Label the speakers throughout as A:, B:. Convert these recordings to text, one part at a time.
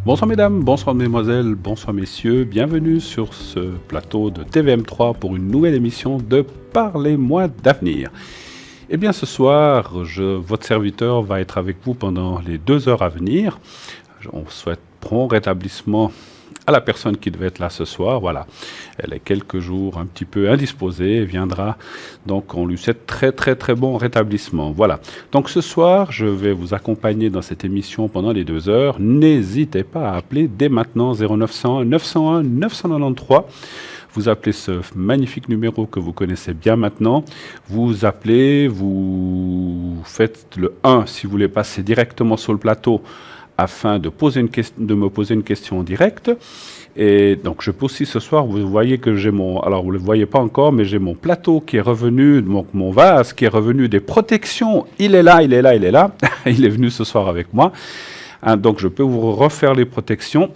A: Bonsoir mesdames, bonsoir mesdemoiselles, bonsoir messieurs, bienvenue sur ce plateau de TVM3 pour une nouvelle émission de Parlez-moi d'avenir. Eh bien ce soir, votre serviteur va être avec vous pendant les 2 heures à venir. On souhaite prompt rétablissement à la personne qui devait être là ce soir. Voilà, elle est quelques jours un petit peu indisposée et viendra. Donc on lui souhaite très bon rétablissement. Voilà, donc ce soir je vais vous accompagner dans cette émission pendant les 2 heures. N'hésitez pas à appeler dès maintenant 0900 901 993. Vous appelez ce magnifique numéro que vous connaissez bien maintenant. Vous appelez, vous faites le 1 si vous voulez passer directement sur le plateau afin de me poser une question directe. Et donc je peux aussi ce soir, vous voyez que j'ai alors vous ne le voyez pas encore, mais j'ai mon plateau qui est revenu, donc mon vase qui est revenu des protections. Il est là. Il est venu ce soir avec moi. Donc je peux vous refaire les protections,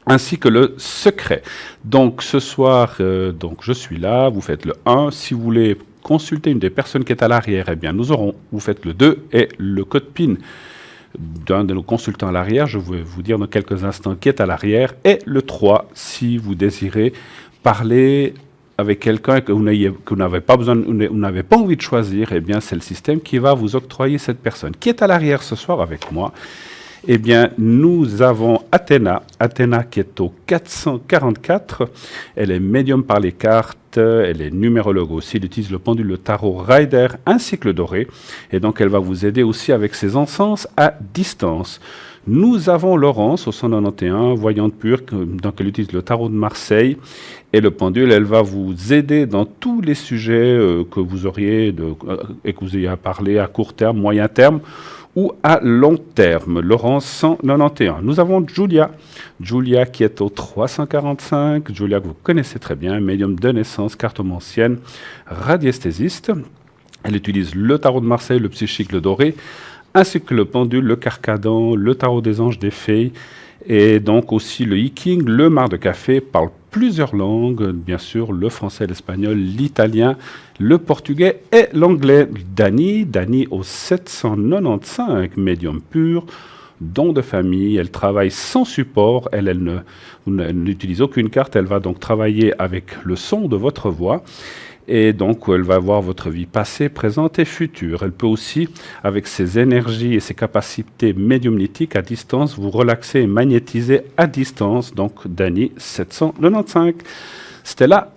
A: ainsi que le secret. Donc ce soir, donc je suis là, vous faites le 1. Si vous voulez consulter une des personnes qui est à l'arrière, eh bien vous faites le 2 et le code PIN d'un de nos consultants à l'arrière, je vais vous dire dans quelques instants qui est à l'arrière, et le 3 si vous désirez parler avec quelqu'un que vous n'avez pas besoin, vous n'avez pas envie de choisir, eh bien c'est le système qui va vous octroyer cette personne. Qui est à l'arrière ce soir avec moi? Eh bien, nous avons Athéna qui est au 444. Elle est médium par les cartes, elle est numérologue aussi. Elle utilise le pendule, le tarot Rider ainsi que le doré. Et donc, elle va vous aider aussi avec ses encens à distance. Nous avons Laurence au 191, voyante pure, donc elle utilise le tarot de Marseille et le pendule. Elle va vous aider dans tous les sujets que vous auriez et que vous ayez à parler à court terme, moyen terme ou à long terme. Laurence 191. Nous avons Julia qui est au 345. Julia que vous connaissez très bien, médium de naissance, cartomancienne, radiesthésiste. Elle utilise le tarot de Marseille, le psychique, le doré, ainsi que le pendule, le carcadan, le tarot des anges, des fées, et donc aussi le hiking, le mar de café, parle plusieurs langues, bien sûr, le français, l'espagnol, l'italien, le portugais et l'anglais. Dani au 795, médium pur, don de famille, elle travaille sans support, elle n'utilise aucune carte, elle va donc travailler avec le son de votre voix. Et donc, elle va voir votre vie passée, présente et future. Elle peut aussi, avec ses énergies et ses capacités médiumnitiques à distance, vous relaxer et magnétiser à distance. Donc, Dani 795. Stella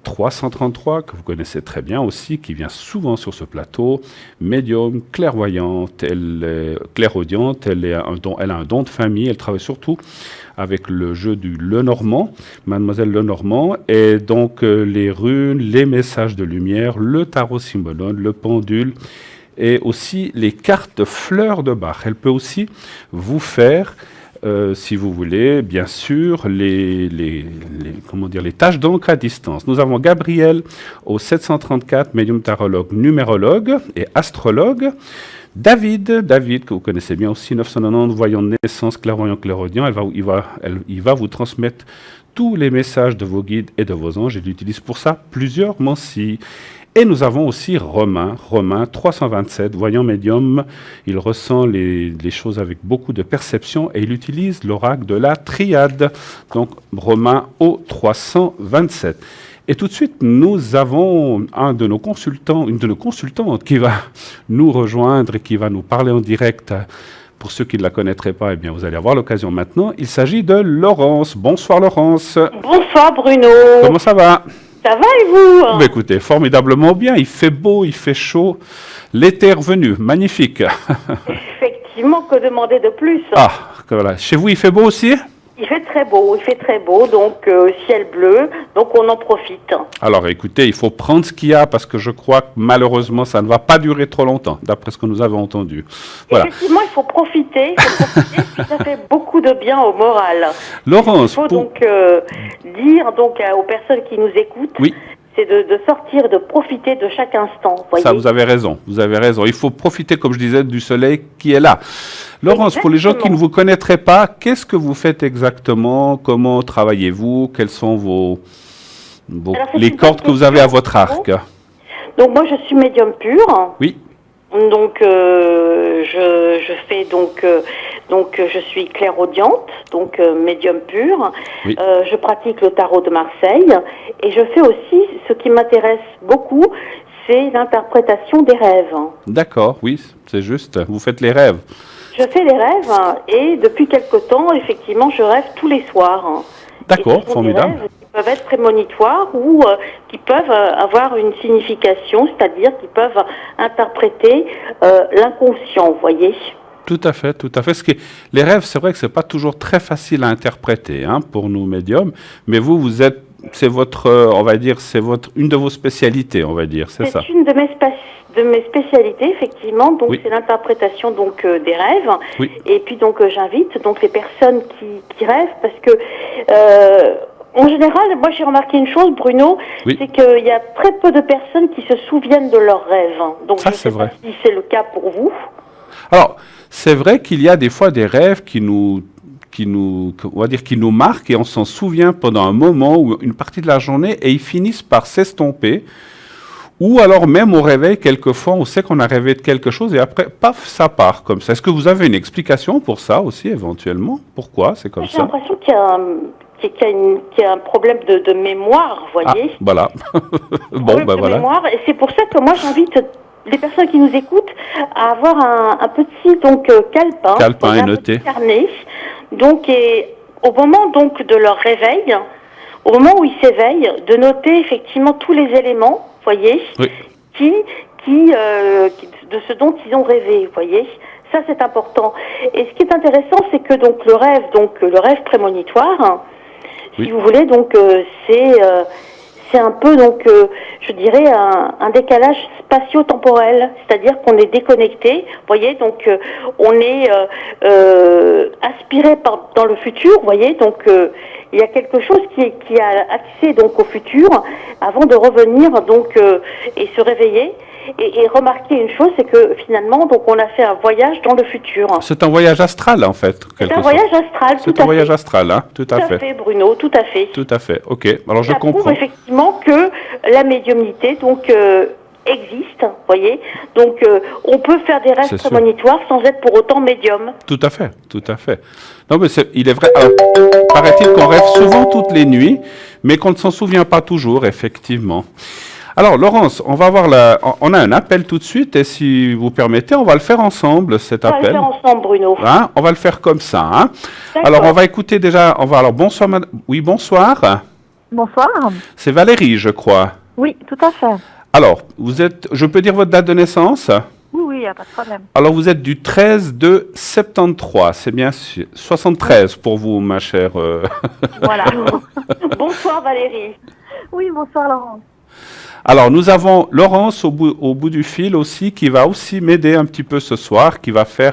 A: 333, que vous connaissez très bien aussi, qui vient souvent sur ce plateau, médium, clairvoyante, elle est clairaudiente, elle a un don de famille, elle travaille surtout avec le jeu du Lenormand, Mademoiselle Lenormand, et donc les runes, les messages de lumière, le tarot symbolone, le pendule, et aussi les cartes fleurs de Bach. Elle peut aussi vous faire si vous voulez, bien sûr, les tâches d'encre à distance. Nous avons Gabriel au 734, médium tarologue, numérologue et astrologue. David, que vous connaissez bien aussi, 990, voyant de naissance, clairvoyant, clairaudient. Il va vous transmettre tous les messages de vos guides et de vos anges. Il utilise pour ça plusieurs mancies. Et nous avons aussi Romain 327, voyant médium. Il ressent les choses avec beaucoup de perception et il utilise l'oracle de la triade. Donc Romain au 327. Et tout de suite, nous avons une de nos consultantes qui va nous rejoindre et qui va nous parler en direct. Pour ceux qui ne la connaîtraient pas, eh bien, vous allez avoir l'occasion maintenant. Il s'agit de Laurence. Bonsoir Laurence.
B: Bonsoir Bruno.
A: Comment ça va?
B: Ça va et vous?
A: Écoutez, formidablement bien. Il fait beau, il fait chaud. L'été est revenu. Magnifique.
B: Effectivement, que demander de plus?
A: Ah, voilà. Chez vous, il fait beau aussi?
B: Il fait très beau, donc ciel bleu, donc on en profite.
A: Alors écoutez, il faut prendre ce qu'il y a parce que je crois que malheureusement ça ne va pas durer trop longtemps, d'après ce que nous avons entendu.
B: Voilà. Effectivement, il faut profiter ça fait beaucoup de bien au moral.
A: Laurence,
B: il faut donc dire donc aux personnes qui nous écoutent.
A: Oui.
B: C'est de sortir, de profiter de chaque instant. Voyez.
A: Ça, vous avez raison. Il faut profiter, comme je disais, du soleil qui est là. Laurence, pour les gens qui ne vous connaîtraient pas, qu'est-ce que vous faites exactement? Comment travaillez-vous? Quelles sont les cordes que vous avez à votre arc?
B: Donc moi, je suis médium pur.
A: Oui.
B: Donc je fais donc Donc je suis clairaudiente, donc médium pur.
A: Oui.
B: Je pratique le tarot de Marseille et je fais aussi ce qui m'intéresse beaucoup, c'est l'interprétation des rêves.
A: D'accord, oui, c'est juste. Vous faites les rêves.
B: Je fais les rêves et depuis quelque temps, effectivement, je rêve tous les soirs.
A: D'accord,
B: Et ce sont
A: formidable.
B: des rêves qui peuvent être prémonitoires ou qui peuvent avoir une signification, c'est-à-dire qui peuvent interpréter l'inconscient, vous voyez.
A: Tout à fait, tout à fait. Les rêves, c'est vrai que c'est pas toujours très facile à interpréter pour nous médiums, mais vous êtes, c'est votre, on va dire, une de vos spécialités, on va dire, c'est ça.
B: C'est une de mes spécialités, effectivement. Donc
A: Oui.
B: c'est l'interprétation donc des rêves.
A: Oui.
B: Et puis donc j'invite donc les personnes qui rêvent parce que en général, moi j'ai remarqué une chose, Bruno,
A: Oui.
B: c'est qu'il y a très peu de personnes qui se souviennent de leurs rêves. Donc
A: Ça,
B: je
A: c'est
B: ne sais pas
A: vrai.
B: si c'est le cas pour vous.
A: Alors, c'est vrai qu'il y a des fois des rêves on va dire, qui nous marquent et on s'en souvient pendant un moment ou une partie de la journée et ils finissent par s'estomper. Ou alors même au réveil, quelquefois, on sait qu'on a rêvé de quelque chose et après, paf, ça part comme ça. Est-ce que vous avez une explication pour ça aussi, éventuellement? Pourquoi c'est comme
B: J'ai
A: ça?
B: l'impression qu'il y a un problème de mémoire, vous
A: Ah,
B: voyez.
A: voilà. Bon,
B: Problème
A: ben
B: de
A: voilà.
B: mémoire, et c'est pour ça que moi j'invite les personnes qui nous écoutent à avoir un petit calepin,
A: Calepin et
B: un
A: noter.
B: petit carnet. Donc et au moment donc de leur réveil, au moment où ils s'éveillent, de noter effectivement tous les éléments, voyez,
A: Oui.
B: de ce dont ils ont rêvé, vous voyez. Ça c'est important. Et ce qui est intéressant, c'est que donc le rêve prémonitoire,
A: Oui.
B: si vous voulez, donc c'est un peu donc je dirais un décalage spatio-temporel, c'est-à-dire qu'on est déconnecté, vous voyez, donc on est aspiré dans le futur, vous voyez, donc il y a quelque chose qui a accès donc au futur avant de revenir donc et se réveiller. Et remarquer une chose, c'est que finalement, donc on a fait un voyage dans le futur.
A: C'est un voyage astral, en fait.
B: C'est un voyage astral, tout
A: C'est un
B: à
A: voyage
B: fait.
A: astral, hein, tout à fait.
B: Bruno, tout à fait.
A: Tout à fait, ok. Alors je
B: Ça prouve
A: comprends.
B: effectivement que la médiumnité donc existe, vous voyez. Donc on peut faire des rêves
A: C'est sûr.
B: prémonitoires sans être pour autant médium.
A: Tout à fait, tout à fait. Non, mais il est vrai. Alors, paraît-il qu'on rêve souvent toutes les nuits, mais qu'on ne s'en souvient pas toujours, effectivement. Alors, Laurence, on a un appel tout de suite, et si vous permettez, on va le faire ensemble, cet
B: On va le
A: appel.
B: faire ensemble, Bruno.
A: Hein, on va le faire comme ça. Hein.
B: D'accord.
A: Alors, on va écouter déjà. Alors, bonsoir, madame. Oui, bonsoir.
C: Bonsoir.
A: C'est Valérie, je crois.
C: Oui, tout à fait.
A: Alors, je peux dire votre date de naissance?
C: Oui, il n'y a pas de problème.
A: Alors, vous êtes du 13 de 73, c'est bien sûr. 73 pour vous, ma chère.
C: Voilà.
B: Bonsoir Valérie.
C: Oui, bonsoir Laurence.
A: Alors, nous avons Laurence au bout du fil aussi, qui va aussi m'aider un petit peu ce soir, qui va faire,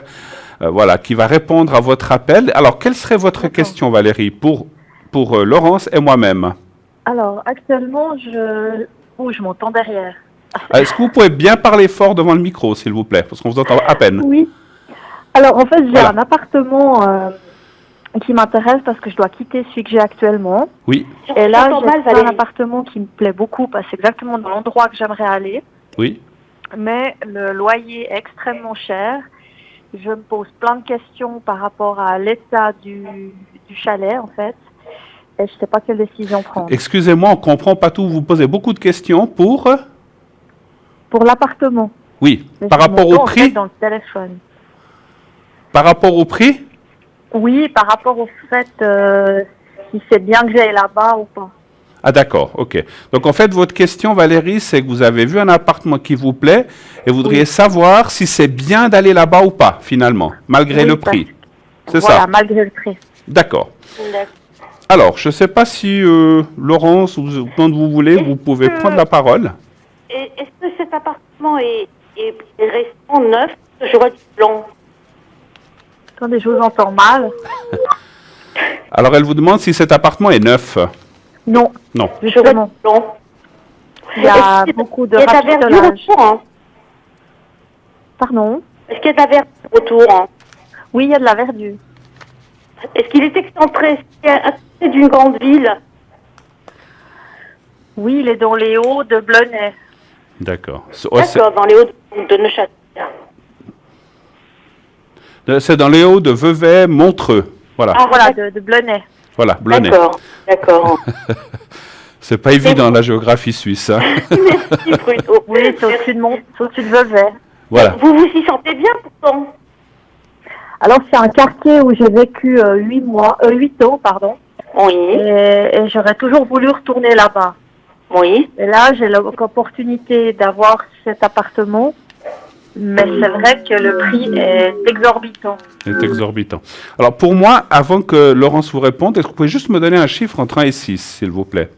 A: qui va répondre à votre appel. Alors, quelle serait votre
C: D'accord.
A: question, Valérie, pour Laurence et moi-même?
C: Alors, actuellement, je m'entends derrière.
A: Est-ce que vous pouvez bien parler fort devant le micro, s'il vous plaît, parce qu'on vous entend à peine.
C: Oui. Alors, en fait, j'ai
A: Voilà.
C: un appartement qui m'intéresse parce que je dois quitter celui que j'ai actuellement.
A: Oui,
C: Et là,
B: J'entends mal,
C: j'ai un
B: Valérie.
C: appartement qui me plaît beaucoup parce que c'est exactement dans l'endroit que j'aimerais aller.
A: oui.
C: Mais le loyer est extrêmement cher. Je me pose plein de questions par rapport à l'état du chalet, en fait. Et je ne sais pas quelle décision prendre.
A: Excusez-moi, on ne comprend pas tout. Vous posez beaucoup de questions pour...
C: Pour l'appartement.
A: Oui,
C: Mais
A: par
C: c'est
A: rapport
C: mon nom,
A: au
C: en fait,
A: prix.
C: dans le téléphone.
A: Par rapport au prix.
C: Oui, par rapport au fait si c'est bien que j'aille là-bas ou pas.
A: Ah d'accord, ok. Donc en fait, votre question, Valérie, c'est que vous avez vu un appartement qui vous plaît et vous voudriez
C: Oui.
A: savoir si c'est bien d'aller là-bas ou pas, finalement, malgré
C: Oui,
A: le prix. C'est
C: Voilà,
A: ça.
C: malgré le prix.
A: D'accord.
B: D'accord.
A: Alors, je ne sais pas si Laurence ou quand vous voulez, vous pouvez
B: que-
A: prendre la parole.
B: Et est-ce que cet appartement est restant neuf? Je vois du blanc.
C: Attendez, je vous entends mal.
A: Alors, elle vous demande si cet appartement est neuf.
C: Non,
A: Non.
B: Je vois du
C: justement.
B: blanc.
C: Il y a
B: Est-ce qu'il
C: beaucoup de
B: il y a de la verdure
C: rafistolage.
B: autour, hein?
C: Pardon?
B: Est-ce qu'il y a de la verdure autour, hein?
C: Oui, il y a de la verdure.
B: Est-ce qu'il est excentré? Est-ce qu'il est à côté d'une grande ville?
C: Oui, il est dans les hauts de Blonay.
A: D'accord.
B: D'accord, dans les Hauts de Neuchâtel.
A: C'est dans les hauts de Vevey, Montreux. Voilà,
B: Ah,
C: Voilà, de Blonay.
A: voilà, Blonay.
B: D'accord.
A: C'est pas évident la géographie suisse. Hein.
B: Merci Bruno.
C: Oui, c'est au-dessus de Vevey.
A: Voilà.
B: Vous vous y sentez bien pourtant?
C: Alors, c'est un quartier où j'ai vécu 8 ans, pardon.
B: Oui,
C: Et j'aurais toujours voulu retourner là-bas.
B: oui.
C: Et là, j'ai l'opportunité d'avoir cet appartement. Mais c'est vrai que le prix est exorbitant.
A: C'est exorbitant. Alors pour moi, avant que Laurence vous réponde, est-ce que vous pouvez juste me donner un chiffre entre 1 et 6, s'il vous plaît?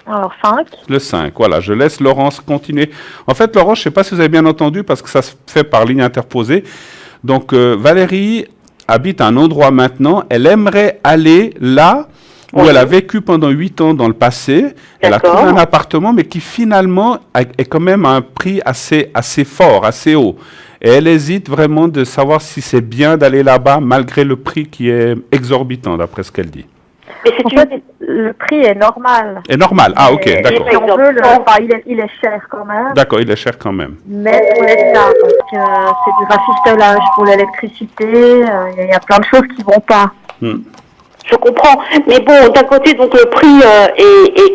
C: Alors, 5.
A: Le 5, voilà, je laisse Laurence continuer. En fait, Laurence, je ne sais pas si vous avez bien entendu, parce que ça se fait par ligne interposée. Donc, Valérie habite à un endroit maintenant, elle aimerait aller là où
B: Oui.
A: elle a vécu pendant 8 ans dans le passé. Elle a
B: D'accord.
A: trouvé un appartement, mais qui finalement est quand même à un prix assez fort, assez haut. Et elle hésite vraiment de savoir si c'est bien d'aller là-bas, malgré le prix qui est exorbitant, d'après ce qu'elle dit.
B: Mais
C: En
B: c'est
C: fait, le prix est normal.
A: Et normal, ah ok,
C: Et
A: d'accord.
C: si on veut, il est cher quand même.
A: D'accord, il est cher quand même.
C: Mais pour l'État, parce que c'est du rafistolage pour l'électricité, il y a plein de choses qui vont pas.
B: Je comprends, mais bon, d'un côté, donc le prix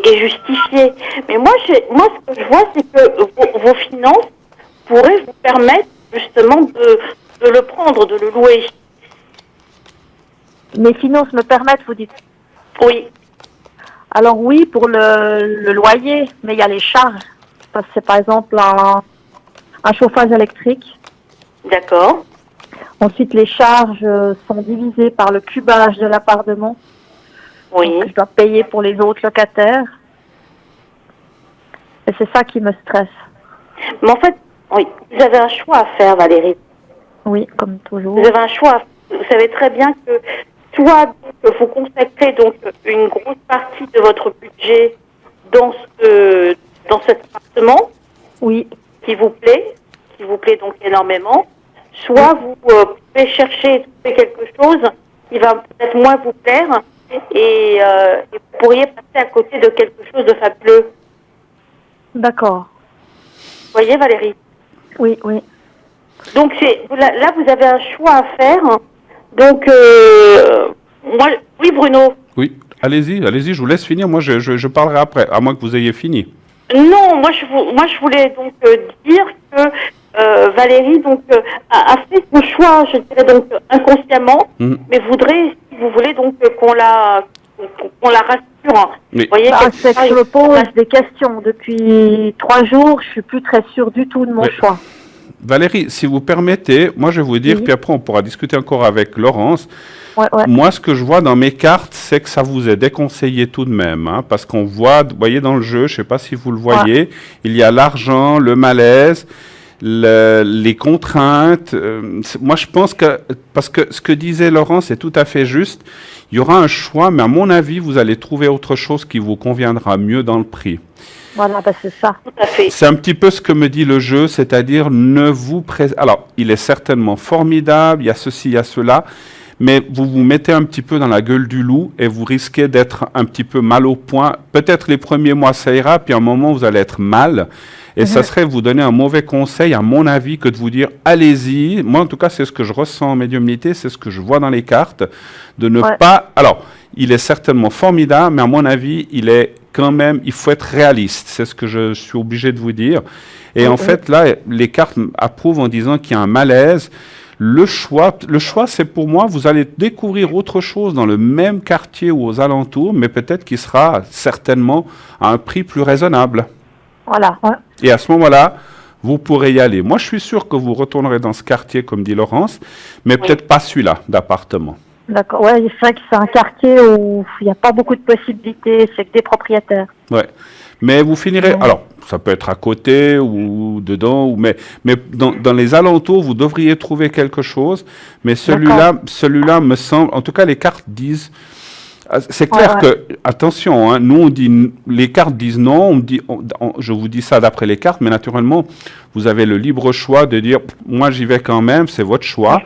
B: est justifié. Mais moi, ce que je vois, c'est que vos finances pourraient vous permettre justement de le prendre, de le louer.
C: Mes finances me permettent, vous dites.
B: Oui,
C: Alors oui, pour le loyer, mais il y a les charges. Parce que c'est par exemple un chauffage électrique.
B: d'accord.
C: Ensuite, les charges sont divisées par le cubage de l'appartement.
B: Oui,
C: Que je dois payer pour les autres locataires. Et c'est ça qui me stresse.
B: mais en fait, oui, vous avez un choix à faire, Valérie.
C: Oui, comme toujours.
B: Vous avez un choix. Vous savez très bien que soit donc, vous consacrez donc une grosse partie de votre budget dans cet appartement
C: Oui,
B: qui vous plaît donc énormément, soit vous pouvez chercher et trouver quelque chose qui va peut-être moins vous plaire et vous pourriez passer à côté de quelque chose de fabuleux.
C: d'accord.
B: Vous voyez, Valérie?
C: Oui, oui.
B: Donc là, vous avez un choix à faire. Donc, moi, oui, Bruno.
A: Oui, allez-y, je vous laisse finir. Moi, je parlerai après, à moins que vous ayez fini.
B: Non, moi je voulais donc dire que Valérie donc a fait son choix, je dirais donc inconsciemment, mais voudrait, si vous voulez donc qu'on la rassure.
A: Oui.
B: Vous voyez,
C: Bah, c'est que je me pose des questions. Depuis 3 jours, je suis plus très sûre du tout de mon
A: Oui.
C: choix.
A: Valérie, si vous permettez, moi je vais vous dire,
C: Oui.
A: puis après on pourra discuter encore avec Laurence.
C: Ouais.
A: Moi, ce que je vois dans mes cartes, c'est que ça vous est déconseillé tout de même, hein, parce qu'on voit, vous voyez dans le jeu, je ne sais pas si vous le voyez, il y a l'argent, le malaise, les contraintes. Moi, je pense que, parce que ce que disait Laurence est tout à fait juste, il y aura un choix, mais à mon avis, vous allez trouver autre chose qui vous conviendra mieux dans le prix.
C: Voilà, bah, c'est ça.
B: tout à fait.
A: C'est un petit peu ce que me dit le jeu, c'est-à-dire ne vous Alors, il est certainement formidable, il y a ceci, il y a cela, mais vous vous mettez un petit peu dans la gueule du loup et vous risquez d'être un petit peu mal au point. Peut-être les premiers mois, ça ira, puis à un moment, vous allez être mal. Et ça serait vous donner un mauvais conseil, à mon avis, que de vous dire, allez-y. Moi, en tout cas, c'est ce que je ressens en médiumnité, c'est ce que je vois dans les cartes, de ne pas... Alors, il est certainement formidable, mais à mon avis, il est quand même... Il faut être réaliste, c'est ce que je suis obligé de vous dire. Et en fait, là, les cartes approuvent en disant qu'il y a un malaise. Le choix, c'est pour moi, vous allez découvrir autre chose dans le même quartier ou aux alentours, mais peut-être qui sera certainement à un prix plus raisonnable.
C: Voilà. Ouais.
A: Et à ce moment-là, vous pourrez y aller. Moi, je suis sûr que vous retournerez dans ce quartier, comme dit Laurence, mais peut-être pas celui-là d'appartement.
C: D'accord. Ouais, c'est vrai que c'est un quartier où il n'y a pas beaucoup de possibilités, c'est que des propriétaires.
A: Ouais. Mais vous finirez... Alors, ça peut être à côté ou dedans, mais dans les alentours, vous devriez trouver quelque chose. Mais celui-là me semble... En tout cas, les cartes disent... C'est clair que, attention, hein, nous on dit, les cartes disent non, on me dit, je vous dis ça d'après les cartes, mais naturellement, vous avez le libre choix de dire, moi j'y vais quand même, c'est votre choix.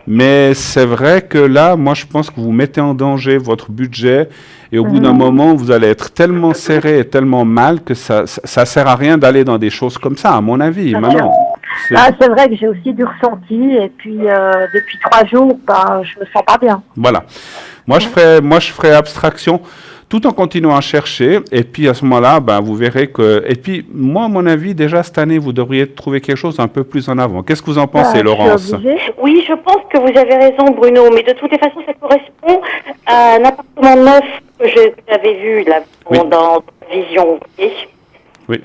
A: Mais c'est vrai que là, moi je pense que vous mettez en danger votre budget et au bout d'un moment, vous allez être tellement serré et tellement mal que ça sert à rien d'aller dans des choses comme ça, à mon avis, maintenant.
C: C'est vrai que j'ai aussi du ressenti et puis depuis 3 jours, je me sens pas bien.
A: Voilà. Moi, je ferai abstraction tout en continuant à chercher. Et puis, à ce moment-là, vous verrez que... Et puis, moi, à mon avis, déjà, cette année, vous devriez trouver quelque chose un peu plus en avant. Qu'est-ce que vous en pensez, Laurence?
B: Oui, je pense que vous avez raison, Bruno. Mais de toutes les façons, ça correspond à un appartement neuf que j'avais vu là, dans la vision.
A: Oui.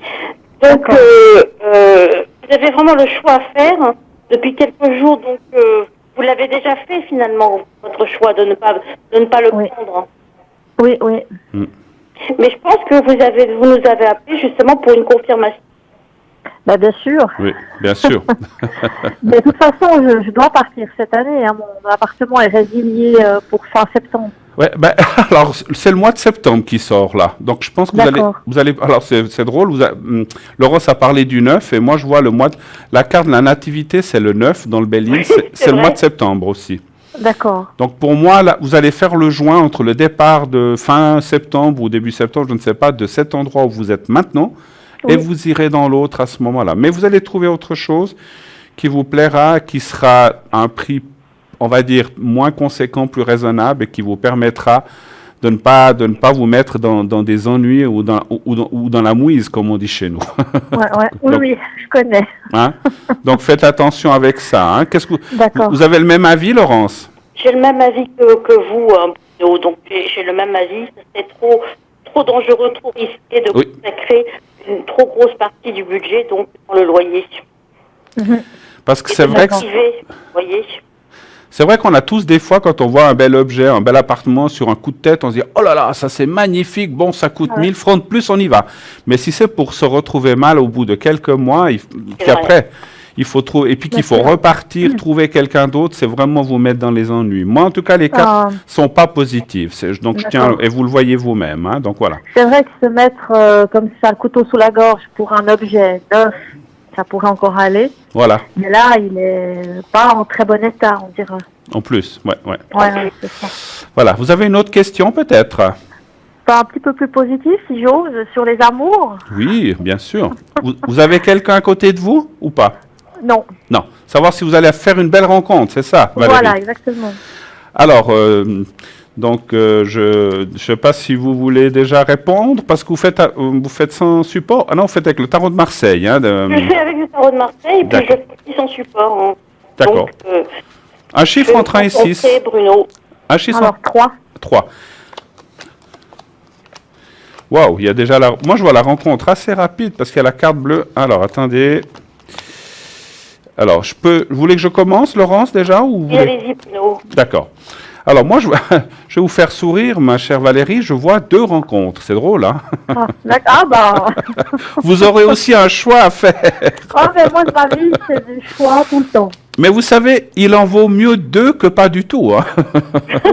B: Donc, vous avez vraiment le choix à faire depuis quelques jours. Donc, vous l'avez déjà fait finalement, votre choix de ne pas le prendre.
C: Oui.
B: Mais je pense que vous nous avez appelé justement pour une confirmation.
C: Bien sûr.
A: Oui, bien sûr.
C: Mais de toute façon, je dois partir cette année. Hein. Mon appartement est résilié pour fin septembre.
A: Ouais, alors c'est le mois de septembre qui sort là, donc je pense que vous allez. Alors c'est drôle. Laurence a parlé du 9 et moi je vois la carte de la nativité, c'est le 9 dans le Béline, c'est le mois de septembre aussi.
C: D'accord.
A: Donc pour moi là, vous allez faire le joint entre le départ de fin septembre ou début septembre, je ne sais pas, de cet endroit où vous êtes maintenant, et vous irez dans l'autre à ce moment-là. Mais vous allez trouver autre chose qui vous plaira, qui sera à un prix, on va dire, moins conséquent, plus raisonnable et qui vous permettra de ne pas vous mettre dans des ennuis ou dans la mouise, comme on dit chez nous.
B: Oui, je connais.
A: Hein? Donc faites attention avec ça. Hein? Vous avez le même avis, Laurence?
B: J'ai le même avis que vous, Bruno. Donc j'ai le même avis. C'est trop dangereux, trop risqué de consacrer une trop grosse partie du budget donc dans le loyer.
A: Parce que c'est vrai que... C'est vrai qu'on a tous des fois, quand on voit un bel objet, un bel appartement sur un coup de tête, on se dit « Oh là là, ça c'est magnifique, bon, ça coûte 1000 francs de plus, on y va. » Mais si c'est pour se retrouver mal au bout de quelques mois, puis après, il faut trouver, et puis qu'il faut repartir, trouver quelqu'un d'autre, c'est vraiment vous mettre dans les ennuis. Moi, en tout cas, les cartes sont pas positives. Donc, je tiens, et vous le voyez vous-même. Hein, donc, voilà.
C: C'est vrai que se mettre comme ça, le couteau sous la gorge pour un objet neuf, ça pourrait encore aller.
A: Voilà.
C: Mais là, il est pas en très bon état, on dirait.
A: En plus, ouais,
C: c'est ça.
A: Voilà. Vous avez une autre question, peut-être?
C: Un petit peu plus positif, si j'ose, sur les amours.
A: Oui, bien sûr. Vous avez quelqu'un à côté de vous ou pas?
C: Non.
A: Non. Savoir si vous allez faire une belle rencontre, c'est ça, Valérie?
C: Voilà, exactement.
A: Alors, je ne sais pas si vous voulez déjà répondre, parce que vous faites sans support. Ah non, vous faites avec le tarot de Marseille. Hein,
B: Je fais avec le tarot de Marseille, et puis je fais aussi sans support. Hein.
A: D'accord. Un chiffre entre 1 et 6.
B: Bruno.
A: Un chiffre.
C: Alors, 3.
A: 3. Waouh, il y a déjà moi, je vois la rencontre assez rapide, parce qu'il y a la carte bleue. Alors, attendez. Alors, vous voulez que je commence, Laurence, déjà ou
B: allez-y, Bruno.
A: D'accord. Alors, moi, je vais vous faire sourire, ma chère Valérie. Je vois 2 rencontres. C'est drôle, hein? Vous aurez aussi un choix à faire.
C: Mais moi, ma vie, c'est du choix tout le temps.
A: Mais vous savez, il en vaut mieux 2 que pas du tout. Hein?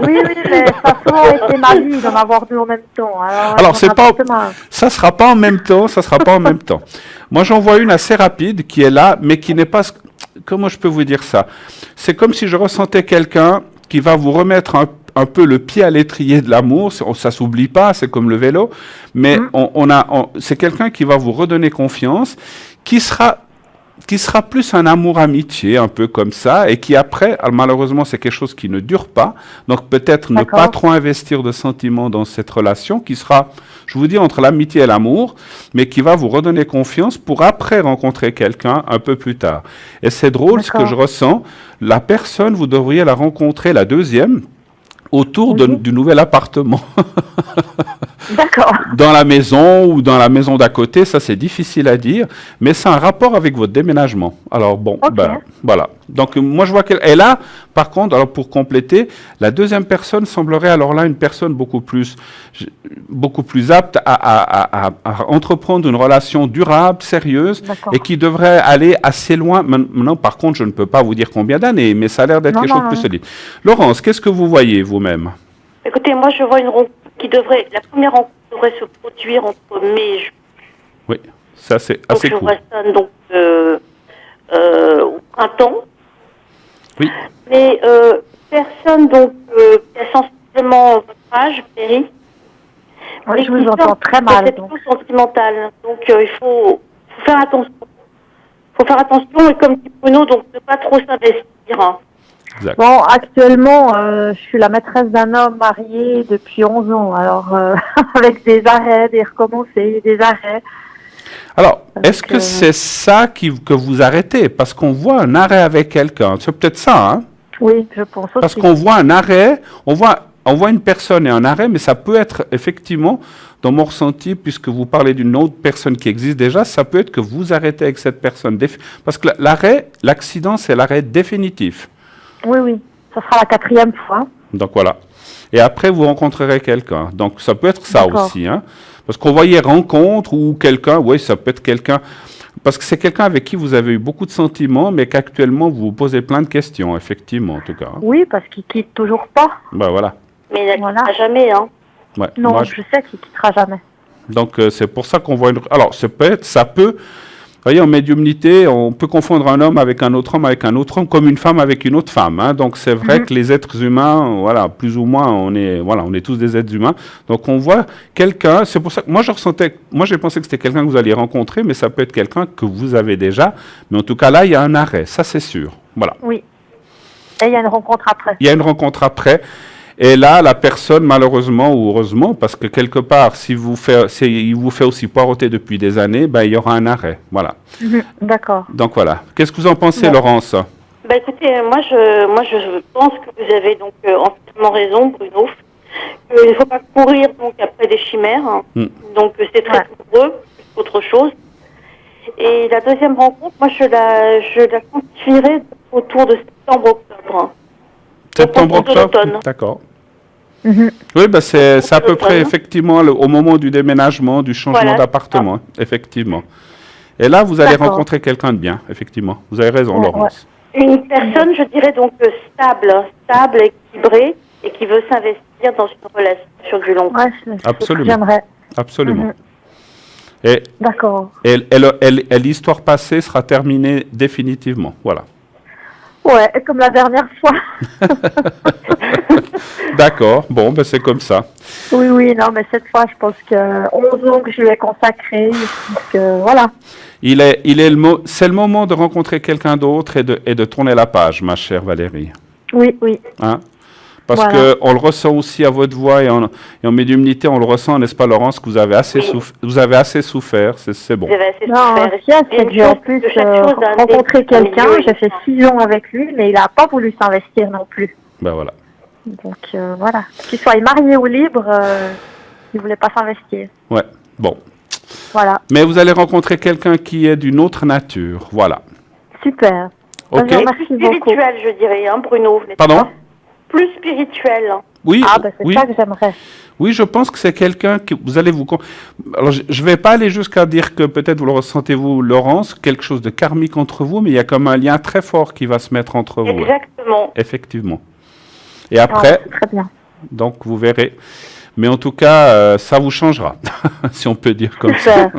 C: Oui, mais ça a souvent été ma vie d'en avoir 2 en même temps.
A: Alors c'est pas, ça sera pas en même temps, Moi, j'en vois une assez rapide qui est là, mais qui n'est pas... Comment je peux vous dire ça? C'est comme si je ressentais quelqu'un qui va vous remettre un peu le pied à l'étrier de l'amour. Ça s'oublie pas, c'est comme le vélo. Mais c'est quelqu'un qui va vous redonner confiance, qui sera plus un amour-amitié, un peu comme ça, et qui après, malheureusement, c'est quelque chose qui ne dure pas. Donc peut-être ne pas trop investir de sentiments dans cette relation, qui sera, je vous dis, entre l'amitié et l'amour, mais qui va vous redonner confiance pour après rencontrer quelqu'un un peu plus tard. Et c'est drôle ce que je ressens. La personne, vous devriez la rencontrer, la deuxième, autour du nouvel appartement.
C: D'accord.
A: Dans la maison ou dans la maison d'à côté, ça c'est difficile à dire, mais c'est un rapport avec votre déménagement. Alors bon, voilà. Donc moi je vois qu'elle est là. Par contre, alors pour compléter, la deuxième personne semblerait alors là une personne beaucoup plus apte à entreprendre une relation durable, sérieuse, et qui devrait aller assez loin. Maintenant, par contre, je ne peux pas vous dire combien d'années, mais ça a l'air d'être quelque chose de plus solide. Laurence, qu'est-ce que vous voyez vous-même?
B: Écoutez, moi je vois une rencontre la première rencontre devrait se produire entre mai et juin.
A: Oui, ça c'est assez cool.
B: Je vois ça donc au printemps.
A: Oui.
B: Mais personne donc qui a sensiblement votre âge, Perry.
C: Oui, je vous entends très mal.
B: C'est plutôt sentimental. Donc il faut faire attention. faut faire attention et comme dit Bruno, donc ne pas trop s'investir. Hein.
A: Exact.
C: Bon, actuellement, je suis la maîtresse d'un homme marié depuis 11 ans. Alors, avec des arrêts, des recommencés, des arrêts.
A: Alors, est-ce que c'est ça que vous arrêtez? Parce qu'on voit un arrêt avec quelqu'un. C'est peut-être ça, hein?
C: Oui, je pense aussi.
A: Parce qu'on voit un arrêt, on voit une personne et un arrêt, mais ça peut être effectivement, dans mon ressenti, puisque vous parlez d'une autre personne qui existe déjà, ça peut être que vous arrêtez avec cette personne. Parce que l'accident, c'est l'arrêt définitif.
C: Oui, oui. Ça sera la 4e fois.
A: Donc voilà. Et après, vous rencontrerez quelqu'un. Donc ça peut être ça
C: D'accord.
A: aussi. Hein. Parce qu'on voyait rencontre ou quelqu'un, oui, ça peut être quelqu'un. Parce que c'est quelqu'un avec qui vous avez eu beaucoup de sentiments, mais qu'actuellement vous vous posez plein de questions, effectivement, en tout cas. Hein.
C: Oui, parce qu'il quitte toujours pas.
A: Ben voilà.
B: Mais il
C: Voilà.
B: n'arrivera jamais. Hein.
A: Ouais.
C: Non,
A: Moi,
C: je sais qu'il quittera jamais.
A: donc c'est pour ça qu'on voit une. Alors ça peut. Vous voyez, en médiumnité, on peut confondre un homme avec un autre homme, comme une femme avec une autre femme. Hein. Donc c'est vrai que les êtres humains, voilà, plus ou moins, on est tous des êtres humains. Donc on voit quelqu'un. C'est pour ça que moi j'ai pensé que c'était quelqu'un que vous alliez rencontrer, mais ça peut être quelqu'un que vous avez déjà. Mais en tout cas là, il y a un arrêt, ça c'est sûr. Voilà.
C: Oui. Et il y a une rencontre après.
A: Il y a une rencontre après. Et là, la personne, malheureusement ou heureusement, parce que quelque part, il vous fait aussi poireauter depuis des années, ben, il y aura un arrêt. Voilà.
C: D'accord.
A: Donc voilà. Qu'est-ce que vous en pensez,
C: Bon.
A: Laurence?
B: Bah écoutez, moi je pense que vous avez donc entièrement raison, Bruno. Il ne faut pas courir donc après des chimères. Hein. Donc c'est très douloureux, qu'autre chose. Et la deuxième rencontre, moi je la quantifierais autour de septembre-octobre.
A: Septembre-octobre. D'accord. Oui, ben c'est à peu près effectivement au moment du déménagement, du changement d'appartement, effectivement. Et là, vous allez rencontrer quelqu'un de bien, effectivement. Vous avez raison, Laurence.
B: Une personne, je dirais donc stable, équilibrée et qui veut s'investir dans une relation sur du long terme.
C: Ouais,
A: Absolument.
C: J'aimerais.
A: Absolument. Et,
C: D'accord.
A: et l'histoire passée sera terminée définitivement. Voilà.
C: Ouais, comme la dernière fois.
A: D'accord. Bon, ben c'est comme ça.
C: Oui, non, mais cette fois, je pense que 11 ans que je lui ai consacré, voilà.
A: C'est le moment de rencontrer quelqu'un d'autre et de tourner la page, ma chère Valérie.
C: Oui.
A: Hein? Parce qu'on le ressent aussi à votre voix et en médiumnité, on le ressent, n'est-ce pas, Laurence, que vous avez assez souffert, c'est bon.
B: Vous avez assez
C: Non,
B: souffert.
C: c'est que j'ai en plus rencontré quelqu'un, j'ai fait 6 ans avec lui, mais il n'a pas voulu s'investir non plus.
A: Ben voilà.
C: Donc voilà. Qu'il soit marié ou libre, il ne voulait pas s'investir.
A: Ouais, bon.
C: Voilà.
A: Mais vous allez rencontrer quelqu'un qui est d'une autre nature, voilà.
C: Super.
A: Ok.
C: Merci
B: plus
C: beaucoup.
B: spirituel, je dirais, hein, Bruno.
A: Pardon?
B: Plus spirituel.
A: Oui,
C: Ah, ben c'est ça que j'aimerais.
A: Oui, je pense que c'est quelqu'un que vous allez vous... Alors, je ne vais pas aller jusqu'à dire que peut-être vous le ressentez-vous, Laurence, quelque chose de karmique entre vous, mais il y a comme un lien très fort qui va se mettre entre vous.
B: Exactement.
A: Effectivement. Et après,
C: Très bien.
A: donc vous verrez. Mais en tout cas, ça vous changera, si on peut dire comme ça.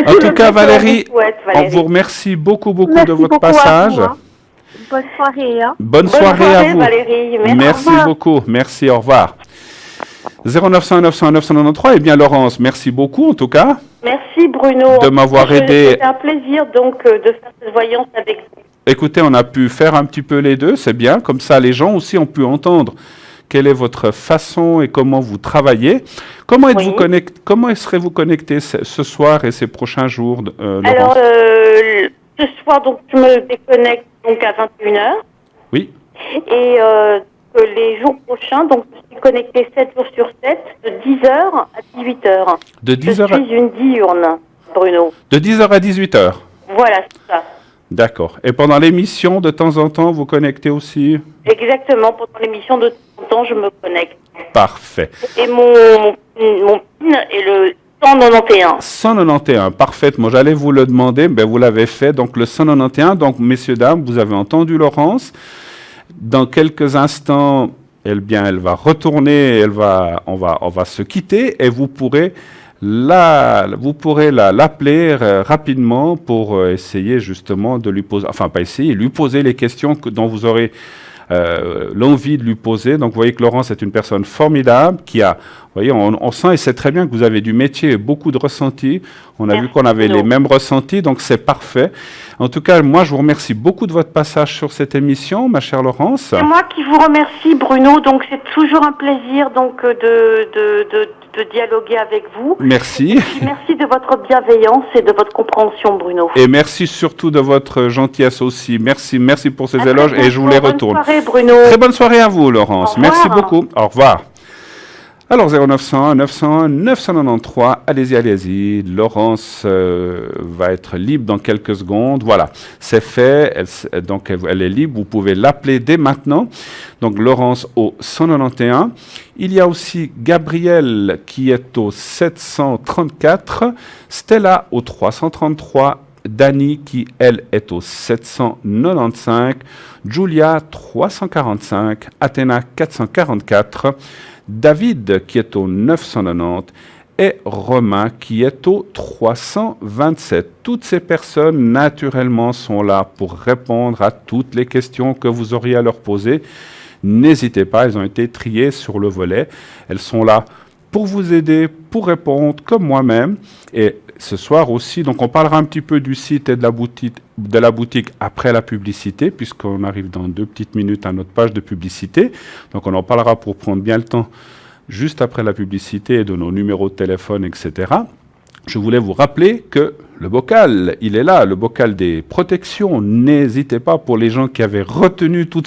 A: En tout cas, Valérie, on vous remercie beaucoup
C: Merci
A: de votre
C: beaucoup
A: passage.
C: à vous, hein. Bonne soirée. Hein.
A: Bonne soirée à vous.
B: Valérie.
A: Merci beaucoup. Merci, au revoir. 0900 900 993. Eh bien, Laurence, merci beaucoup en tout cas.
B: Merci Bruno.
A: De m'avoir aidé.
B: C'était un plaisir donc de faire cette voyance avec vous.
A: Écoutez, on a pu faire un petit peu les deux, c'est bien. Comme ça, les gens aussi ont pu entendre quelle est votre façon et comment vous travaillez. Comment êtes-vous connecté? Comment serez-vous connecté ce soir et ces prochains jours, Laurence?
B: Alors, ce soir, donc, je me déconnecte donc à 21h.
A: Oui.
B: Et les jours prochains, donc, je suis connectée 7 jours sur 7, de 10h à 18h.
A: De 10h
B: Je suis une diurne, Bruno.
A: De 10h à 18h.
B: Voilà, c'est ça.
A: D'accord. Et pendant l'émission, de temps en temps, vous connectez aussi?
B: Exactement. Pendant l'émission, de temps en temps, je me connecte.
A: Parfait.
B: Et mon PIN est le 191.
A: 191, parfaitement. J'allais vous le demander, mais vous l'avez fait. Donc le 191, donc messieurs, dames, vous avez entendu Laurence. Dans quelques instants, elle va retourner, on va se quitter et vous pourrez l'appeler rapidement pour essayer justement de lui poser, enfin pas essayer, lui poser les questions dont vous aurez l'envie de lui poser. Donc vous voyez que Laurence est une personne formidable qui a, vous voyez, on sent et c'est très bien que vous avez du métier et beaucoup de ressentis. On a vu qu'on avait les mêmes ressentis, donc c'est parfait. En tout cas, moi, je vous remercie beaucoup de votre passage sur cette émission, ma chère Laurence.
B: C'est moi qui vous remercie, Bruno. Donc c'est toujours un plaisir donc de dialoguer avec vous.
A: Merci.
B: Et puis, merci de votre bienveillance et de votre compréhension, Bruno.
A: Et merci surtout de votre gentillesse aussi. Merci pour ces éloges et je vous les retourne.
B: Bonne soirée, Bruno.
A: Très bonne soirée à vous, Laurence. Merci beaucoup. Au revoir. Alors 0901 901 993, allez-y. Laurence va être libre dans quelques secondes. Voilà, c'est fait. Elle est libre. Vous pouvez l'appeler dès maintenant. Donc Laurence au 191. Il y a aussi Gabriel qui est au 734. Stella au 333. Dani qui, elle, est au 795. Julia 345. Athéna 444. David qui est au 990 et Romain qui est au 327. Toutes ces personnes, naturellement, sont là pour répondre à toutes les questions que vous auriez à leur poser. N'hésitez pas, elles ont été triées sur le volet. Elles sont là pour vous aider, pour répondre, comme moi-même. Et ce soir aussi, donc on parlera un petit peu du site et de la boutique après la publicité, puisqu'on arrive dans 2 petites minutes à notre page de publicité. Donc on en parlera pour prendre bien le temps juste après la publicité et de nos numéros de téléphone, etc. Je voulais vous rappeler que le bocal, il est là, le bocal des protections. N'hésitez pas, pour les gens qui avaient retenu toutes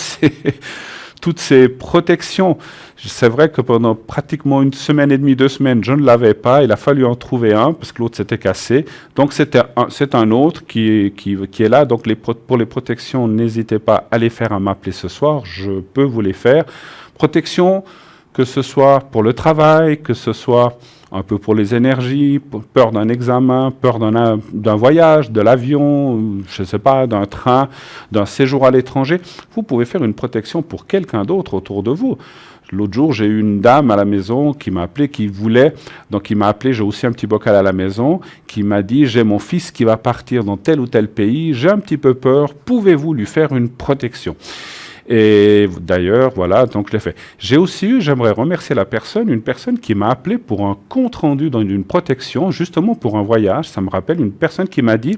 A: ces protections. C'est vrai que pendant pratiquement 1 semaine et demie, 2 semaines, je ne l'avais pas. Il a fallu en trouver un parce que l'autre s'était cassé. Donc c'est un autre qui est là. Donc pour les protections, n'hésitez pas à les faire, à m'appeler ce soir. Je peux vous les faire. Protection, que ce soit pour le travail, que ce soit un peu pour les énergies, peur d'un examen, peur d'un voyage, de l'avion, je ne sais pas, d'un train, d'un séjour à l'étranger. Vous pouvez faire une protection pour quelqu'un d'autre autour de vous. L'autre jour, j'ai eu une dame à la maison qui m'a appelé, donc il m'a appelé, j'ai aussi un petit bocal à la maison, qui m'a dit, j'ai mon fils qui va partir dans tel ou tel pays, j'ai un petit peu peur, pouvez-vous lui faire une protection ? Et d'ailleurs, voilà, donc je l'ai fait. J'ai aussi eu, j'aimerais remercier une personne qui m'a appelé pour un compte-rendu d'une protection, justement pour un voyage. Ça me rappelle une personne qui m'a dit,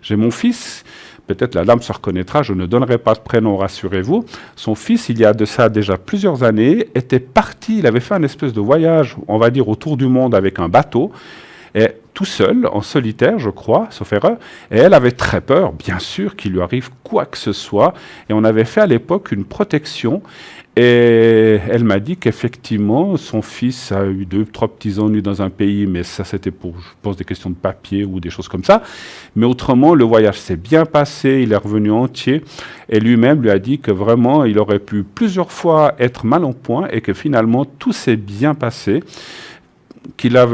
A: j'ai mon fils, peut-être la dame se reconnaîtra, je ne donnerai pas de prénom, rassurez-vous. Son fils, il y a de ça déjà plusieurs années, était parti, il avait fait un espèce de voyage, on va dire, autour du monde avec un bateau, et tout seul, en solitaire, je crois, sauf erreur, et elle avait très peur, bien sûr, qu'il lui arrive quoi que ce soit, et on avait fait à l'époque une protection, et elle m'a dit qu'effectivement, son fils a eu 2-3 petits ennuis dans un pays, mais ça c'était pour, je pense, des questions de papier ou des choses comme ça, mais autrement, le voyage s'est bien passé, il est revenu entier, et lui-même lui a dit que vraiment, il aurait pu plusieurs fois être mal en point, et que finalement, tout s'est bien passé, qu'il a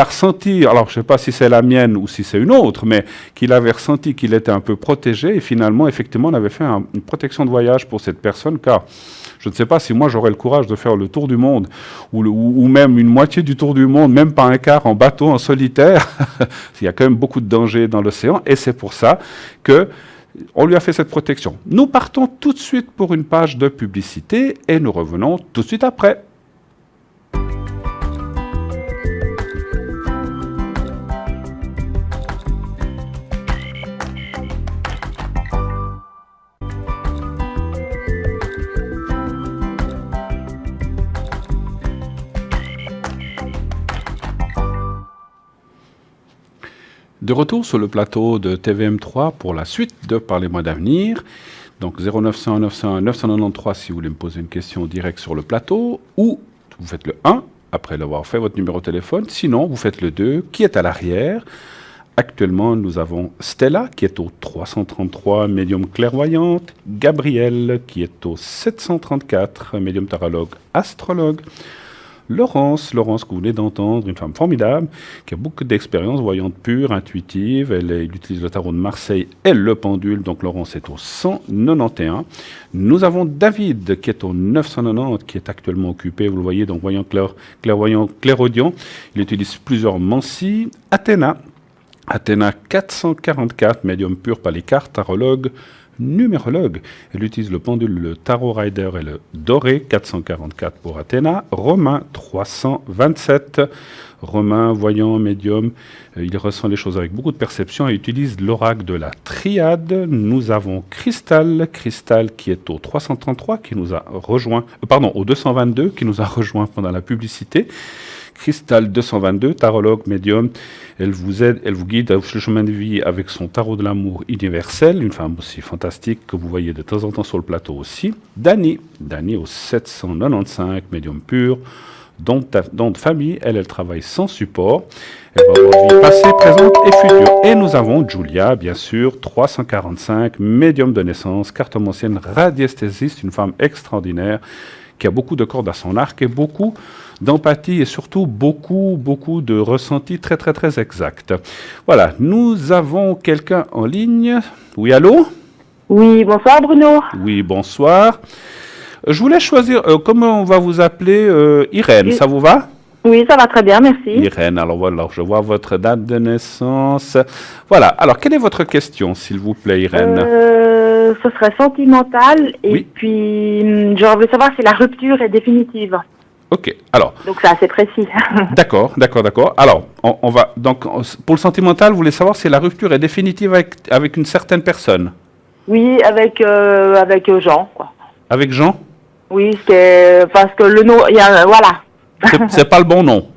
A: ressenti, alors je ne sais pas si c'est la mienne ou si c'est une autre, mais qu'il avait ressenti qu'il était un peu protégé et finalement, effectivement, on avait fait une protection de voyage pour cette personne, car je ne sais pas si moi j'aurais le courage de faire le tour du monde ou même une moitié du tour du monde, même pas un quart en bateau, en solitaire. Il y a quand même beaucoup de dangers dans l'océan et c'est pour ça que on lui a fait cette protection. Nous partons tout de suite pour une page de publicité et nous revenons tout de suite après. De retour sur le plateau de TVM3 pour la suite de Parlez-moi d'avenir. Donc 0901 901 993 si vous voulez me poser une question directe sur le plateau, ou vous faites le 1 après l'avoir fait votre numéro de téléphone, sinon vous faites le 2 qui est à l'arrière. Actuellement, nous avons Stella qui est au 333, médium clairvoyante, Gabriel qui est au 734, médium tarologue, astrologue, Laurence que vous venez d'entendre, une femme formidable, qui a beaucoup d'expérience, voyante pure, intuitive, elle utilise le tarot de Marseille et le pendule, donc Laurence est au 191. Nous avons David qui est au 990, qui est actuellement occupé, vous le voyez, donc voyant clairvoyant, clairaudient, il utilise plusieurs mancies. Athéna 444, médium pur par les cartes, tarologue, numérologue. Elle utilise le pendule, le tarot rider et le doré, 444 pour Athéna. Romain, 327. Romain, voyant, médium, il ressent les choses avec beaucoup de perception et utilise l'oracle de la triade. Nous avons Cristal qui est au 333, qui nous a rejoint, au 222, qui nous a rejoint pendant la publicité. Cristal 222, tarologue, médium, elle vous aide, elle vous guide sur le chemin de vie avec son tarot de l'amour universel, une femme aussi fantastique que vous voyez de temps en temps sur le plateau aussi. Dani au 795, médium pur, don de famille, elle travaille sans support, elle va avoir vie passée, présente et future. Et nous avons Julia, bien sûr, 345, médium de naissance, cartomancienne, radiesthésiste, une femme extraordinaire, qui a beaucoup de cordes à son arc et beaucoup d'empathie et surtout beaucoup de ressentis très exacts. Voilà, nous avons quelqu'un en ligne. Oui, allô?
D: Oui, bonsoir Bruno.
A: Oui, bonsoir. Je voulais choisir, comment on va vous appeler? Irène, ça vous va?
D: Oui, ça va très bien, merci.
A: Irène, alors voilà, je vois votre date de naissance. Voilà, alors quelle est votre question, s'il vous plaît, Irène?
D: Ce serait sentimental et
A: Oui.
D: puis je veux savoir si la rupture est définitive.
A: Ok, alors.
D: Donc c'est assez précis.
A: D'accord. Alors, on va, donc, pour le sentimental, vous voulez savoir si la rupture est définitive avec une certaine personne?
D: Oui, avec Jean, quoi.
A: Avec Jean?
D: Oui, parce que le nom, voilà.
A: C'est pas le bon nom.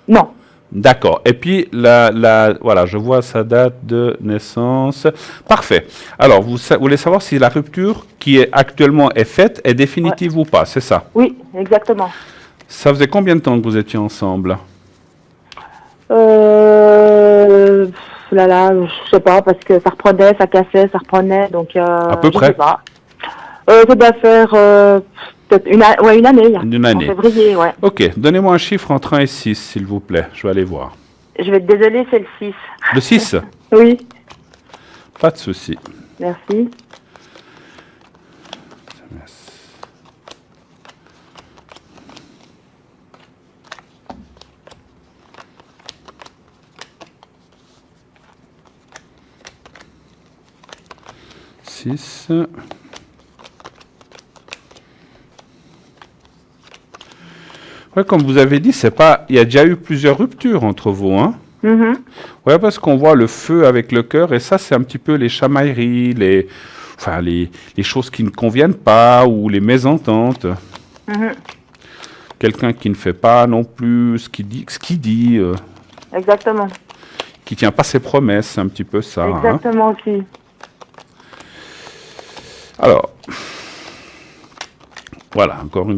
D: Non.
A: D'accord. Et puis, voilà, je vois sa date de naissance. Parfait. Alors, vous voulez savoir si la rupture qui est actuellement est faite est définitive ou pas, c'est ça?
D: Oui, exactement.
A: Ça faisait combien de temps que vous étiez ensemble?
D: Je sais pas, parce que ça reprenait, ça cassait, ça reprenait, donc...
A: À peu près?
D: Je sais pas. Ça doit faire peut-être une année.
A: Une année.
D: En février, ouais.
A: Ok, donnez-moi un chiffre entre 1 et 6, s'il vous plaît. Je vais aller voir.
D: Je vais être désolée, c'est le 6.
A: Le 6?
D: Oui,
A: Pas de souci.
D: merci.
A: Ouais, comme vous avez dit, il y a déjà eu plusieurs ruptures entre vous, hein?
D: Mhm.
A: Ouais, parce qu'on voit le feu avec le cœur, et ça, c'est un petit peu les chamailleries, les choses qui ne conviennent pas, ou les mésententes.
D: Mhm.
A: Quelqu'un qui ne fait pas non plus ce qu'il dit,
D: Exactement.
A: qui tient pas ses promesses, c'est un petit peu ça. Hein?
D: Exactement aussi.
A: Alors, voilà, encore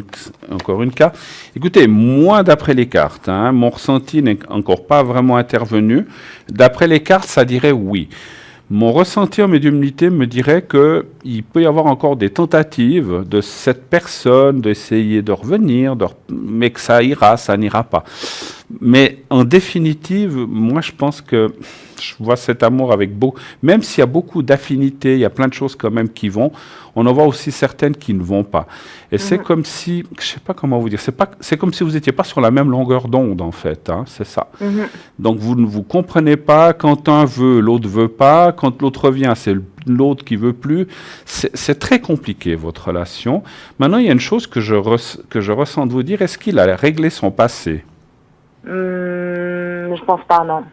A: une carte. Écoutez, moi, d'après les cartes, hein, mon ressenti n'est encore pas vraiment intervenu. D'après les cartes, ça dirait oui. Mon ressenti en médiumnité me dirait qu'il peut y avoir encore des tentatives de cette personne d'essayer de revenir, mais que ça n'ira pas. Mais en définitive, moi je pense que je vois cet amour avec même s'il y a beaucoup d'affinités, il y a plein de choses quand même qui vont, on en voit aussi certaines qui ne vont pas. Et c'est comme si, je sais pas comment vous dire, c'est comme si vous n'étiez pas sur la même longueur d'onde en fait, hein, c'est ça. Donc vous ne vous comprenez pas, quand un veut, l'autre veut pas, quand l'autre revient, c'est l'autre qui veut plus. C'est très compliqué votre relation. Maintenant, il y a une chose que je ressens de vous dire, est-ce qu'il a réglé son passé?
D: Je pense pas, non.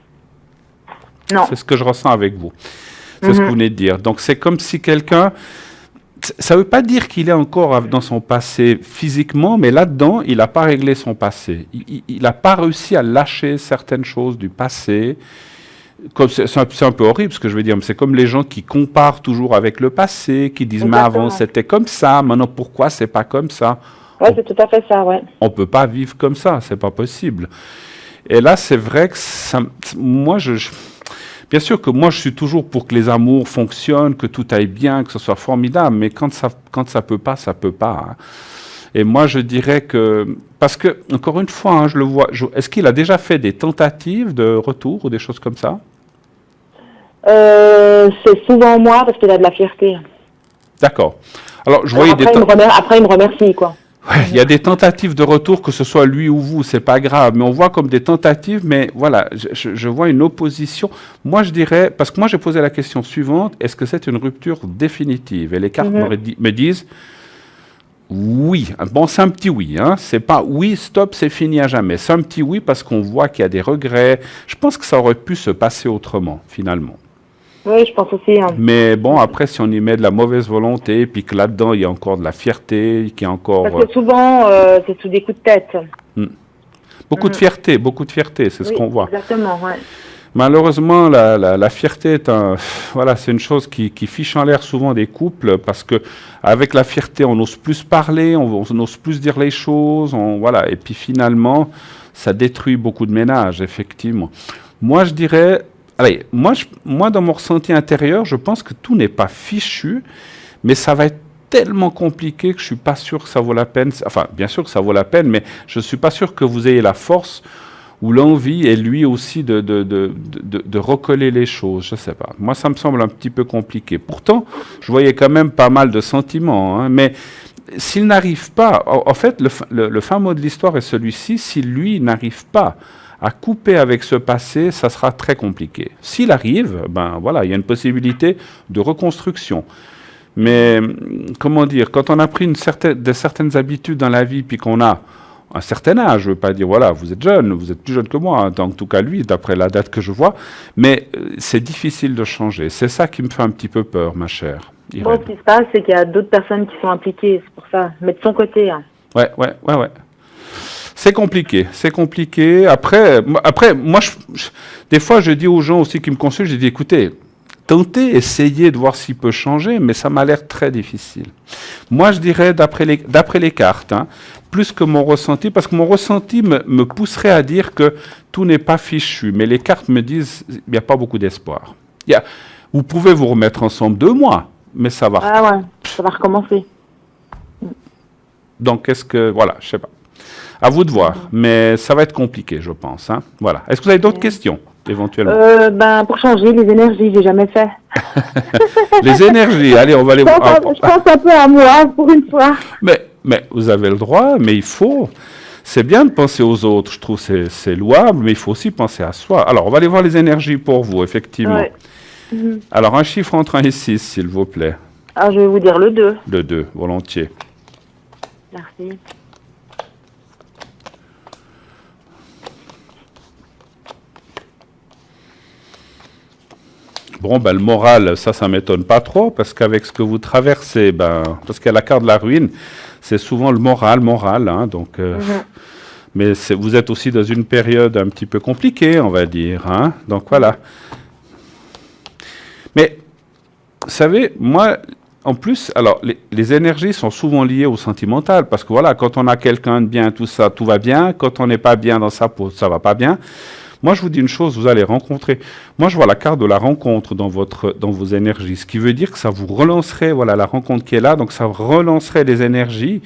D: Non.
A: C'est ce que je ressens avec vous. C'est ce que vous venez de dire. Donc c'est comme si quelqu'un... Ça ne veut pas dire qu'il est encore dans son passé physiquement, mais là-dedans, il n'a pas réglé son passé. Il n'a pas réussi à lâcher certaines choses du passé. C'est un peu horrible ce que je veux dire, mais c'est comme les gens qui comparent toujours avec le passé, qui disent
D: Exactement.
A: mais avant c'était comme ça, maintenant pourquoi c'est pas comme ça?
D: Ouais, c'est tout à fait ça, ouais.
A: On peut pas vivre comme ça, c'est pas possible. Et là, c'est vrai que moi, bien sûr que moi, je suis toujours pour que les amours fonctionnent, que tout aille bien, que ce soit formidable, mais quand ça peut pas, ça peut pas. Hein. Et moi, je dirais que, parce que, encore une fois, hein, je le vois, est-ce qu'il a déjà fait des tentatives de retour ou des choses comme ça?
D: C'est souvent moi, parce qu'il a de la fierté.
A: D'accord. Alors, je
D: Alors
A: voyais
D: après, il me remercie, quoi.
A: Ouais, il y a des tentatives de retour, que ce soit lui ou vous, c'est pas grave, mais on voit comme des tentatives, mais voilà, je vois une opposition. Moi, je dirais, parce que moi, j'ai posé la question suivante, est-ce que c'est une rupture définitive? Et les cartes me disent oui. Bon, c'est un petit oui, hein. C'est pas oui, stop, c'est fini à jamais. C'est un petit oui parce qu'on voit qu'il y a des regrets. Je pense que ça aurait pu se passer autrement, finalement.
D: Oui, je pense aussi. Hein.
A: Mais bon, après, si on y met de la mauvaise volonté, puis que là-dedans, il y a encore de la fierté, qu'il y a encore...
D: Parce que souvent, c'est sous des coups de tête.
A: Beaucoup de fierté, c'est ce qu'on voit.
D: Exactement, ouais.
A: Malheureusement, la fierté est voilà, c'est une chose qui fiche en l'air souvent des couples, parce que avec la fierté, on n'ose plus parler, on n'ose plus dire les choses, voilà, et puis finalement, ça détruit beaucoup de ménages, effectivement. Moi, je dirais, allez, moi, dans mon ressenti intérieur, je pense que tout n'est pas fichu, mais ça va être tellement compliqué que je suis pas sûr que ça vaut la peine. Enfin, bien sûr que ça vaut la peine, mais je suis pas sûr que vous ayez la force ou l'envie, et lui aussi, de recoller les choses. Je sais pas. Moi, ça me semble un petit peu compliqué. Pourtant, je voyais quand même pas mal de sentiments, hein, mais s'il n'arrive pas, en fait, le fin mot de l'histoire est celui-ci, si lui n'arrive pas à couper avec ce passé, ça sera très compliqué. S'il arrive, ben voilà, il y a une possibilité de reconstruction. Mais, comment dire, quand on a pris certaines habitudes dans la vie, puis qu'on a un certain âge, je ne veux pas dire, voilà, vous êtes jeune, vous êtes plus jeune que moi, en tout cas lui, d'après la date que je vois, mais c'est difficile de changer. C'est ça qui me fait un petit peu peur, ma chère Irène.
D: Bon, ce qui se passe, c'est qu'il y a d'autres personnes qui sont impliquées, c'est pour ça. Mais de son côté. Hein.
A: Ouais. C'est compliqué. Après moi, des fois, je dis aux gens aussi qui me consultent, je dis, écoutez, tentez, essayez de voir s'il peut changer, mais ça m'a l'air très difficile. Moi, je dirais, d'après les cartes, hein, plus que mon ressenti, parce que mon ressenti me pousserait à dire que tout n'est pas fichu, mais les cartes me disent qu'il n'y a pas beaucoup d'espoir. Vous pouvez vous remettre ensemble 2 mois, mais ça va.
D: Ah ouais, ça va recommencer.
A: Donc, voilà, je sais pas. À vous de voir, mais ça va être compliqué, je pense. Hein. Voilà. Est-ce que vous avez d'autres questions, éventuellement?
D: Pour changer les énergies, j'ai jamais fait.
A: Les énergies, allez, on va les voir.
D: Je pense un peu à moi, pour une fois.
A: Mais vous avez le droit, mais il faut. C'est bien de penser aux autres, je trouve que c'est louable, mais il faut aussi penser à soi. Alors, on va aller voir les énergies pour vous, effectivement. Ouais. Alors, un chiffre entre 1 et 6, s'il vous plaît.
D: Alors, je vais vous dire le 2.
A: Le 2, volontiers.
D: Merci.
A: Bon, le moral, ça m'étonne pas trop, parce qu'avec ce que vous traversez, parce qu'il y a la carte de la ruine, c'est souvent le moral, hein, donc... Mais vous êtes aussi dans une période un petit peu compliquée, on va dire, hein, donc voilà. Mais, vous savez, moi, en plus, alors, les énergies sont souvent liées au sentimental, parce que voilà, quand on a quelqu'un de bien, tout ça, tout va bien, quand on n'est pas bien dans sa peau, ça va pas bien. Moi, je vous dis une chose, vous allez rencontrer... Moi, je vois la carte de la rencontre dans vos énergies, ce qui veut dire que ça vous relancerait, voilà, la rencontre qui est là, donc ça relancerait les énergies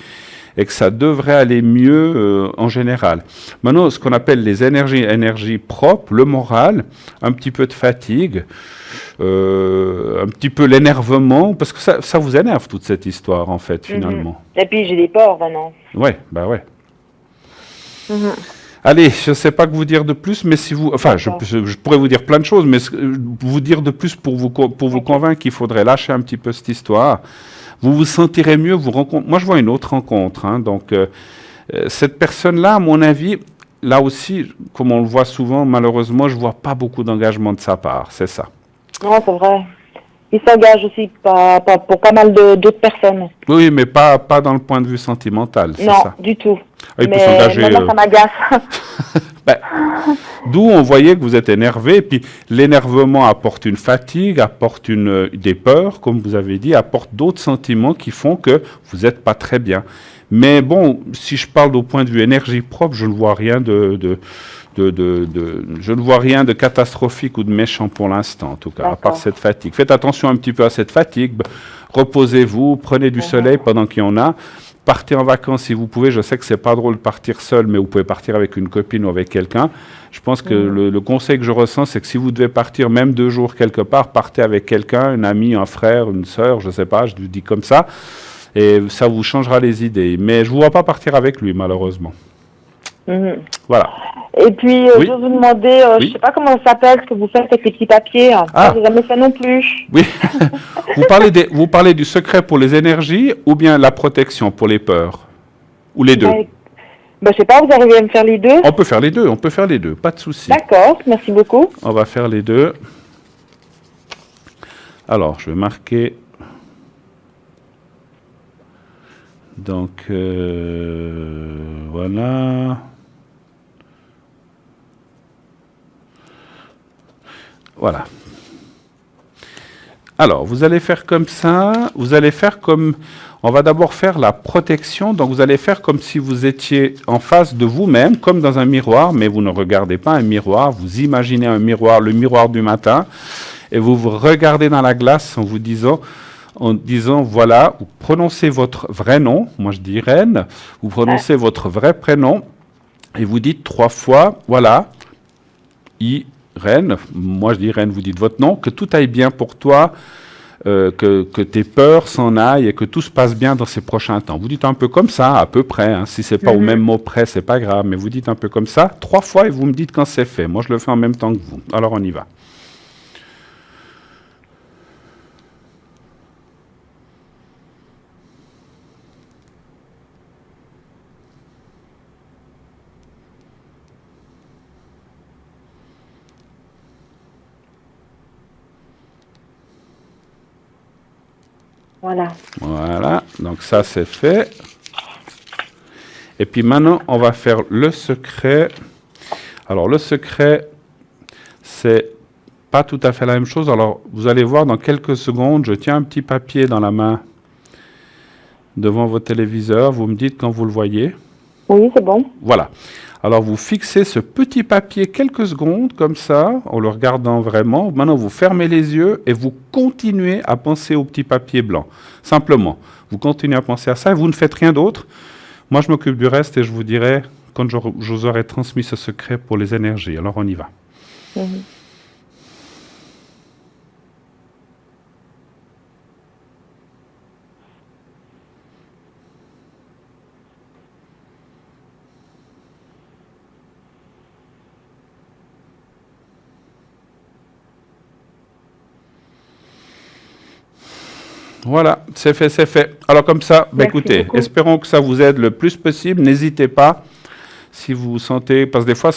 A: et que ça devrait aller mieux en général. Maintenant, ce qu'on appelle les énergies propres, le moral, un petit peu de fatigue, un petit peu l'énervement, parce que ça vous énerve, toute cette histoire, en fait, finalement.
D: Et puis, j'ai des peurs, maintenant.
A: Ouais. Allez, je ne sais pas que vous dire de plus, mais si vous... Enfin, je pourrais vous dire plein de choses, mais vous dire de plus pour vous convaincre qu'il faudrait lâcher un petit peu cette histoire. Vous vous sentirez mieux, Moi, je vois une autre rencontre. Hein, donc, cette personne-là, à mon avis, là aussi, comme on le voit souvent, malheureusement, je ne vois pas beaucoup d'engagement de sa part. C'est ça.
D: Non, c'est vrai. Il s'engage aussi pour pas mal d'autres personnes.
A: Oui, mais pas dans le point de vue sentimental, c'est
D: non,
A: ça?
D: Du tout.
A: Ah, il peut s'engager.
D: Maintenant, ça m'agace.
A: D'où on voyait que vous êtes énervé, et puis l'énervement apporte une fatigue, apporte des peurs, comme vous avez dit, apporte d'autres sentiments qui font que vous n'êtes pas très bien. Mais bon, si je parle au point de vue énergie propre, je ne vois rien je ne vois rien de catastrophique ou de méchant pour l'instant, en tout cas, à part cette fatigue. Faites attention un petit peu à cette fatigue. Reposez-vous, prenez du soleil pendant qu'il y en a. Partez en vacances si vous pouvez. Je sais que c'est pas drôle de partir seul, mais vous pouvez partir avec une copine ou avec quelqu'un. Je pense que le conseil que je ressens, c'est que si vous devez partir même 2 jours quelque part, partez avec quelqu'un, un ami, un frère, une sœur, je sais pas, je vous dis comme ça. Et ça vous changera les idées. Mais je ne vous vois pas partir avec lui, malheureusement. Voilà.
D: Et puis,
A: Oui.
D: je vous demandais,
A: Oui.
D: je sais pas comment ça s'appelle, ce que vous faites avec les petits papiers.
A: Ah.
D: Je n'ai jamais fait non plus.
A: Oui. Vous parlez du secret pour les énergies ou bien la protection pour les peurs? Ou les deux?
D: Je sais pas, vous arrivez à me faire les deux?
A: On peut faire les deux, pas de souci.
D: D'accord, merci beaucoup.
A: On va faire les deux. Alors, je vais marquer. Donc, voilà. Voilà. Alors, vous allez faire comme ça. Vous allez faire comme... On va d'abord faire la protection. Donc, vous allez faire comme si vous étiez en face de vous-même, comme dans un miroir, mais vous ne regardez pas un miroir. Vous imaginez un miroir, le miroir du matin, et vous vous regardez dans la glace en disant, voilà, vous prononcez votre vrai nom. Moi, je dis Reine. Vous prononcez votre vrai prénom, et vous dites 3 fois, voilà, Reine. Moi, je dis Reine, vous dites votre nom, que tout aille bien pour toi, que tes peurs s'en aillent et que tout se passe bien dans ces prochains temps. Vous dites un peu comme ça, à peu près. Hein. Si c'est pas au même mot près, c'est pas grave, mais vous dites un peu comme ça 3 fois et vous me dites quand c'est fait. Moi, je le fais en même temps que vous. Alors, on y va.
D: Voilà.
A: Voilà, donc ça c'est fait. Et puis maintenant, on va faire le secret. Alors le secret, c'est pas tout à fait la même chose. Alors vous allez voir dans quelques secondes, je tiens un petit papier dans la main devant votre téléviseur. Vous me dites quand vous le voyez.
D: Oui, c'est bon.
A: Voilà. Alors vous fixez ce petit papier quelques secondes comme ça, en le regardant vraiment. Maintenant vous fermez les yeux et vous continuez à penser au petit papier blanc. Simplement, vous continuez à penser à ça et vous ne faites rien d'autre. Moi je m'occupe du reste et je vous dirai quand je vous aurai transmis ce secret pour les énergies. Alors on y va. Voilà, c'est fait, c'est fait. Alors comme ça, écoutez,
D: beaucoup.
A: espérons que ça vous aide le plus possible. N'hésitez pas, si vous vous sentez... Parce que des fois,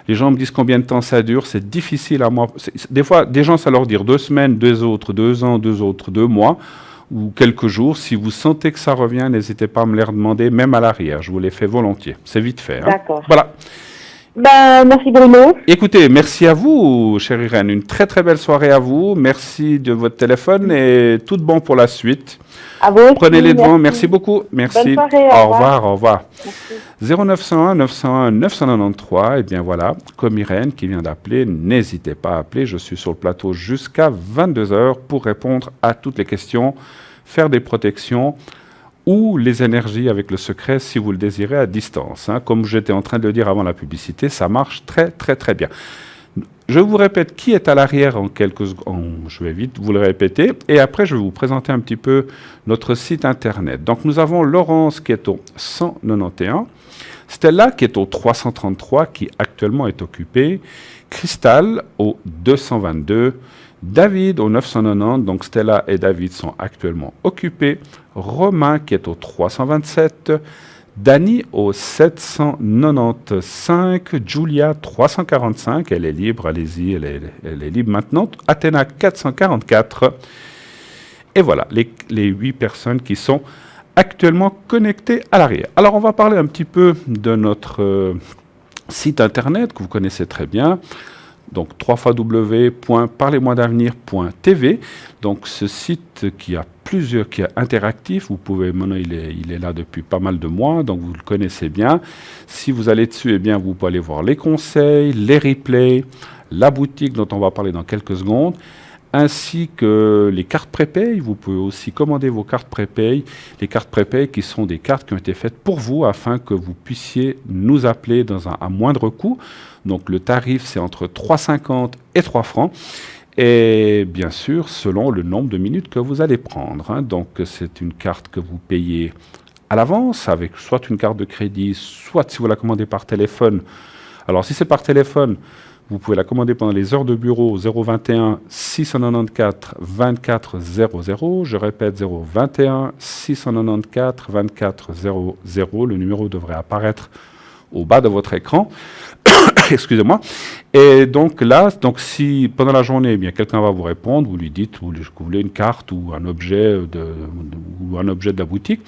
A: les gens me disent combien de temps ça dure. C'est difficile à moi. Des fois, des gens, ça leur dire 2 semaines, 2 autres, 2 ans, 2 autres, 2 mois ou quelques jours. Si vous sentez que ça revient, n'hésitez pas à me les redemander, même à l'arrière. Je vous les fais volontiers. C'est vite fait. Hein.
D: D'accord.
A: Voilà.
D: Merci Bruno.
A: Écoutez, merci à vous, chère Irène. Une très très belle soirée à vous. Merci de votre téléphone et tout de bon pour la suite.
D: À vous aussi,
A: Prenez les devants.
D: merci.
A: Merci beaucoup. Merci.
D: Bonne soirée,
A: Au
D: au
A: revoir. Au revoir.
D: Merci.
A: 0901 901 993. Et bien voilà, comme Irène qui vient d'appeler, n'hésitez pas à appeler. Je suis sur le plateau jusqu'à 22h pour répondre à toutes les questions, faire des protections ou les énergies avec le secret si vous le désirez à distance. Hein. Comme j'étais en train de le dire avant la publicité, ça marche très très très bien. Je vous répète qui est à l'arrière en quelques secondes. Je vais vite vous le répéter. Et après, je vais vous présenter un petit peu notre site internet. Donc, nous avons Laurence qui est au 191. Stella qui est au 333, qui actuellement est occupée. Cristal au 222. David au 990. Donc, Stella et David sont actuellement occupés. Romain qui est au 327. Dani au 795, Julia 345, elle est libre, allez-y, elle est libre maintenant. Athéna 444. Et voilà, les 8 personnes qui sont actuellement connectées à l'arrière. Alors on va parler un petit peu de notre site internet que vous connaissez très bien. Donc www.parlez-moi-d'avenir.tv. Donc ce site qui est interactif, vous pouvez, maintenant il est là depuis pas mal de mois, donc vous le connaissez bien. Si vous allez dessus, eh bien vous pouvez aller voir les conseils, les replays, la boutique dont on va parler dans quelques secondes, ainsi que les cartes prépay. Vous pouvez aussi commander vos cartes prépay. Les cartes prépay qui sont des cartes qui ont été faites pour vous afin que vous puissiez nous appeler à moindre coût. Donc le tarif c'est entre 3,50 et 3 francs. Et bien sûr, selon le nombre de minutes que vous allez prendre, hein. Donc, c'est une carte que vous payez à l'avance avec soit une carte de crédit, soit si vous la commandez par téléphone. Alors, si c'est par téléphone, vous pouvez la commander pendant les heures de bureau 021 694 24 00. Je répète 021 694 24 00. Le numéro devrait apparaître au bas de votre écran. Excusez-moi. Et donc là, si pendant la journée, eh bien quelqu'un va vous répondre, vous lui dites que vous voulez une carte ou un objet de la boutique,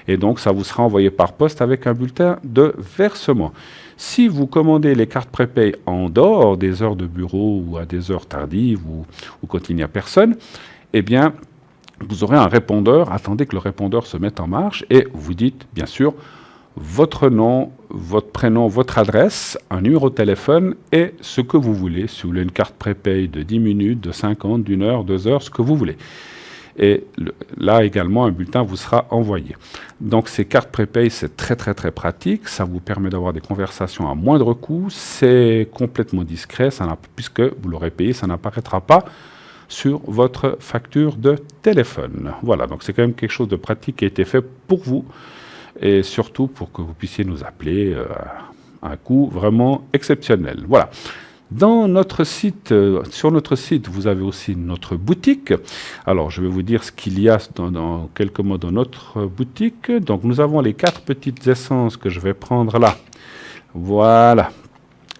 A: et donc ça vous sera envoyé par poste avec un bulletin de versement. Si vous commandez les cartes prépay en dehors des heures de bureau ou à des heures tardives ou quand il n'y a personne, eh bien vous aurez un répondeur. Attendez que le répondeur se mette en marche et vous dites bien sûr votre nom, votre prénom, votre adresse, un numéro de téléphone et ce que vous voulez. Si vous voulez une carte prépay de 10 minutes, de 50, d'1 heure, 2 heures, ce que vous voulez. Et là également, un bulletin vous sera envoyé. Donc ces cartes prépay, c'est très très très pratique. Ça vous permet d'avoir des conversations à moindre coût. C'est complètement discret, puisque vous l'aurez payé, ça n'apparaîtra pas sur votre facture de téléphone. Voilà, donc c'est quand même quelque chose de pratique qui a été fait pour vous. Et surtout pour que vous puissiez nous appeler à un coût vraiment exceptionnel. Voilà. Sur notre site, vous avez aussi notre boutique. Alors, je vais vous dire ce qu'il y a dans quelques mots dans notre boutique. Donc, nous avons les 4 petites essences que je vais prendre là. Voilà.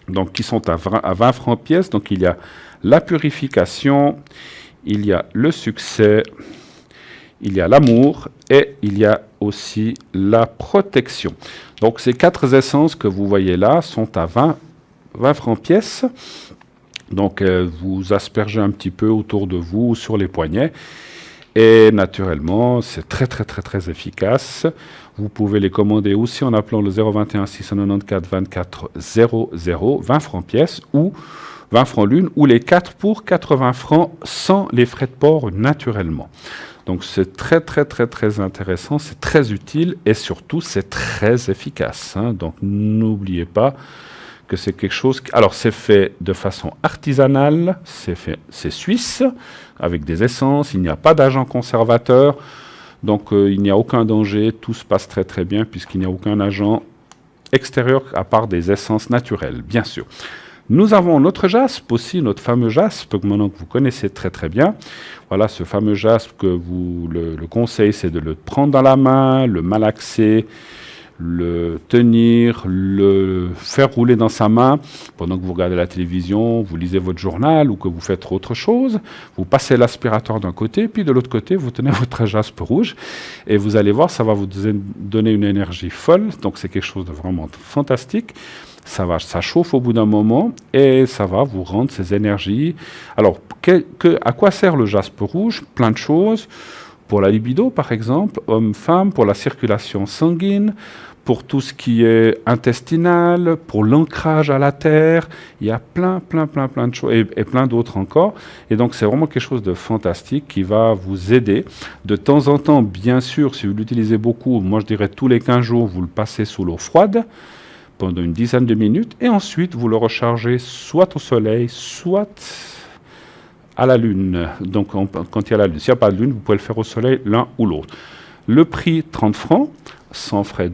A: Donc, qui sont à 20 francs pièce. Donc, il y a la purification, il y a le succès, il y a l'amour et il y a aussi la protection. Donc ces 4 essences que vous voyez là sont à 20 francs pièce. Donc vous aspergez un petit peu autour de vous, sur les poignets. Et naturellement, c'est très très très très efficace. Vous pouvez les commander aussi en appelant le 021 694 24 00, 20 francs pièce ou 20 francs l'une, ou les 4 pour 80 francs sans les frais de port naturellement. Donc c'est très très très très intéressant, c'est très utile et surtout c'est très efficace. Hein. Donc n'oubliez pas que c'est quelque chose... Alors c'est fait de façon artisanale, c'est suisse, avec des essences, il n'y a pas d'agent conservateur, donc il n'y a aucun danger, tout se passe très très bien puisqu'il n'y a aucun agent extérieur à part des essences naturelles, bien sûr. Nous avons notre jaspe aussi, notre fameux jaspe que maintenant que vous connaissez très très bien. Voilà, ce fameux jaspe que le conseil, c'est de le prendre dans la main, le malaxer, le tenir, le faire rouler dans sa main pendant que vous regardez la télévision, vous lisez votre journal ou que vous faites autre chose. Vous passez l'aspirateur d'un côté, puis de l'autre côté, vous tenez votre jaspe rouge et vous allez voir, ça va vous donner une énergie folle. Donc c'est quelque chose de vraiment fantastique. Ça chauffe au bout d'un moment et ça va vous rendre ces énergies. Alors, à quoi sert le jaspe rouge? Plein de choses. Pour la libido, par exemple, homme-femme, pour la circulation sanguine, pour tout ce qui est intestinal, pour l'ancrage à la terre. Il y a plein de choses et plein d'autres encore. Et donc, c'est vraiment quelque chose de fantastique qui va vous aider. De temps en temps, bien sûr, si vous l'utilisez beaucoup, moi je dirais tous les 15 jours, vous le passez sous l'eau froide pendant une dizaine de minutes, et ensuite vous le rechargez soit au soleil, soit à la lune. Donc quand il y a la lune, s'il n'y a pas de lune, vous pouvez le faire au soleil, l'un ou l'autre. Le prix, 30 francs, sans frais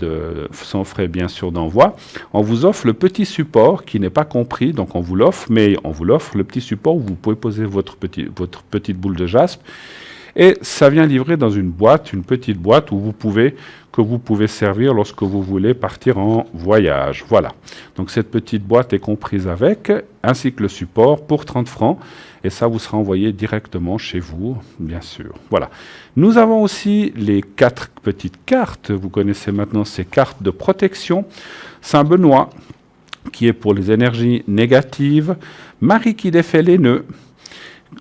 A: bien sûr d'envoi. On vous offre le petit support qui n'est pas compris, donc on vous l'offre, mais on vous l'offre le petit support où vous pouvez poser votre petite boule de jaspe. Et ça vient livrer dans une petite boîte que vous pouvez servir lorsque vous voulez partir en voyage. Voilà. Donc cette petite boîte est comprise avec, ainsi que le support pour 30 francs. Et ça vous sera envoyé directement chez vous, bien sûr. Voilà. Nous avons aussi les 4 petites cartes. Vous connaissez maintenant ces cartes de protection. Saint-Benoît, qui est pour les énergies négatives. Marie qui défait les nœuds.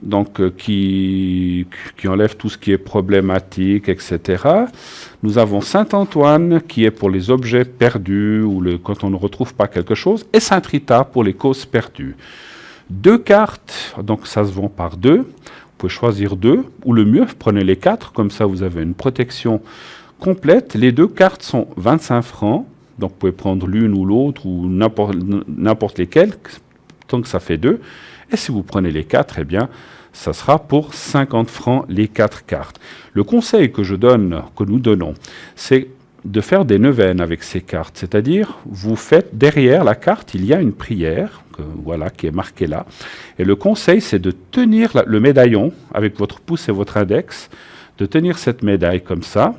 A: Donc qui enlève tout ce qui est problématique, etc. Nous avons Saint-Antoine, qui est pour les objets perdus, ou quand on ne retrouve pas quelque chose, et Saint-Rita pour les causes perdues. 2 cartes, donc ça se vend par 2. Vous pouvez choisir 2, ou le mieux, prenez les 4, comme ça vous avez une protection complète. Les 2 cartes sont 25 francs, donc vous pouvez prendre l'une ou l'autre, ou n'importe lesquelles, tant que ça fait 2. Et si vous prenez les 4, eh bien, ça sera pour 50 francs les 4 cartes. Le conseil que nous donnons, c'est de faire des neuvaines avec ces cartes. C'est-à-dire, vous faites derrière la carte, il y a une prière, qui est marquée là. Et le conseil, c'est de tenir le médaillon avec votre pouce et votre index, de tenir cette médaille comme ça.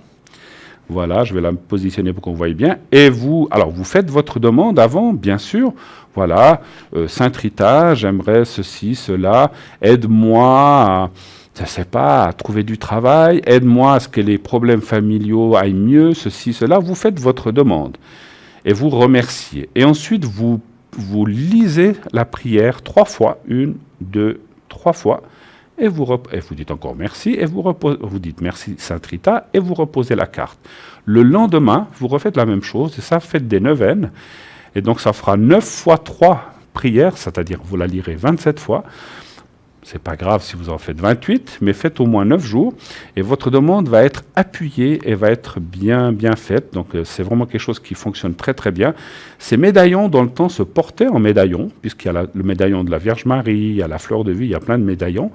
A: Voilà, je vais la positionner pour qu'on voie bien. Et vous faites votre demande avant, bien sûr. Voilà, Sainte Rita, j'aimerais ceci, cela. Aide-moi à trouver du travail. Aide-moi à ce que les problèmes familiaux aillent mieux, ceci, cela. Vous faites votre demande et vous remerciez. Et ensuite, vous lisez la prière 3 fois, 1, 2, 3 fois. Et vous dites encore merci, et vous dites merci Sainte Rita, et vous reposez la carte. Le lendemain, vous refaites la même chose, et ça, faites des neuvaines. Et donc, ça fera 9 fois 3 prières, c'est-à-dire vous la lirez 27 fois. C'est pas grave si vous en faites 28, mais faites au moins 9 jours, et votre demande va être appuyée et va être bien faite. Donc, c'est vraiment quelque chose qui fonctionne très très bien. Ces médaillons, dans le temps, se portaient en médaillons, puisqu'il y a le médaillon de la Vierge Marie, il y a la fleur de vie, il y a plein de médaillons.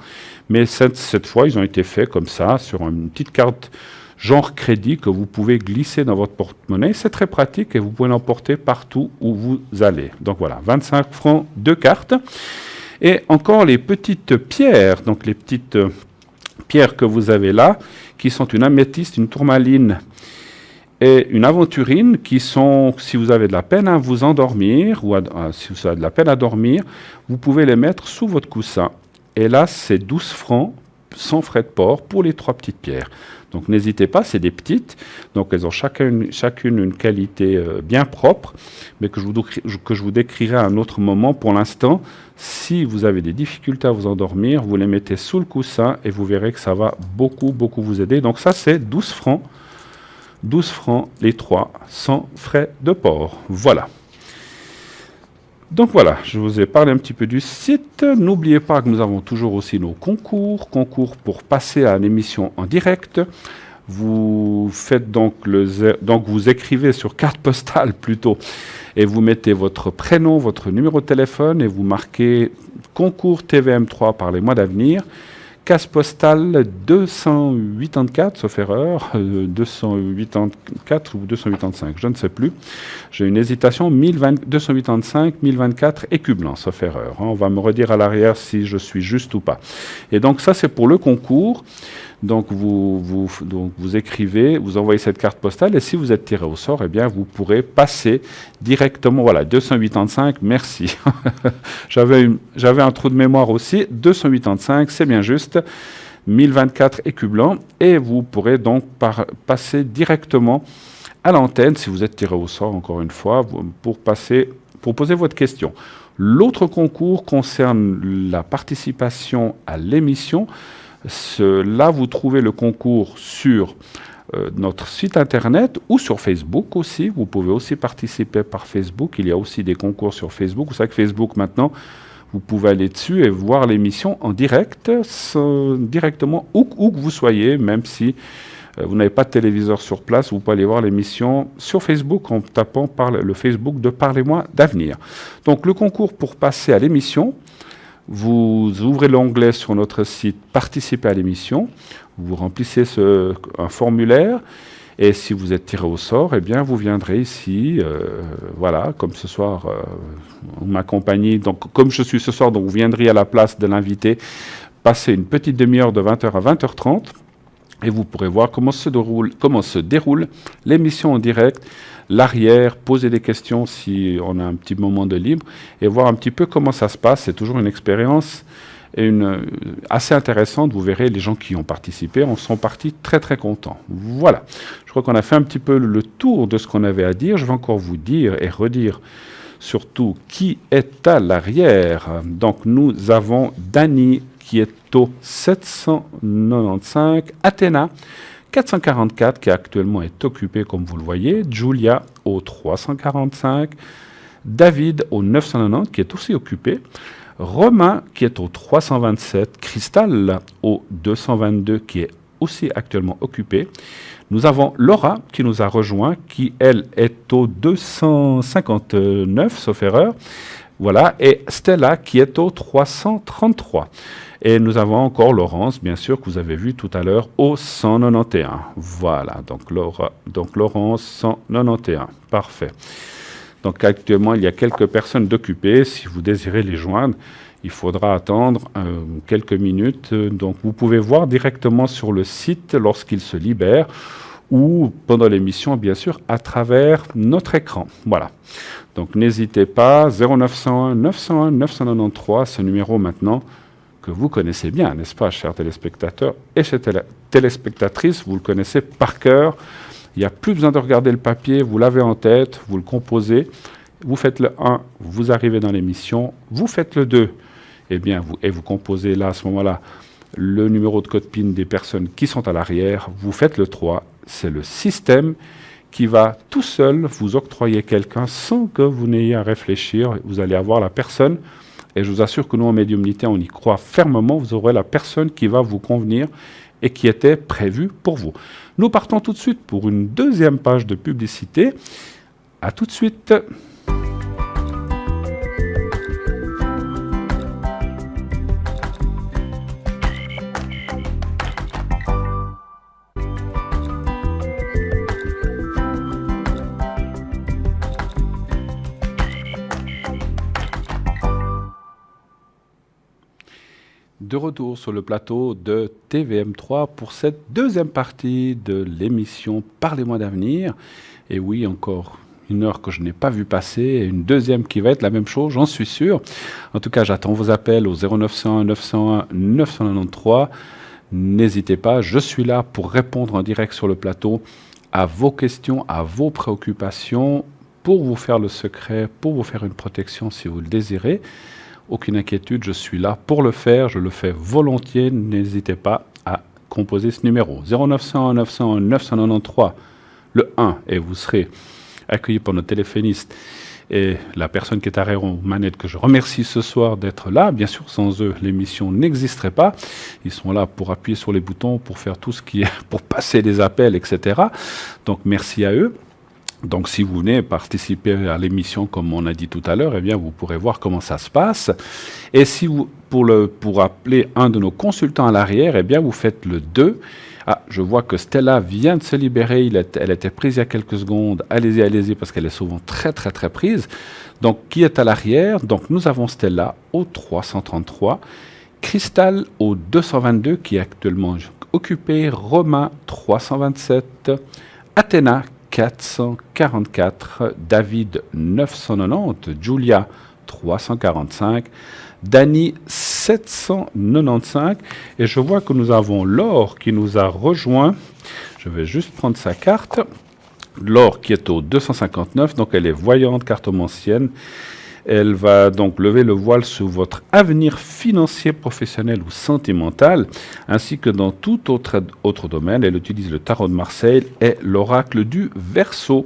A: Mais cette fois, ils ont été faits comme ça, sur une petite carte genre crédit que vous pouvez glisser dans votre porte-monnaie. C'est très pratique et vous pouvez l'emporter partout où vous allez. Donc voilà, 25 francs, 2 cartes. Et encore les petites pierres, donc les petites pierres que vous avez là, qui sont une améthyste, une tourmaline et une aventurine, qui sont, si vous avez de la peine à vous endormir, ou si vous avez de la peine à dormir, vous pouvez les mettre sous votre coussin. Et là, c'est 12 francs, sans frais de port, pour les 3 petites pierres. Donc n'hésitez pas, c'est des petites, donc elles ont chacune une qualité bien propre, mais que je vous décrirai à un autre moment. Pour l'instant, si vous avez des difficultés à vous endormir, vous les mettez sous le coussin et vous verrez que ça va beaucoup vous aider. Donc ça, c'est 12 francs les 3, sans frais de port. Voilà. Donc voilà, je vous ai parlé un petit peu du site. N'oubliez pas que nous avons toujours aussi nos concours pour passer à l'émission en direct. Vous faites donc vous écrivez sur carte postale plutôt, et vous mettez votre prénom, votre numéro de téléphone, et vous marquez concours TVM3 par les mois d'avenir. Case postale 284, sauf erreur, 284 ou 285, je ne sais plus. J'ai une hésitation, 285, 1024 Écublens, sauf erreur. On va me redire à l'arrière si je suis juste ou pas. Et donc ça, c'est pour le concours. Donc vous écrivez, vous envoyez cette carte postale, et si vous êtes tiré au sort, eh bien vous pourrez passer directement. Voilà, 285, merci. J'avais un trou de mémoire aussi. 285, c'est bien juste. 1024 Écublens, et vous pourrez donc passer directement à l'antenne, si vous êtes tiré au sort, encore une fois, pour poser votre question. L'autre concours concerne la participation à l'émission. Là, vous trouvez le concours sur notre site internet ou sur Facebook aussi. Vous pouvez aussi participer par Facebook. Il y a aussi des concours sur Facebook. Vous savez que Facebook, maintenant, vous pouvez aller dessus et voir l'émission en direct, directement où que vous soyez, même si vous n'avez pas de téléviseur sur place, vous pouvez aller voir l'émission sur Facebook en tapant le Facebook de Parlez-moi d'avenir. Donc, le concours pour passer à l'émission, vous ouvrez l'onglet sur notre site « Participer à l'émission », vous remplissez un formulaire, et si vous êtes tiré au sort, eh bien, vous viendrez ici, voilà, comme ce soir, vous m'accompagnez, donc comme je suis ce soir, donc vous viendrez à la place de l'invité, passer une petite demi-heure de 20h à 20h30, et vous pourrez voir comment se déroule l'émission en direct, l'arrière, poser des questions si on a un petit moment de libre, et voir un petit peu comment ça se passe. C'est toujours une expérience assez intéressante. Vous verrez, les gens qui ont participé en sont partis très très contents. Voilà, je crois qu'on a fait un petit peu le tour de ce qu'on avait à dire. Je vais encore vous dire et redire surtout qui est à l'arrière. Donc nous avons Dany qui est au 795, Athéna 444 qui actuellement est occupé comme vous le voyez, Julia au 345, David au 990 qui est aussi occupé, Romain qui est au 327, Cristal au 222 qui est aussi actuellement occupé. Nous avons Laura qui nous a rejoint, qui elle est au 259 sauf erreur. Voilà, et Stella qui est au 333. Et nous avons encore Laurence, bien sûr, que vous avez vu tout à l'heure au 191. Voilà, donc Laurence 191. Parfait. Donc actuellement, il y a quelques personnes d'occupées. Si vous désirez les joindre, il faudra attendre quelques minutes. Donc vous pouvez voir directement sur le site lorsqu'ils se libèrent ou pendant l'émission, bien sûr, à travers notre écran. Voilà. Donc n'hésitez pas, 0901 901 993, ce numéro maintenant que vous connaissez bien, n'est-ce pas, chers téléspectateurs et chers téléspectatrices, vous le connaissez par cœur. Il n'y a plus besoin de regarder le papier, vous l'avez en tête, vous le composez, vous faites le 1, vous arrivez dans l'émission, vous faites le 2, vous composez là, à ce moment-là, le numéro de code PIN des personnes qui sont à l'arrière, vous faites le 3, c'est le système qui va tout seul vous octroyer quelqu'un sans que vous n'ayez à réfléchir, vous allez avoir la personne, et je vous assure que nous en médiumnité, on y croit fermement, vous aurez la personne qui va vous convenir et qui était prévue pour vous. Nous partons tout de suite pour une deuxième page de publicité. À tout de suite. De retour sur le plateau de TVM3 pour cette deuxième partie de l'émission Parlez-moi d'avenir. Et oui, encore une heure que je n'ai pas vu passer, et une deuxième qui va être la même chose, j'en suis sûr. En tout cas, j'attends vos appels au 0901 901 993. N'hésitez pas, je suis là pour répondre en direct sur le plateau à vos questions, à vos préoccupations, pour vous faire le secret, pour vous faire une protection si vous le désirez. Aucune inquiétude, je suis là pour le faire, je le fais volontiers, n'hésitez pas à composer ce numéro. 0901 901 993, le 1, et vous serez accueilli par notre téléphoniste et la personne qui est arrière aux manettes, que je remercie ce soir d'être là. Bien sûr, sans eux, l'émission n'existerait pas. Ils sont là pour appuyer sur les boutons, pour faire tout ce qui est, pour passer des appels, etc. Donc merci à eux. Donc, si vous venez participer à l'émission, comme on a dit tout à l'heure, vous pourrez voir comment ça se passe. Et si vous, pour appeler un de nos consultants à l'arrière, vous faites le 2. Ah, je vois que Stella vient de se libérer. Elle était prise il y a quelques secondes. Allez-y, parce qu'elle est souvent très, très, très prise. Donc, qui est à l'arrière? Donc, nous avons Stella au 333, Cristal au 222, qui est actuellement occupée, Romain 327, Athéna 444, David 990, Julia 345, Dany 795, et je vois que nous avons Laure qui nous a rejoint. Je vais juste prendre sa carte. Laure qui est au 259, donc elle est voyante, cartomancienne. Elle va donc lever le voile sur votre avenir financier, professionnel ou sentimental, ainsi que dans tout autre domaine. Elle utilise le tarot de Marseille et l'oracle du Verseau,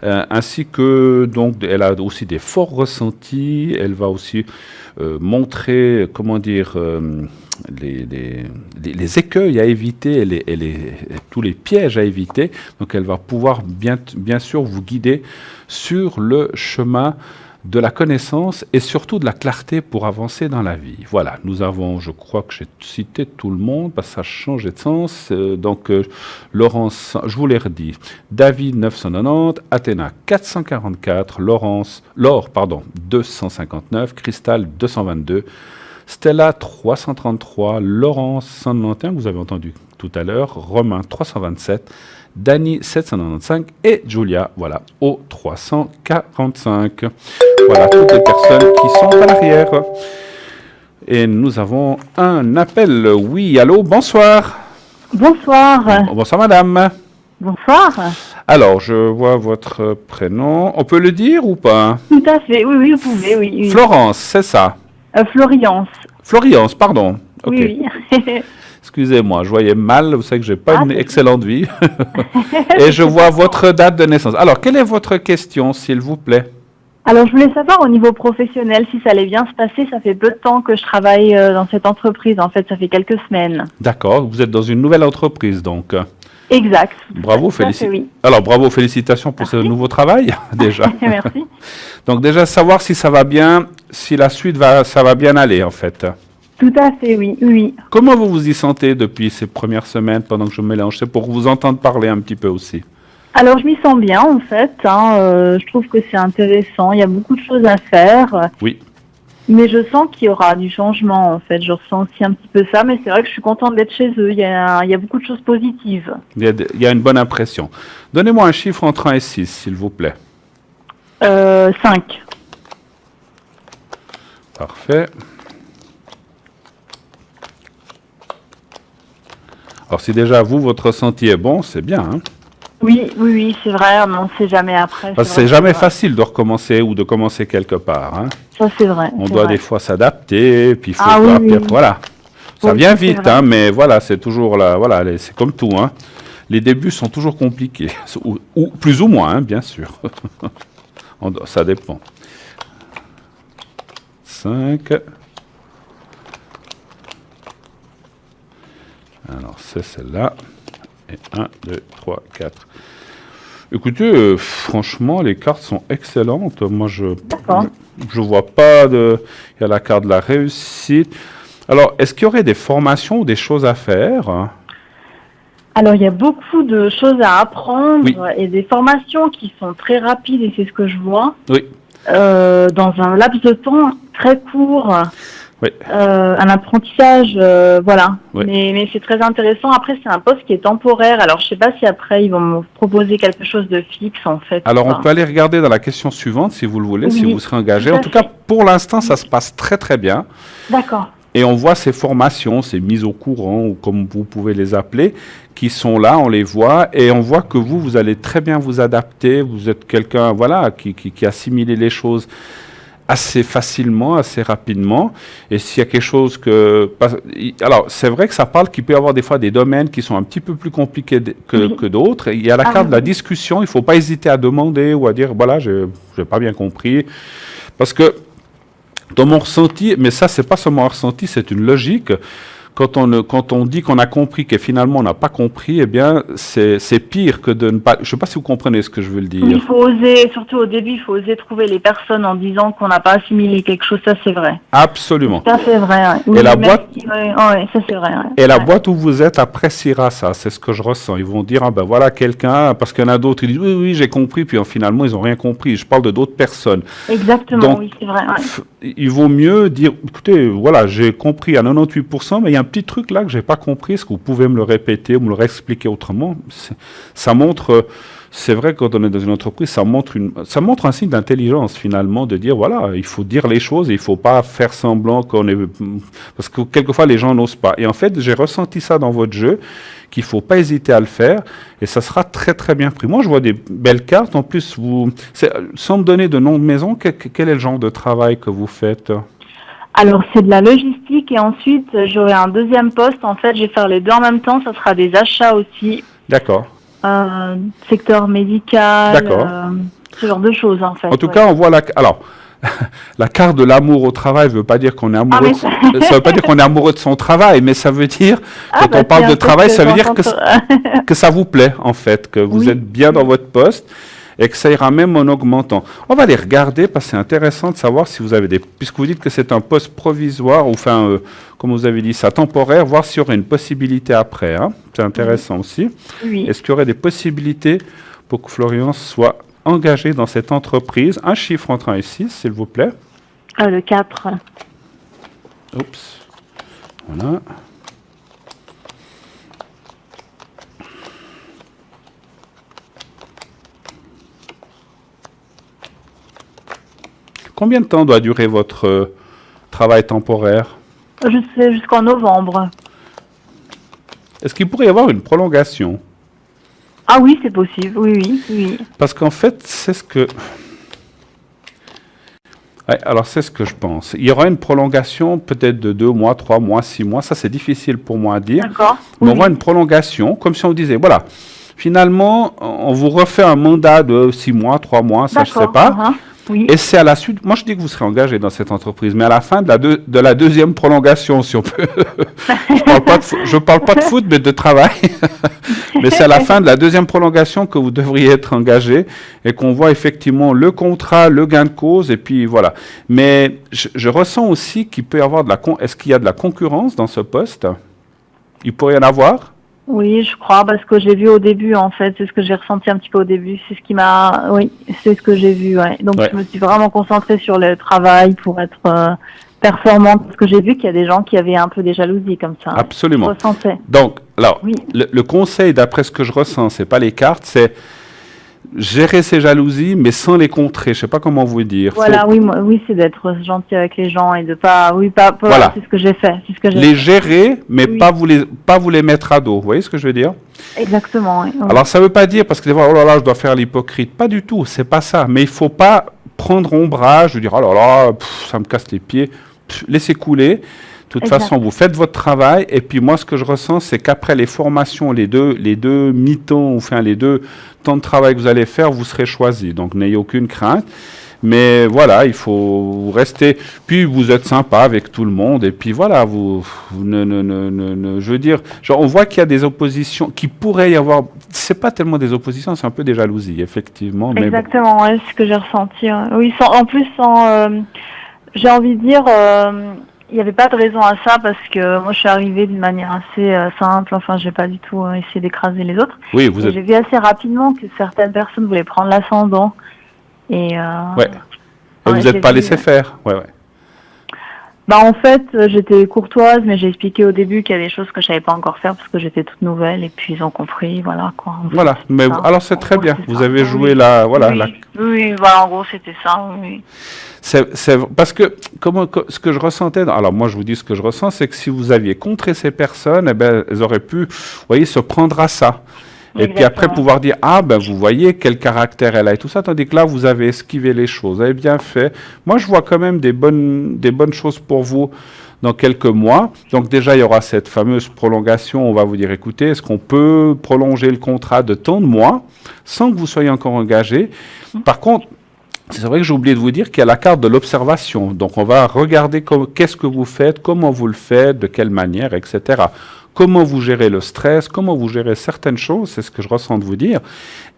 A: ainsi que donc elle a aussi des forts ressentis. Elle va aussi montrer, les écueils à éviter et tous les pièges à éviter. Donc elle va pouvoir bien sûr vous guider sur le chemin de la connaissance et surtout de la clarté pour avancer dans la vie. Voilà, nous avons, je crois que j'ai cité tout le monde, parce que ça a changé de sens. Laurence, je vous l'ai redit, David 990, Athéna 444, Laure 259, Cristal 222, Stella 333, Laurence 191, vous avez entendu tout à l'heure, Romain 327, Dany 795 et Julia, voilà, au 345. Voilà toutes les personnes qui sont à l'arrière. Et nous avons un appel. Oui, allô, bonsoir.
D: Bonsoir.
A: Bonsoir, madame.
D: Bonsoir.
A: Alors, je vois votre prénom. On peut le dire ou pas?
D: Tout à fait, oui, vous pouvez, oui.
A: Florence, c'est ça?
D: Floriance.
A: Floriance, pardon. Okay.
D: Oui.
A: Excusez-moi, je voyais mal, vous savez que je n'ai pas une excellente vie. Et je vois votre date de naissance. Alors, quelle est votre question, s'il vous plaît?
D: Alors, je voulais savoir au niveau professionnel si ça allait bien se passer. Ça fait peu de temps que je travaille dans cette entreprise. En fait, ça fait quelques semaines. D'accord,
A: vous êtes dans une nouvelle entreprise, donc.
D: Exact.
A: Bravo, félicitations. Alors, bravo, félicitations pour ce nouveau travail, déjà.
D: Merci.
A: Donc, déjà, savoir si ça va bien, si la suite ça va bien aller, en fait.
D: Tout à fait, oui, oui.
A: Comment vous vous y sentez depuis ces premières semaines pendant que je mélange? C'est pour vous entendre parler un petit peu aussi.
D: Alors, je m'y sens bien, en fait. Je trouve que c'est intéressant. Il y a beaucoup de choses à faire.
A: Oui.
D: Mais je sens qu'il y aura du changement, en fait. Je ressens aussi un petit peu ça. Mais c'est vrai que je suis contente d'être chez eux. Il y a beaucoup de choses positives.
A: Il y a une bonne impression. Donnez-moi un chiffre entre 1 et 6, s'il vous plaît.
D: 5.
A: Parfait. Alors, si déjà vous, votre ressenti est bon, c'est bien. Hein?
D: Oui, c'est vrai. On ne sait jamais après.
A: Parce que c'est jamais facile de recommencer ou de commencer quelque part. Hein?
D: Ça, c'est vrai.
A: On doit des fois s'adapter, puis il faut voilà. Ça
D: Oui,
A: vient
D: c'est
A: vite,
D: vrai.
A: hein, mais voilà, c'est toujours là. Voilà, c'est comme tout. Hein. Les débuts sont toujours compliqués, ou plus ou moins, hein, bien sûr. Ça dépend. 5. Alors, c'est celle-là. Et 1, 2, 3, 4. Écoutez, franchement, les cartes sont excellentes. Moi, je vois pas de... Il y a la carte de la réussite. Alors, est-ce qu'il y aurait des formations ou des choses à faire?
D: Alors, il y a beaucoup de choses à apprendre
A: Oui.
D: et des formations qui sont très rapides, et c'est ce que je vois,
A: Oui.
D: dans un laps de temps très court.
A: Oui.
D: Un apprentissage, voilà.
A: Oui.
D: Mais c'est très intéressant. Après, c'est un poste qui est temporaire. Alors, je sais pas si après, ils vont me proposer quelque chose de fixe, en fait.
A: Alors, on peut aller regarder dans la question suivante, si vous le voulez, si
D: Oui,
A: vous serez engagé.
D: tout à
A: En tout cas,
D: fait.
A: pour l'instant, ça se passe très, très bien.
D: D'accord.
A: Et on voit ces formations, ces mises au courant, ou comme vous pouvez les appeler, qui sont là, on les voit, et on voit que vous allez très bien vous adapter. Vous êtes quelqu'un, voilà, qui assimile les choses assez facilement, assez rapidement. Et s'il y a quelque chose que... Alors, c'est vrai que ça parle qu'il peut y avoir des fois des domaines qui sont un petit peu plus compliqués que d'autres. Il y a la carte de la discussion. Il ne faut pas hésiter à demander ou à dire, voilà, je n'ai pas bien compris. Parce que dans mon ressenti, mais ça, c'est pas seulement un ressenti, c'est une logique. Quand on dit qu'on a compris que finalement on n'a pas compris, eh bien, c'est pire que de ne pas... Je ne sais pas si vous comprenez ce que je veux le dire.
D: Il faut oser, surtout au début, il faut oser trouver les personnes en disant qu'on n'a pas assimilé quelque chose. Ça, c'est vrai.
A: Absolument.
D: Ça, c'est vrai. Ouais. Oui,
A: Et la
D: même
A: boîte...
D: ça, c'est vrai. Ouais.
A: Et la boîte où vous êtes appréciera ça, c'est ce que je ressens. Ils vont dire, ah ben voilà quelqu'un, parce qu'il y en a d'autres, ils disent, oui, j'ai compris, puis finalement, ils n'ont rien compris. Je parle de d'autres personnes.
D: Exactement,
A: donc,
D: oui, c'est vrai. Ouais.
A: Il vaut mieux dire, écoutez, voilà, j'ai compris à 98%, mais il y a un petit truc là que j'ai pas compris. Est-ce que vous pouvez me le répéter ou me le réexpliquer autrement? Ça montre, c'est vrai que quand on est dans une entreprise, ça montre un signe d'intelligence finalement, de dire, voilà, il faut dire les choses et il faut pas faire semblant qu'on est... Parce que quelquefois, les gens n'osent pas. Et en fait, j'ai ressenti ça dans votre jeu, qu'il faut pas hésiter à le faire, et ça sera très très bien pris. Moi, je vois des belles cartes. En plus, sans me donner de nom de maison, quel est le genre de travail que vous faites?
D: Alors, c'est de la logistique, et ensuite, j'aurai un deuxième poste. En fait, je vais faire les deux en même temps. Ça sera des achats aussi.
A: D'accord.
D: Secteur médical.
A: D'accord.
D: Ce genre de choses, en fait.
A: En tout cas, on voit alors, la carte de l'amour au travail ne veut pas dire qu'on est amoureux. Ça veut pas dire qu'on est amoureux de son travail, mais ça veut dire, quand on parle de travail, ça veut dire que ça vous plaît, en fait, que vous êtes bien dans votre poste et que ça ira même en augmentant. On va les regarder parce que c'est intéressant de savoir si vous avez puisque vous dites que c'est un poste provisoire, ou enfin, comme vous avez dit, ça temporaire, voir s'il y aurait une possibilité après. Hein. C'est intéressant aussi.
D: Oui.
A: Est-ce qu'il y aurait des possibilités pour que Florian soit engagé dans cette entreprise? Un chiffre entre 1 et 6, s'il vous plaît.
D: Le 4.
A: Oups. Voilà. Combien de temps doit durer votre travail temporaire?
D: Je sais, jusqu'en novembre.
A: Est-ce qu'il pourrait y avoir une prolongation?
D: Ah oui, c'est possible, oui.
A: Parce qu'en fait, c'est ce que... Ouais, alors c'est ce que je pense. Il y aura une prolongation peut-être de 2 mois, 3 mois, 6 mois. Ça, c'est difficile pour moi à dire.
D: D'accord.
A: Mais on voit une prolongation, comme si on disait, voilà, finalement, on vous refait un mandat de 6 mois, 3 mois, ça je ne sais pas.
D: Oui.
A: Et c'est à la suite, moi je dis que vous serez engagé dans cette entreprise, mais à la fin de la deuxième prolongation, si on peut. Je parle pas de foot, mais de travail. Mais c'est à la fin de la deuxième prolongation que vous devriez être engagé et qu'on voit effectivement le contrat, le gain de cause, et puis voilà. Mais je ressens aussi qu'il peut y avoir est-ce qu'il y a de la concurrence dans ce poste? Il pourrait y en avoir?
D: Oui, je crois, parce que j'ai vu au début, en fait, c'est ce que j'ai ressenti un petit peu au début, c'est ce qui m'a, oui, c'est ce que j'ai vu, ouais. Donc,
A: Ouais.
D: je me suis vraiment concentrée sur le travail pour être performante, parce que j'ai vu qu'il y a des gens qui avaient un peu des jalousies comme ça.
A: Absolument.
D: Je ressentais.
A: Donc, alors,
D: Oui.
A: le conseil, d'après ce que je ressens, c'est pas les cartes, c'est gérer ses jalousies, mais sans les contrer. Je sais pas comment vous dire.
D: Voilà, oui, oui, c'est d'être gentil avec les gens et de pas, oui, pas,
A: Voilà.
D: c'est ce que j'ai fait, c'est ce que j'ai
A: Les
D: fait.
A: gérer, mais
D: Oui.
A: pas vous les mettre à dos. Vous voyez ce que je veux dire?
D: Exactement, oui. Oui.
A: Alors, ça veut pas dire, parce que des fois, oh là là, je dois faire l'hypocrite. Pas du tout, c'est pas ça. Mais il faut pas prendre ombrage, de dire, oh là là, ça me casse les pieds. Laissez couler. De toute
D: Exact.
A: façon, vous faites votre travail. Et puis, moi, ce que je ressens, c'est qu'après les formations, les deux mi-temps, enfin, les 2 temps de travail que vous allez faire, vous serez choisi. Donc, n'ayez aucune crainte. Mais voilà, il faut rester. Puis vous êtes sympa avec tout le monde. Et puis voilà, vous je veux dire, genre, on voit qu'il y a des oppositions, qui pourrait y avoir. C'est pas tellement des oppositions, c'est un peu des jalousies, effectivement. Mais bon.
D: Exactement, ouais, c'est ce que j'ai ressenti. Ouais. Oui, en plus, j'ai envie de dire, il n'y avait pas de raison à ça parce que moi, je suis arrivée d'une manière assez simple. Enfin, j'ai pas du tout essayé d'écraser les autres.
A: Oui, vous
D: Et
A: êtes.
D: j'ai vu assez rapidement que certaines personnes voulaient prendre l'ascendant. Et
A: Ouais. Et
D: ouais,
A: vous n'êtes
D: j'ai
A: pas
D: vu,
A: laissé faire. Ouais, ouais.
D: Bah en fait, j'étais courtoise, mais j'ai expliqué au début qu'il y a des choses que je savais pas encore faire parce que j'étais toute nouvelle. Et puis ils ont compris, voilà quoi. En fait,
A: Voilà.
D: c'est
A: Mais
D: ça.
A: alors c'est
D: En
A: très
D: gros,
A: bien.
D: c'est
A: Vous
D: ça.
A: avez joué
D: Oui.
A: voilà.
D: Oui, oui, voilà, en gros, c'était ça. Oui.
A: Parce que ce que je ressentais, alors moi je vous dis ce que je ressens, c'est que si vous aviez contré ces personnes, eh ben elles auraient pu, vous voyez, se prendre à ça. Et puis après
D: Exactement.
A: pouvoir dire, ah ben vous voyez quel caractère elle a et tout ça, tandis que là vous avez esquivé les choses, vous avez bien fait. Moi je vois quand même des bonnes choses pour vous dans quelques mois. Donc déjà il y aura cette fameuse prolongation, on va vous dire, écoutez, est-ce qu'on peut prolonger le contrat de tant de mois sans que vous soyez encore engagé? Par contre, c'est vrai que j'ai oublié de vous dire qu'il y a la carte de l'observation. Donc on va regarder qu'est-ce que vous faites, comment vous le faites, de quelle manière, etc. Comment vous gérez le stress, comment vous gérez certaines choses, c'est ce que je ressens de vous dire.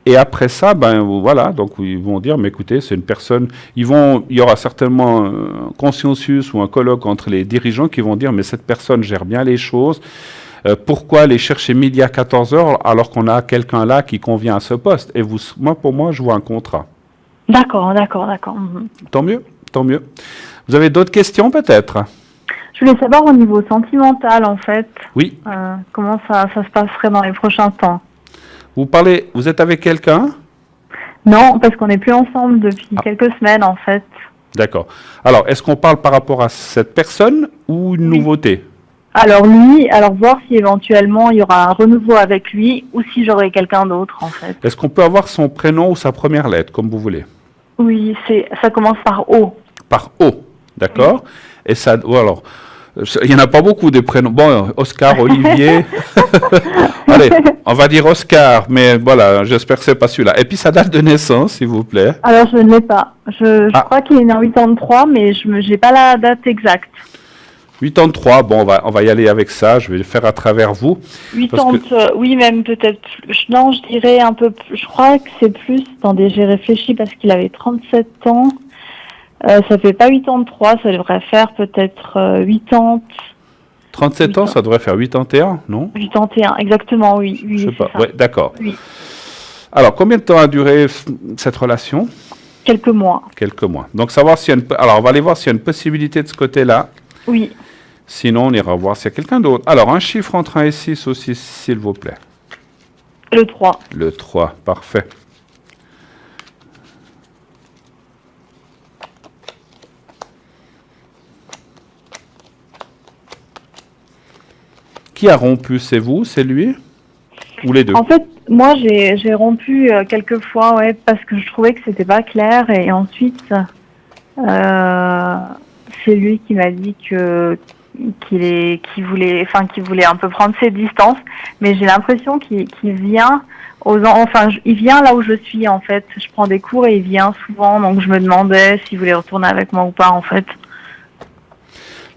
A: Et après ça, ben voilà, donc ils vont dire, mais écoutez, c'est une personne, il y aura certainement un consensus ou un colloque entre les dirigeants qui vont dire, mais cette personne gère bien les choses. Pourquoi aller chercher midi à 14 heures alors qu'on a quelqu'un là qui convient à ce poste? Et pour moi, je vois un contrat.
D: D'accord, d'accord, d'accord. Mhm.
A: Tant mieux, tant mieux. Vous avez d'autres questions peut-être?
D: Je voulais savoir au niveau sentimental, en fait,
A: Oui.
D: comment ça se passerait dans les prochains temps.
A: Vous êtes avec quelqu'un?
D: Non, parce qu'on n'est plus ensemble depuis quelques semaines, en fait.
A: D'accord. Alors, est-ce qu'on parle par rapport à cette personne ou une nouveauté?
D: Alors lui, voir si éventuellement il y aura un renouveau avec lui ou si j'aurai quelqu'un d'autre, en fait.
A: Est-ce qu'on peut avoir son prénom ou sa première lettre, comme vous voulez?
D: Oui, ça commence par O.
A: Par O, d'accord? Et ça, ou alors, il n'y en a pas beaucoup des prénoms. Bon, Oscar, Olivier. Allez, on va dire Oscar, mais voilà, j'espère que c'est pas celui-là. Et puis sa date de naissance, s'il vous plaît.
D: Alors je ne l'ai pas. Je crois qu'il est né en 83, mais je n'ai pas la date exacte.
A: 83, bon, on va y aller avec ça, je vais le faire à travers vous.
D: 80, oui, même peut-être. Non, je dirais un peu. Je crois que c'est plus. Attendez, j'ai réfléchi parce qu'il avait 37 ans. Ça fait pas 83, ça devrait faire peut-être 80.
A: 37 ans, ça devrait faire 81, non?
D: 81, exactement, oui.
A: Je sais pas,
D: ça.
A: ouais, d'accord.
D: Oui.
A: Alors, combien de temps a duré cette relation?
D: Quelques mois.
A: Quelques mois. Donc, savoir s'il y a alors, on va aller voir s'il y a une possibilité de ce côté-là.
D: Oui.
A: Sinon, on ira voir s'il y a quelqu'un d'autre. Alors, un chiffre entre 1 et 6 aussi, s'il vous plaît.
D: Le 3.
A: Le 3, parfait. Qui a rompu? C'est vous? C'est lui? Ou les deux?
D: En fait, moi, j'ai rompu quelques fois, ouais, parce que je trouvais que c'était pas clair. Et ensuite, c'est lui qui m'a dit que qu'il voulait un peu prendre ses distances, mais j'ai l'impression qu'il vient il vient là où je suis en fait. Je prends des cours et il vient souvent, donc je me demandais s'il voulait retourner avec moi ou pas en fait.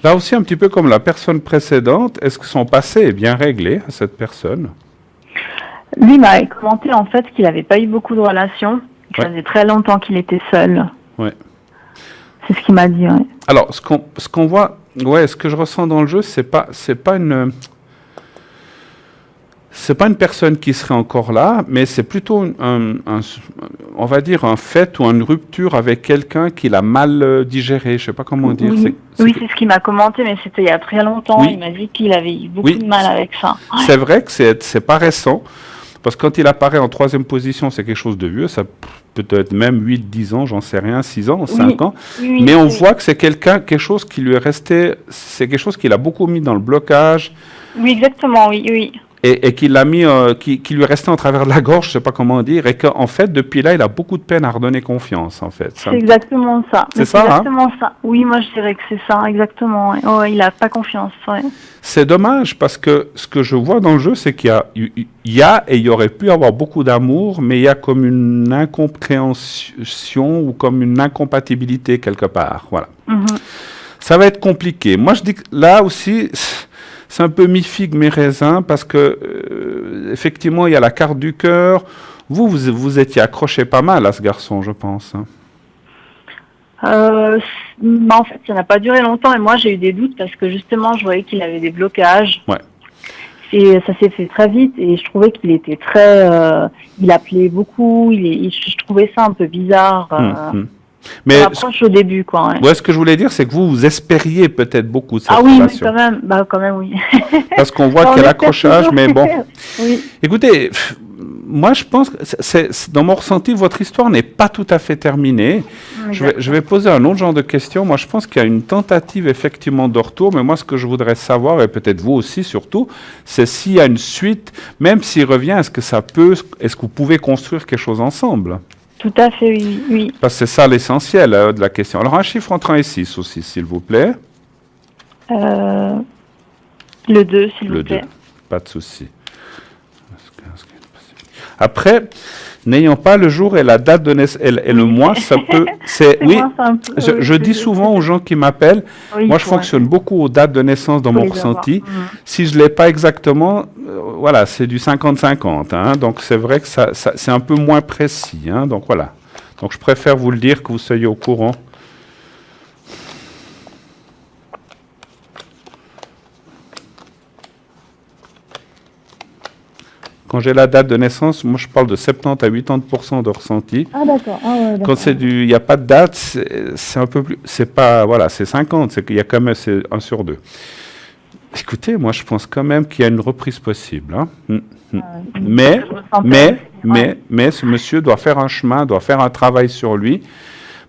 A: Là aussi, un petit peu comme la personne précédente, est-ce que son passé est bien réglé à cette personne?
D: Lui m'a commenté en fait qu'il n'avait pas eu beaucoup de relations, que ça faisait très longtemps qu'il était seul.
A: Ouais.
D: C'est ce qu'il m'a dit. Ouais.
A: Alors, ce qu'on voit, ce que je ressens dans le jeu, c'est pas une personne qui serait encore là, mais c'est plutôt on va dire un fait ou une rupture avec quelqu'un qui l'a mal digéré. Je sais pas comment dire.
D: Oui, c'est ce qu'il m'a commenté, mais c'était il y a très longtemps. Il m'a dit qu'il avait eu beaucoup de mal avec ça.
A: C'est vrai que c'est pas récent, parce que quand il apparaît en 3e position, c'est quelque chose de vieux. Ça peut être même 8, 10 ans, j'en sais rien, 6 ans, 5 ans. Mais on voit que c'est quelque chose qui lui est resté, c'est quelque chose qu'il a beaucoup mis dans le blocage.
D: Oui, exactement, oui.
A: Et qui l'a mis, qui lui est resté en travers de la gorge, je sais pas comment dire, et qu'en fait, depuis là, il a beaucoup de peine à redonner confiance, en fait.
D: C'est exactement ça.
A: C'est ça,
D: exactement ça. Oui, moi, je dirais que c'est ça, exactement. Oh, il a pas confiance, ouais.
A: C'est dommage, parce que ce que je vois dans le jeu, c'est qu'il y a et il y aurait pu avoir beaucoup d'amour, mais il y a comme une incompréhension ou comme une incompatibilité quelque part, voilà. Ça va être compliqué. Moi, je dis que là aussi... C'est un peu mi-figue, mi-raisin, parce que, effectivement, il y a la carte du cœur. Vous étiez accroché pas mal à ce garçon, je pense.
D: En fait, ça n'a pas duré longtemps, et moi, j'ai eu des doutes, parce que, justement, je voyais qu'il avait des blocages.
A: Ouais.
D: Et ça s'est fait très vite, et je trouvais qu'il était il appelait beaucoup, je trouvais ça un peu bizarre.
A: Mais
D: on approche au début, quoi.
A: Ouais, ce que je voulais dire, c'est que vous espériez peut-être beaucoup de cette
D: relation.
A: Oui,
D: quand même. Quand même, oui.
A: Parce qu'on voit qu'il y a l'accrochage, mais bon.
D: Oui.
A: Écoutez, moi, je pense que dans mon ressenti, votre histoire n'est pas tout à fait terminée. Je vais poser un autre genre de question. Moi, je pense qu'il y a une tentative, effectivement, de retour, mais moi, ce que je voudrais savoir, et peut-être vous aussi, surtout, c'est s'il y a une suite, même s'il revient, est-ce que vous pouvez construire quelque chose ensemble?
D: Tout à fait, oui.
A: Parce que c'est ça l'essentiel de la question. Alors, un chiffre entre 1 et 6 aussi, s'il vous plaît.
D: Le 2, s'il vous plaît.
A: Le 2, pas de souci. Après, n'ayant pas le jour et la date de naissance et le mois, ça peut... je dis souvent aux gens qui m'appellent, moi je fonctionne beaucoup aux dates de naissance dans mon ressenti. Si je ne l'ai pas exactement, voilà, c'est du 50-50. Hein, donc c'est vrai que c'est un peu moins précis. Hein, donc voilà. Donc je préfère vous le dire, que vous soyez au courant. Quand j'ai la date de naissance, moi je parle de 70 à 80% de ressenti.
D: Ah d'accord.
A: Quand il n'y a pas de date, c'est un peu plus, c'est pas, voilà, c'est 50, c'est qu'il y a quand même, c'est 1 sur 2. Écoutez, moi je pense quand même qu'il y a une reprise possible. Hein. Mais ce monsieur doit faire un chemin, doit faire un travail sur lui.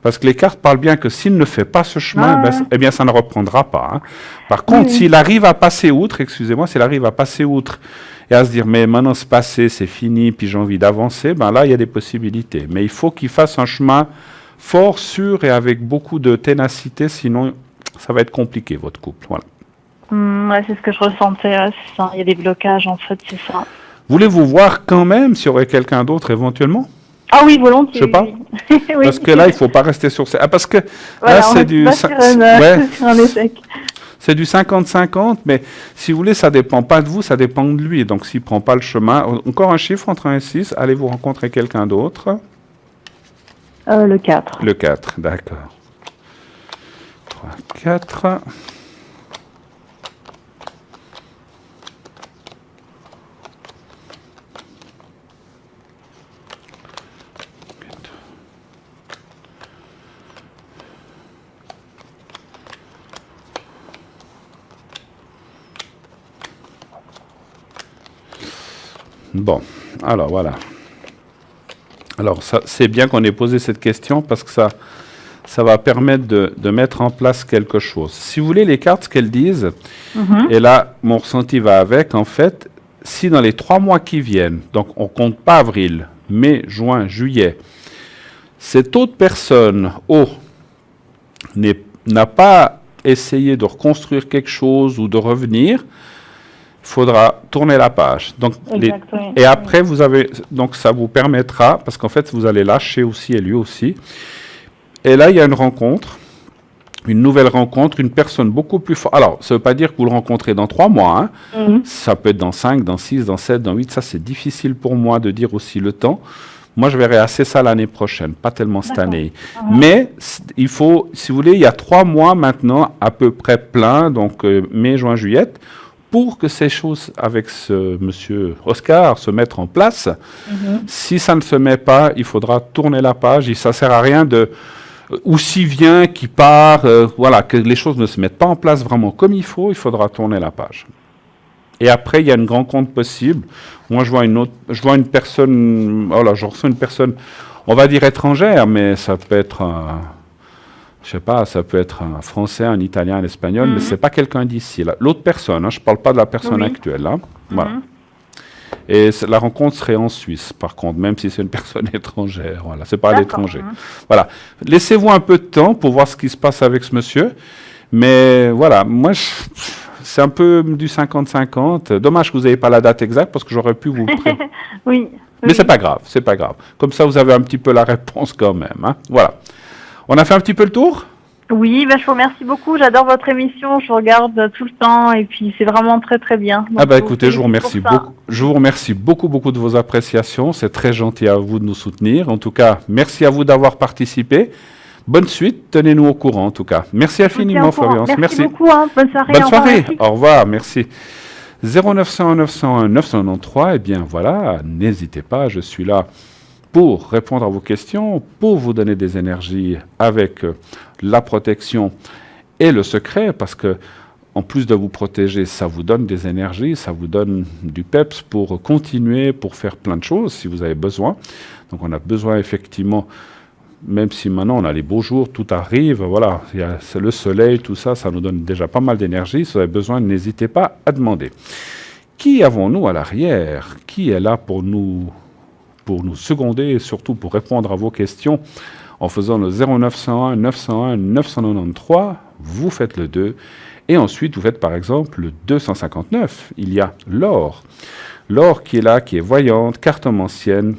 A: Parce que les cartes parlent bien que s'il ne fait pas ce chemin, eh bien, ça ne reprendra pas. Hein. Par contre, s'il arrive à passer outre, s'il arrive à passer outre et à se dire, mais maintenant c'est passé, c'est fini, puis j'ai envie d'avancer, ben là, il y a des possibilités. Mais il faut qu'il fasse un chemin fort, sûr et avec beaucoup de ténacité, sinon ça va être compliqué, votre couple. Voilà.
D: C'est ce que je ressentais, c'est ça. Il y a des blocages, en fait, c'est ça.
A: Voulez-vous voir quand même s'il y aurait quelqu'un d'autre éventuellement ?
D: Ah oui, volontiers.
A: Je sais pas.
D: Oui.
A: Parce que là, il ne faut pas rester sur ça. Ah, parce que
D: voilà,
A: là, c'est du...
D: sur un échec.
A: C'est du 50-50, mais si vous voulez, ça ne dépend pas de vous, ça dépend de lui. Donc, s'il ne prend pas le chemin... Encore un chiffre entre 1 et 6, allez-vous rencontrer quelqu'un d'autre ?
D: Le 4.
A: Le 4, d'accord. 3, 4... Bon, alors voilà. Alors, c'est bien qu'on ait posé cette question parce que ça va permettre de mettre en place quelque chose. Si vous voulez, les cartes, ce qu'elles disent, et là, mon ressenti va avec, en fait, si dans les 3 mois qui viennent, donc on ne compte pas avril, mai, juin, juillet, cette autre personne, n'a pas essayer de reconstruire quelque chose ou de revenir, il faudra tourner la page. Donc,
D: Exact, oui.
A: et après, donc ça vous permettra, parce qu'en fait, vous allez lâcher aussi et lui aussi. Et là, il y a une nouvelle rencontre, une personne beaucoup plus forte. Alors, ça ne veut pas dire que vous le rencontrez dans 3 mois. Ça peut être dans 5, dans 6, dans 7, dans 8. Ça, c'est difficile pour moi de dire aussi le temps. Moi, je verrai assez ça l'année prochaine, pas tellement cette année. Mais il faut, si vous voulez, il y a 3 mois maintenant, à peu près plein, donc mai, juin, juillet, pour que ces choses avec ce monsieur Oscar se mettent en place. Si ça ne se met pas, il faudra tourner la page. Et ça ne sert à rien de... Ou s'il vient, qui part, voilà, que les choses ne se mettent pas en place vraiment comme il faudra tourner la page. Et après, il y a une rencontre possible. Moi, je vois une personne, voilà, je ressens une personne, on va dire étrangère, mais ça peut être, je sais pas, ça peut être un Français, un Italien, un Espagnol, mais c'est pas quelqu'un d'ici. L'autre personne, je parle pas de la personne actuelle, voilà. Et la rencontre serait en Suisse, par contre, même si c'est une personne étrangère. Voilà, c'est pas à l'étranger. Voilà. Laissez-vous un peu de temps pour voir ce qui se passe avec ce monsieur. Mais voilà, moi, c'est un peu du 50-50. Dommage que vous n'ayez pas la date exacte, parce que j'aurais pu vous...
D: Oui.
A: Mais c'est pas grave, c'est pas grave. Comme ça, vous avez un petit peu la réponse quand même. Voilà. On a fait un petit peu le tour ?
D: Oui, je vous remercie beaucoup. J'adore votre émission. Je regarde tout le temps et puis c'est vraiment très très bien. Donc,
A: écoutez, je vous remercie beaucoup. Je vous remercie beaucoup de vos appréciations. C'est très gentil à vous de nous soutenir. En tout cas, merci à vous d'avoir participé. Bonne suite. Tenez-nous au courant en tout cas. Merci infiniment, Florence.
D: Merci beaucoup. Bonne soirée.
A: Bonne soirée. Au revoir. Merci. 0901 901 993. Eh bien voilà, n'hésitez pas. Je suis là pour répondre à vos questions, pour vous donner des énergies avec la protection et le secret, parce que en plus de vous protéger, ça vous donne des énergies, ça vous donne du peps pour continuer, pour faire plein de choses si vous avez besoin. Donc on a besoin effectivement, même si maintenant on a les beaux jours, tout arrive, voilà, c'est le soleil, tout ça, ça nous donne déjà pas mal d'énergie. Si vous avez besoin, n'hésitez pas à demander. Qui avons-nous à l'arrière? Qui est là pour nous seconder et surtout pour répondre à vos questions en faisant le 0901 901 993, vous faites le 2 et ensuite vous faites par exemple le 259. Il y a Laure. Laure qui est là, qui est voyante, cartomancienne.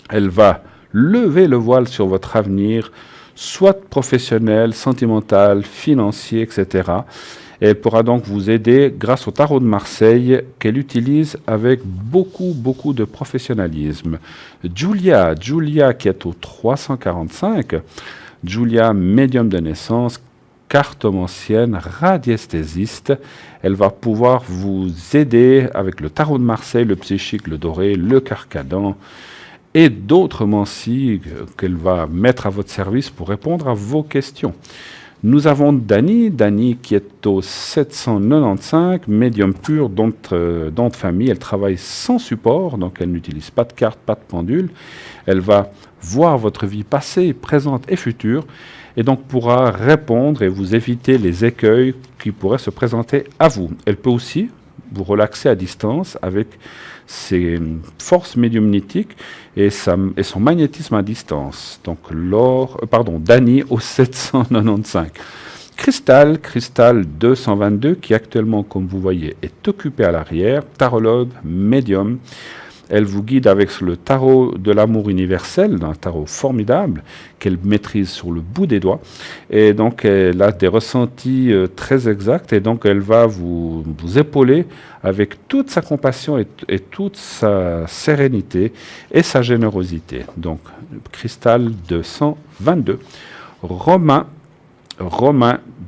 A: Elle va lever le voile sur votre avenir, soit professionnel, sentimental, financier, etc. Et elle pourra donc vous aider grâce au tarot de Marseille qu'elle utilise avec beaucoup de professionnalisme. Julia qui est au 345, Julia, médium de naissance, cartomancienne, radiesthésiste. Elle va pouvoir vous aider avec le tarot de Marseille, le psychique, le doré, le carcadan et d'autres mancies qu'elle va mettre à votre service pour répondre à vos questions. Nous avons Dani qui est au 795, médium pur, don de famille. Elle travaille sans support, donc elle n'utilise pas de carte, pas de pendule. Elle va voir votre vie passée, présente et future, et donc pourra répondre et vous éviter les écueils qui pourraient se présenter à vous. Elle peut aussi vous relaxer à distance avec ses forces médiumnitiques et son magnétisme à distance. Donc Dani au 795. Cristal 222 qui actuellement, comme vous voyez, est occupé à l'arrière, tarologue, médium. Elle vous guide avec le tarot de l'amour universel, un tarot formidable qu'elle maîtrise sur le bout des doigts. Et donc, elle a des ressentis très exacts et donc elle va vous épauler avec toute sa compassion et toute sa sérénité et sa générosité. Donc, Cristal 222. Romain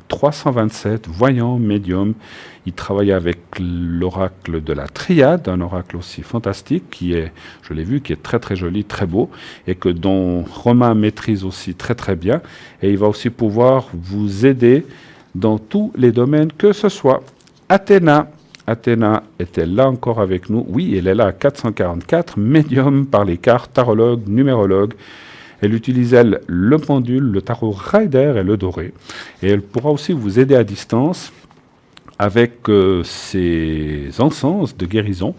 A: 327, voyant, médium. Il travaille avec l'oracle de la Triade, un oracle aussi fantastique qui est, je l'ai vu, qui est très joli, très beau, et dont Romain maîtrise aussi très bien. Et il va aussi pouvoir vous aider dans tous les domaines que ce soit. Athéna est-elle là encore avec nous? Oui, elle est là à 444, médium par les cartes, tarologue, numérologue. Elle utilise, le pendule, le tarot Rider et le doré. Et elle pourra aussi vous aider à distance avec ses encens de guérison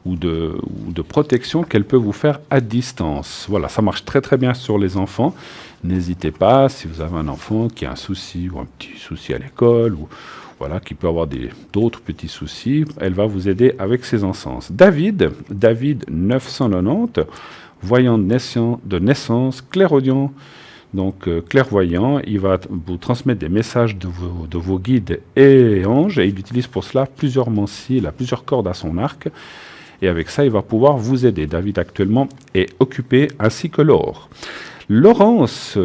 A: ou de protection qu'elle peut vous faire à distance. Voilà, ça marche très très bien sur les enfants. N'hésitez pas, si vous avez un enfant qui a un souci ou un petit souci à l'école, ou voilà, qui peut avoir d'autres petits soucis, elle va vous aider avec ses encens. David 990, voyant de naissance, clairaudient, donc clairvoyant, il va vous transmettre des messages de vos guides et anges, et il utilise pour cela plusieurs mancies, il a plusieurs cordes à son arc, et avec ça, il va pouvoir vous aider. David actuellement est occupé, ainsi que Laure. Laurence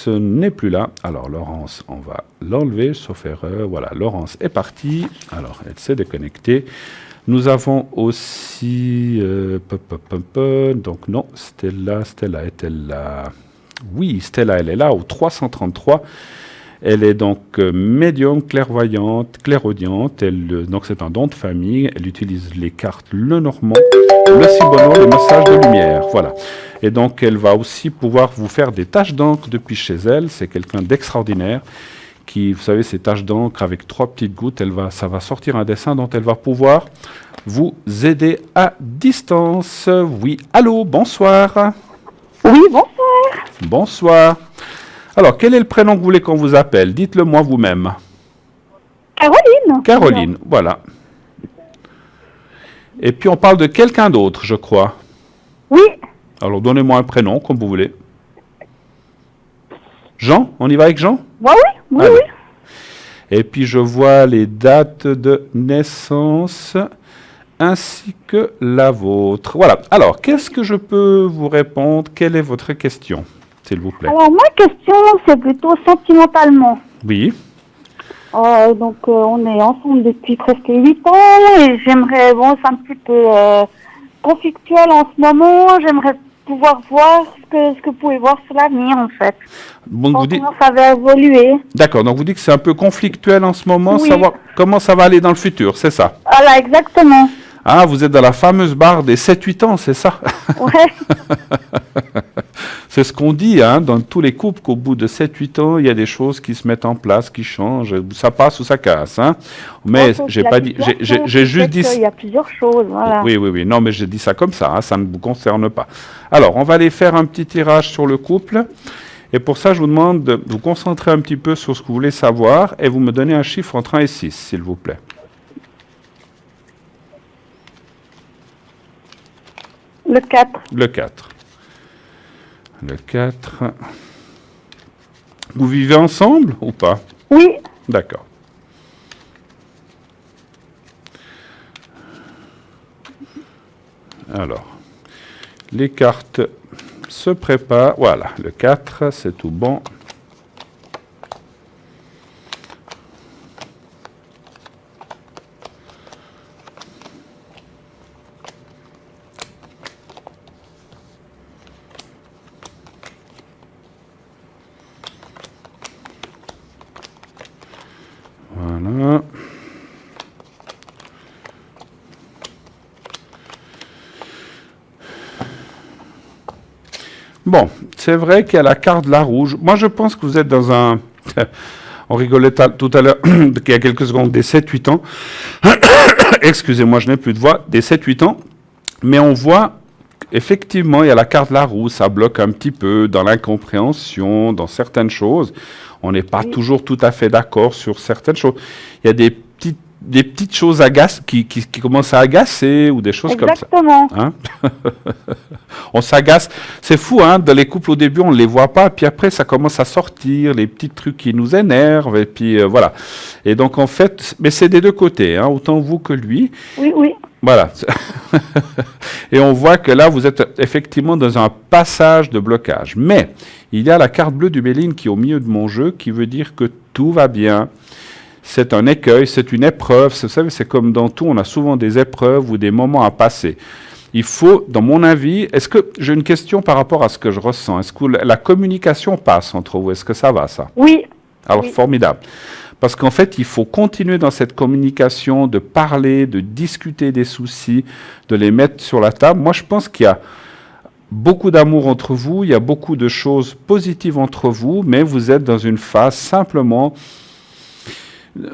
A: n'est plus là. Alors Laurence, on va l'enlever, sauf erreur. Voilà, Laurence est partie. Alors, elle s'est déconnectée. Nous avons aussi... donc non, Stella est-elle là? Oui, Stella, elle est là, au 333. Elle est donc médium, clairvoyante, clairaudiente. Donc c'est un don de famille. Elle utilise les cartes Lenormand, le Cibono, les messages de lumière. Voilà. Et donc elle va aussi pouvoir vous faire des taches d'encre depuis chez elle. C'est quelqu'un d'extraordinaire qui, vous savez, ces taches d'encre avec 3 petites gouttes, ça va sortir un dessin dont elle va pouvoir vous aider à distance. Oui, allô, bonsoir.
E: Oui, bonsoir.
A: Bonsoir. Alors, quel est le prénom que vous voulez qu'on vous appelle? Dites-le moi vous-même.
E: Caroline.
A: Caroline, voilà. Et puis, on parle de quelqu'un d'autre, je crois.
E: Oui.
A: Alors, donnez-moi un prénom, comme vous voulez. Jean? On y va avec Jean?
E: Oui.
A: Allez. Et puis, je vois les dates de naissance ainsi que la vôtre. Voilà. Alors, qu'est-ce que je peux vous répondre? Quelle est votre question, s'il vous plaît?
E: Alors, ma question, c'est plutôt sentimentalement.
A: Oui.
E: Donc, on est ensemble depuis presque 8 ans et j'aimerais, c'est un petit peu conflictuel en ce moment. J'aimerais pouvoir voir ce que vous pouvez voir sur l'avenir, en fait.
A: Donc,
E: comment ça va évoluer.
A: D'accord, donc vous dites que c'est un peu conflictuel en ce moment,
E: Oui.
A: savoir comment ça va aller dans le futur, c'est ça?
E: Voilà, exactement.
A: Ah, vous êtes dans la fameuse barre des 7-8 ans, c'est ça?
E: Ouais.
A: C'est ce qu'on dit dans tous les couples, qu'au bout de 7-8 ans, il y a des choses qui se mettent en place, qui changent, ça passe ou ça casse. Mais j'ai pas dit, j'ai juste dit...
E: Il y a plusieurs choses, voilà.
A: Oui, non, mais j'ai dit ça comme ça, ça ne vous concerne pas. Alors, on va aller faire un petit tirage sur le couple. Et pour ça, je vous demande de vous concentrer un petit peu sur ce que vous voulez savoir et vous me donnez un chiffre entre 1 et 6, s'il vous plaît.
E: Le 4.
A: Le 4. Le 4. Vous vivez ensemble ou pas?
E: Oui.
A: D'accord. Alors, les cartes se préparent. Voilà, le 4, c'est tout bon. Voilà. Bon, c'est vrai qu'il y a la carte de la rouge. Moi, je pense que vous êtes dans un... On rigolait tout à l'heure, il y a quelques secondes, des 7-8 ans. Excusez-moi, je n'ai plus de voix. Des 7-8 ans. Mais on voit, effectivement, il y a la carte de la roue. Ça bloque un petit peu dans l'incompréhension, dans certaines choses. On n'est pas toujours tout à fait d'accord sur certaines choses. Il y a des petites choses qui commencent à agacer ou des choses
E: Exactement.
A: comme ça. On s'agace. C'est fou, dans les couples au début, on ne les voit pas, puis après, ça commence à sortir, les petits trucs qui nous énervent, et puis voilà. Et donc, en fait, mais c'est des deux côtés, autant vous que lui.
E: Oui.
A: Voilà. Et on voit que là, vous êtes effectivement dans un passage de blocage. Mais il y a la carte bleue du Béline qui est au milieu de mon jeu, qui veut dire que tout va bien. C'est un écueil, c'est une épreuve. Vous savez, c'est comme dans tout, on a souvent des épreuves ou des moments à passer. Il faut, dans mon avis, est-ce que j'ai une question par rapport à ce que je ressens? Est-ce que la communication passe entre vous? Est-ce que ça va, ça?
E: Oui.
A: Alors,
E: oui.
A: Formidable. Parce qu'en fait, il faut continuer dans cette communication, de parler, de discuter des soucis, de les mettre sur la table. Moi, je pense qu'il y a beaucoup d'amour entre vous, il y a beaucoup de choses positives entre vous, mais vous êtes dans une phase simplement...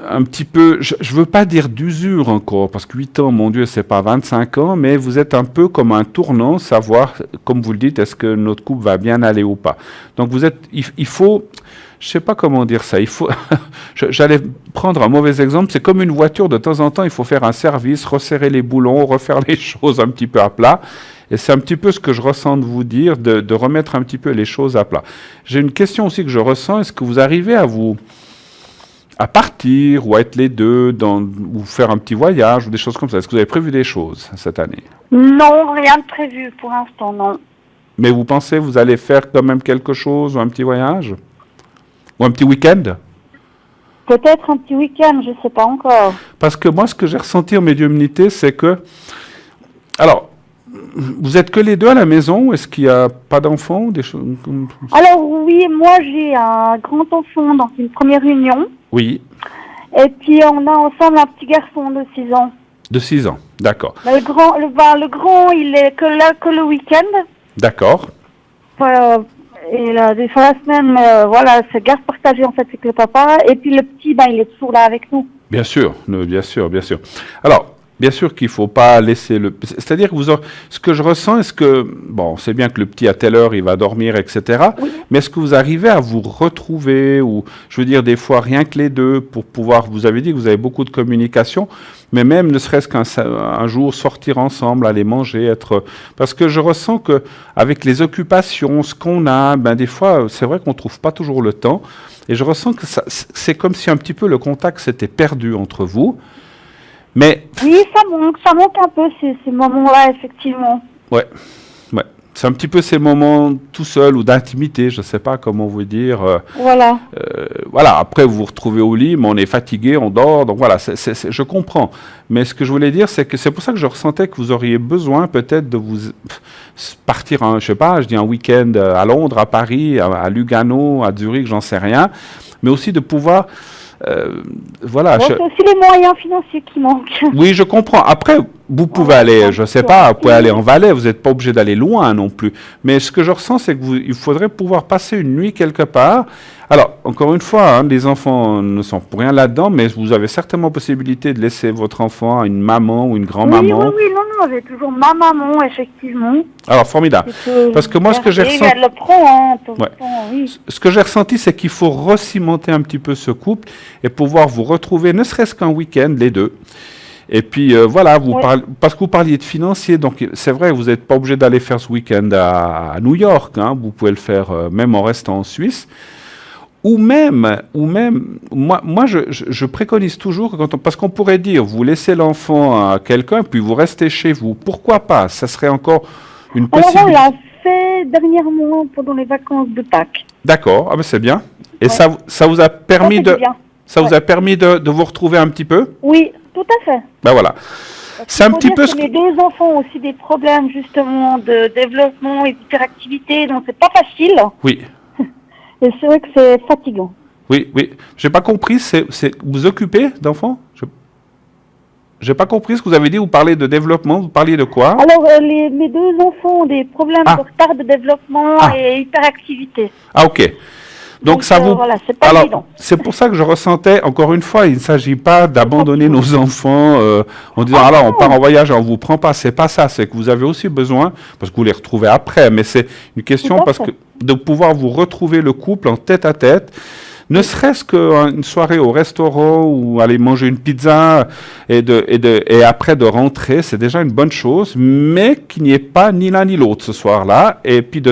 A: un petit peu, je veux pas dire d'usure encore, parce que 8 ans, mon Dieu, c'est pas 25 ans, mais vous êtes un peu comme un tournant, savoir, comme vous le dites, est-ce que notre couple va bien aller ou pas. Donc il faut, je sais pas comment dire ça, il faut, j'allais prendre un mauvais exemple, c'est comme une voiture, de temps en temps, il faut faire un service, resserrer les boulons, refaire les choses un petit peu à plat. Et c'est un petit peu ce que je ressens de vous dire, de remettre un petit peu les choses à plat. J'ai une question aussi que je ressens, est-ce que vous arrivez à partir ou à être les deux, ou faire un petit voyage ou des choses comme ça? Est-ce que vous avez prévu des choses cette année?
E: Non, rien de prévu pour l'instant, non.
A: Mais vous pensez que vous allez faire quand même quelque chose ou un petit voyage? Ou un petit week-end?
E: Peut-être un petit week-end, je sais pas encore.
A: Parce que moi, ce que j'ai ressenti en médiumnité, c'est que... Alors, vous êtes que les deux à la maison? Est-ce qu'il n'y a pas d'enfants? Des choses...
E: Alors oui, moi j'ai un grand enfant dans une première réunion.
A: Oui,
E: Et puis on a ensemble un petit garçon de 6 ans.
A: de 6 ans. D'accord.
E: Mais le grand, il est que là que le week-end.
A: D'accord.
E: Et là, des fois la semaine, voilà, c'est garde partagée en fait avec le papa. Et puis le petit, il est toujours là avec nous.
A: Bien sûr, bien sûr, bien sûr. Alors, bien sûr qu'il ne faut pas laisser le... C'est-à-dire que ce que je ressens, est-ce que... Bon, c'est bien que le petit, à telle heure, il va dormir, etc.
E: Oui.
A: Mais est-ce que vous arrivez à vous retrouver, ou, je veux dire, des fois, rien que les deux, pour pouvoir... Vous avez dit que vous avez beaucoup de communication, mais même, ne serait-ce qu'un jour, sortir ensemble, aller manger, être... Parce que je ressens que avec les occupations, ce qu'on a, des fois, c'est vrai qu'on ne trouve pas toujours le temps. Et je ressens que c'est comme si un petit peu le contact s'était perdu entre vous. Mais
E: Oui, ça manque un peu ces moments-là, effectivement.
A: ouais. C'est un petit peu ces moments tout seul ou d'intimité, je ne sais pas comment vous dire.
E: Voilà.
A: Voilà, après vous vous retrouvez au lit, mais on est fatigué, on dort, donc voilà, je comprends. Mais ce que je voulais dire, c'est que c'est pour ça que je ressentais que vous auriez besoin peut-être de vous partir, je sais pas, je dis un week-end à Londres, à Paris, à Lugano, à Zurich, j'en sais rien, mais aussi de pouvoir... voilà.
E: Bon, c'est aussi les moyens financiers qui manquent.
A: Oui, je comprends. Après, vous pouvez aller, je ne sais pas, vous pouvez aller en Valais, vous n'êtes pas obligé d'aller loin non plus. Mais ce que je ressens, c'est qu'il faudrait pouvoir passer une nuit quelque part. Alors, encore une fois, les enfants ne sont pour rien là-dedans, mais vous avez certainement possibilité de laisser votre enfant à une maman ou une grand-maman.
E: Oui, non, j'ai toujours ma maman, effectivement.
A: Alors, formidable. Parce que moi, ce que j'ai ressenti...
E: Elle le prend, tout
A: Ouais.
E: le temps, oui.
A: Ce que j'ai ressenti, c'est qu'il faut recimenter un petit peu ce couple et pouvoir vous retrouver, ne serait-ce qu'un week-end, les deux. Et puis voilà, parce que vous parliez de financier, donc c'est vrai, vous n'êtes pas obligé d'aller faire ce week-end à New York, vous pouvez le faire même en restant en Suisse. Ou même, moi je préconise toujours, parce qu'on pourrait dire, vous laissez l'enfant à quelqu'un, puis vous restez chez vous. Pourquoi pas? Ça serait encore une possibilité.
E: Alors on l'a fait dernièrement pendant les vacances de Pâques.
A: D'accord, c'est bien. Et
E: Ouais.
A: ça vous a permis
E: Ça,
A: vous a permis de vous retrouver un petit peu?
E: Oui, tout à fait.
A: Ben voilà. C'est un petit peu ce
E: que... Les deux enfants ont aussi des problèmes justement de développement et d'hyperactivité, donc c'est pas facile.
A: Oui.
E: Et c'est vrai que c'est fatigant.
A: Oui. J'ai pas compris. Vous occupez d'enfants? J'ai pas compris ce que vous avez dit. Vous parlez de développement. Vous parliez de quoi?
E: Alors, mes deux enfants ont des problèmes de retard de développement et hyperactivité.
A: Ah, ok. Donc ça vous...
E: Voilà, c'est pas évident.
A: C'est pour ça que je ressentais, encore une fois, il ne s'agit pas d'abandonner nos enfants en disant, alors on part en voyage et on vous prend pas. C'est pas ça. C'est que vous avez aussi besoin, parce que vous les retrouvez après, mais c'est une question de pouvoir vous retrouver le couple en tête à tête. Ne serait-ce qu'une soirée au restaurant ou aller manger une pizza et après de rentrer, c'est déjà une bonne chose, mais qu'il n'y ait pas ni l'un ni l'autre ce soir-là. Et puis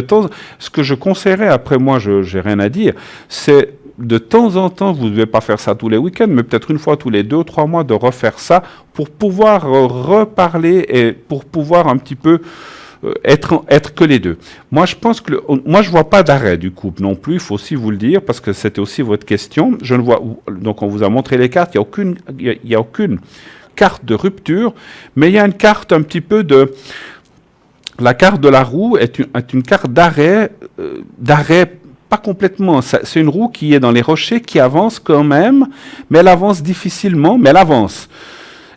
A: ce que je conseillerais, après moi, je n'ai rien à dire, c'est de temps en temps, vous ne devez pas faire ça tous les week-ends, mais peut-être une fois tous les 2 ou 3 mois de refaire ça pour pouvoir reparler et pour pouvoir un petit peu être que les deux. Moi, je pense que moi, je vois pas d'arrêt du couple non plus. Il faut aussi vous le dire parce que c'était aussi votre question. Je ne vois donc on vous a montré les cartes. Il y a aucune carte de rupture, mais il y a une carte un petit peu de la carte de la roue est une carte d'arrêt. Pas complètement. C'est une roue qui est dans les rochers, qui avance quand même, mais elle avance difficilement, mais elle avance.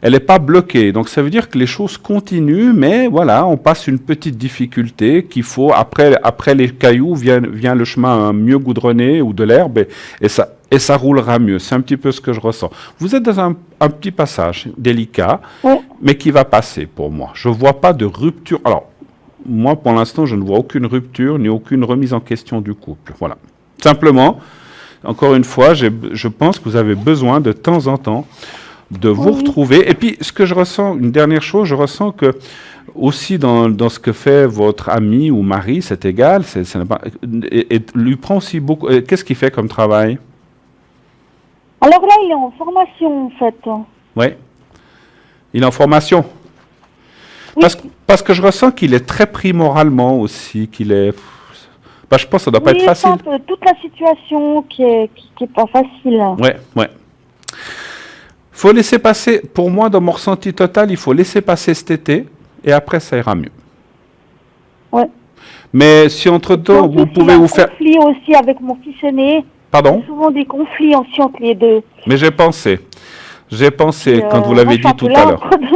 A: Elle n'est pas bloquée. Donc ça veut dire que les choses continuent, mais voilà, on passe une petite difficulté qu'il faut, après les cailloux vient le chemin mieux goudronné ou de l'herbe, et et ça roulera mieux. C'est un petit peu ce que je ressens. Vous êtes dans un petit passage délicat,
E: Oui.
A: mais qui va passer pour moi. Je ne vois pas de rupture. Alors, moi, pour l'instant, je ne vois aucune rupture ni aucune remise en question du couple. Voilà. Simplement, encore une fois, je pense que vous avez besoin de temps en temps de vous retrouver. Et puis, ce que je ressens, une dernière chose, je ressens que aussi dans ce que fait votre ami ou mari, c'est égal, et lui prend aussi beaucoup. Qu'est-ce qu'il fait comme travail?
E: Alors là, il est en formation, en fait.
A: Oui. Il est en formation.
E: Oui.
A: Parce que je ressens qu'il est très pris moralement aussi, qu'il est. Je pense que ça ne doit pas
E: Oui,
A: être facile.
E: c'est un peu toute la situation qui est pas facile.
A: Ouais. Faut laisser passer, pour moi, dans mon ressenti total, il faut laisser passer cet été, et après, ça ira mieux.
E: Ouais.
A: Mais si entre-temps, vous pouvez vous faire.
E: Il y a un conflit aussi avec mon fils aîné.
A: Pardon?
E: Il y a souvent des conflits aussi entre les deux.
A: Mais j'ai pensé quand vous l'avez
E: moi, je suis un
A: dit tout
E: peu
A: à
E: là
A: l'heure.
E: entre deux.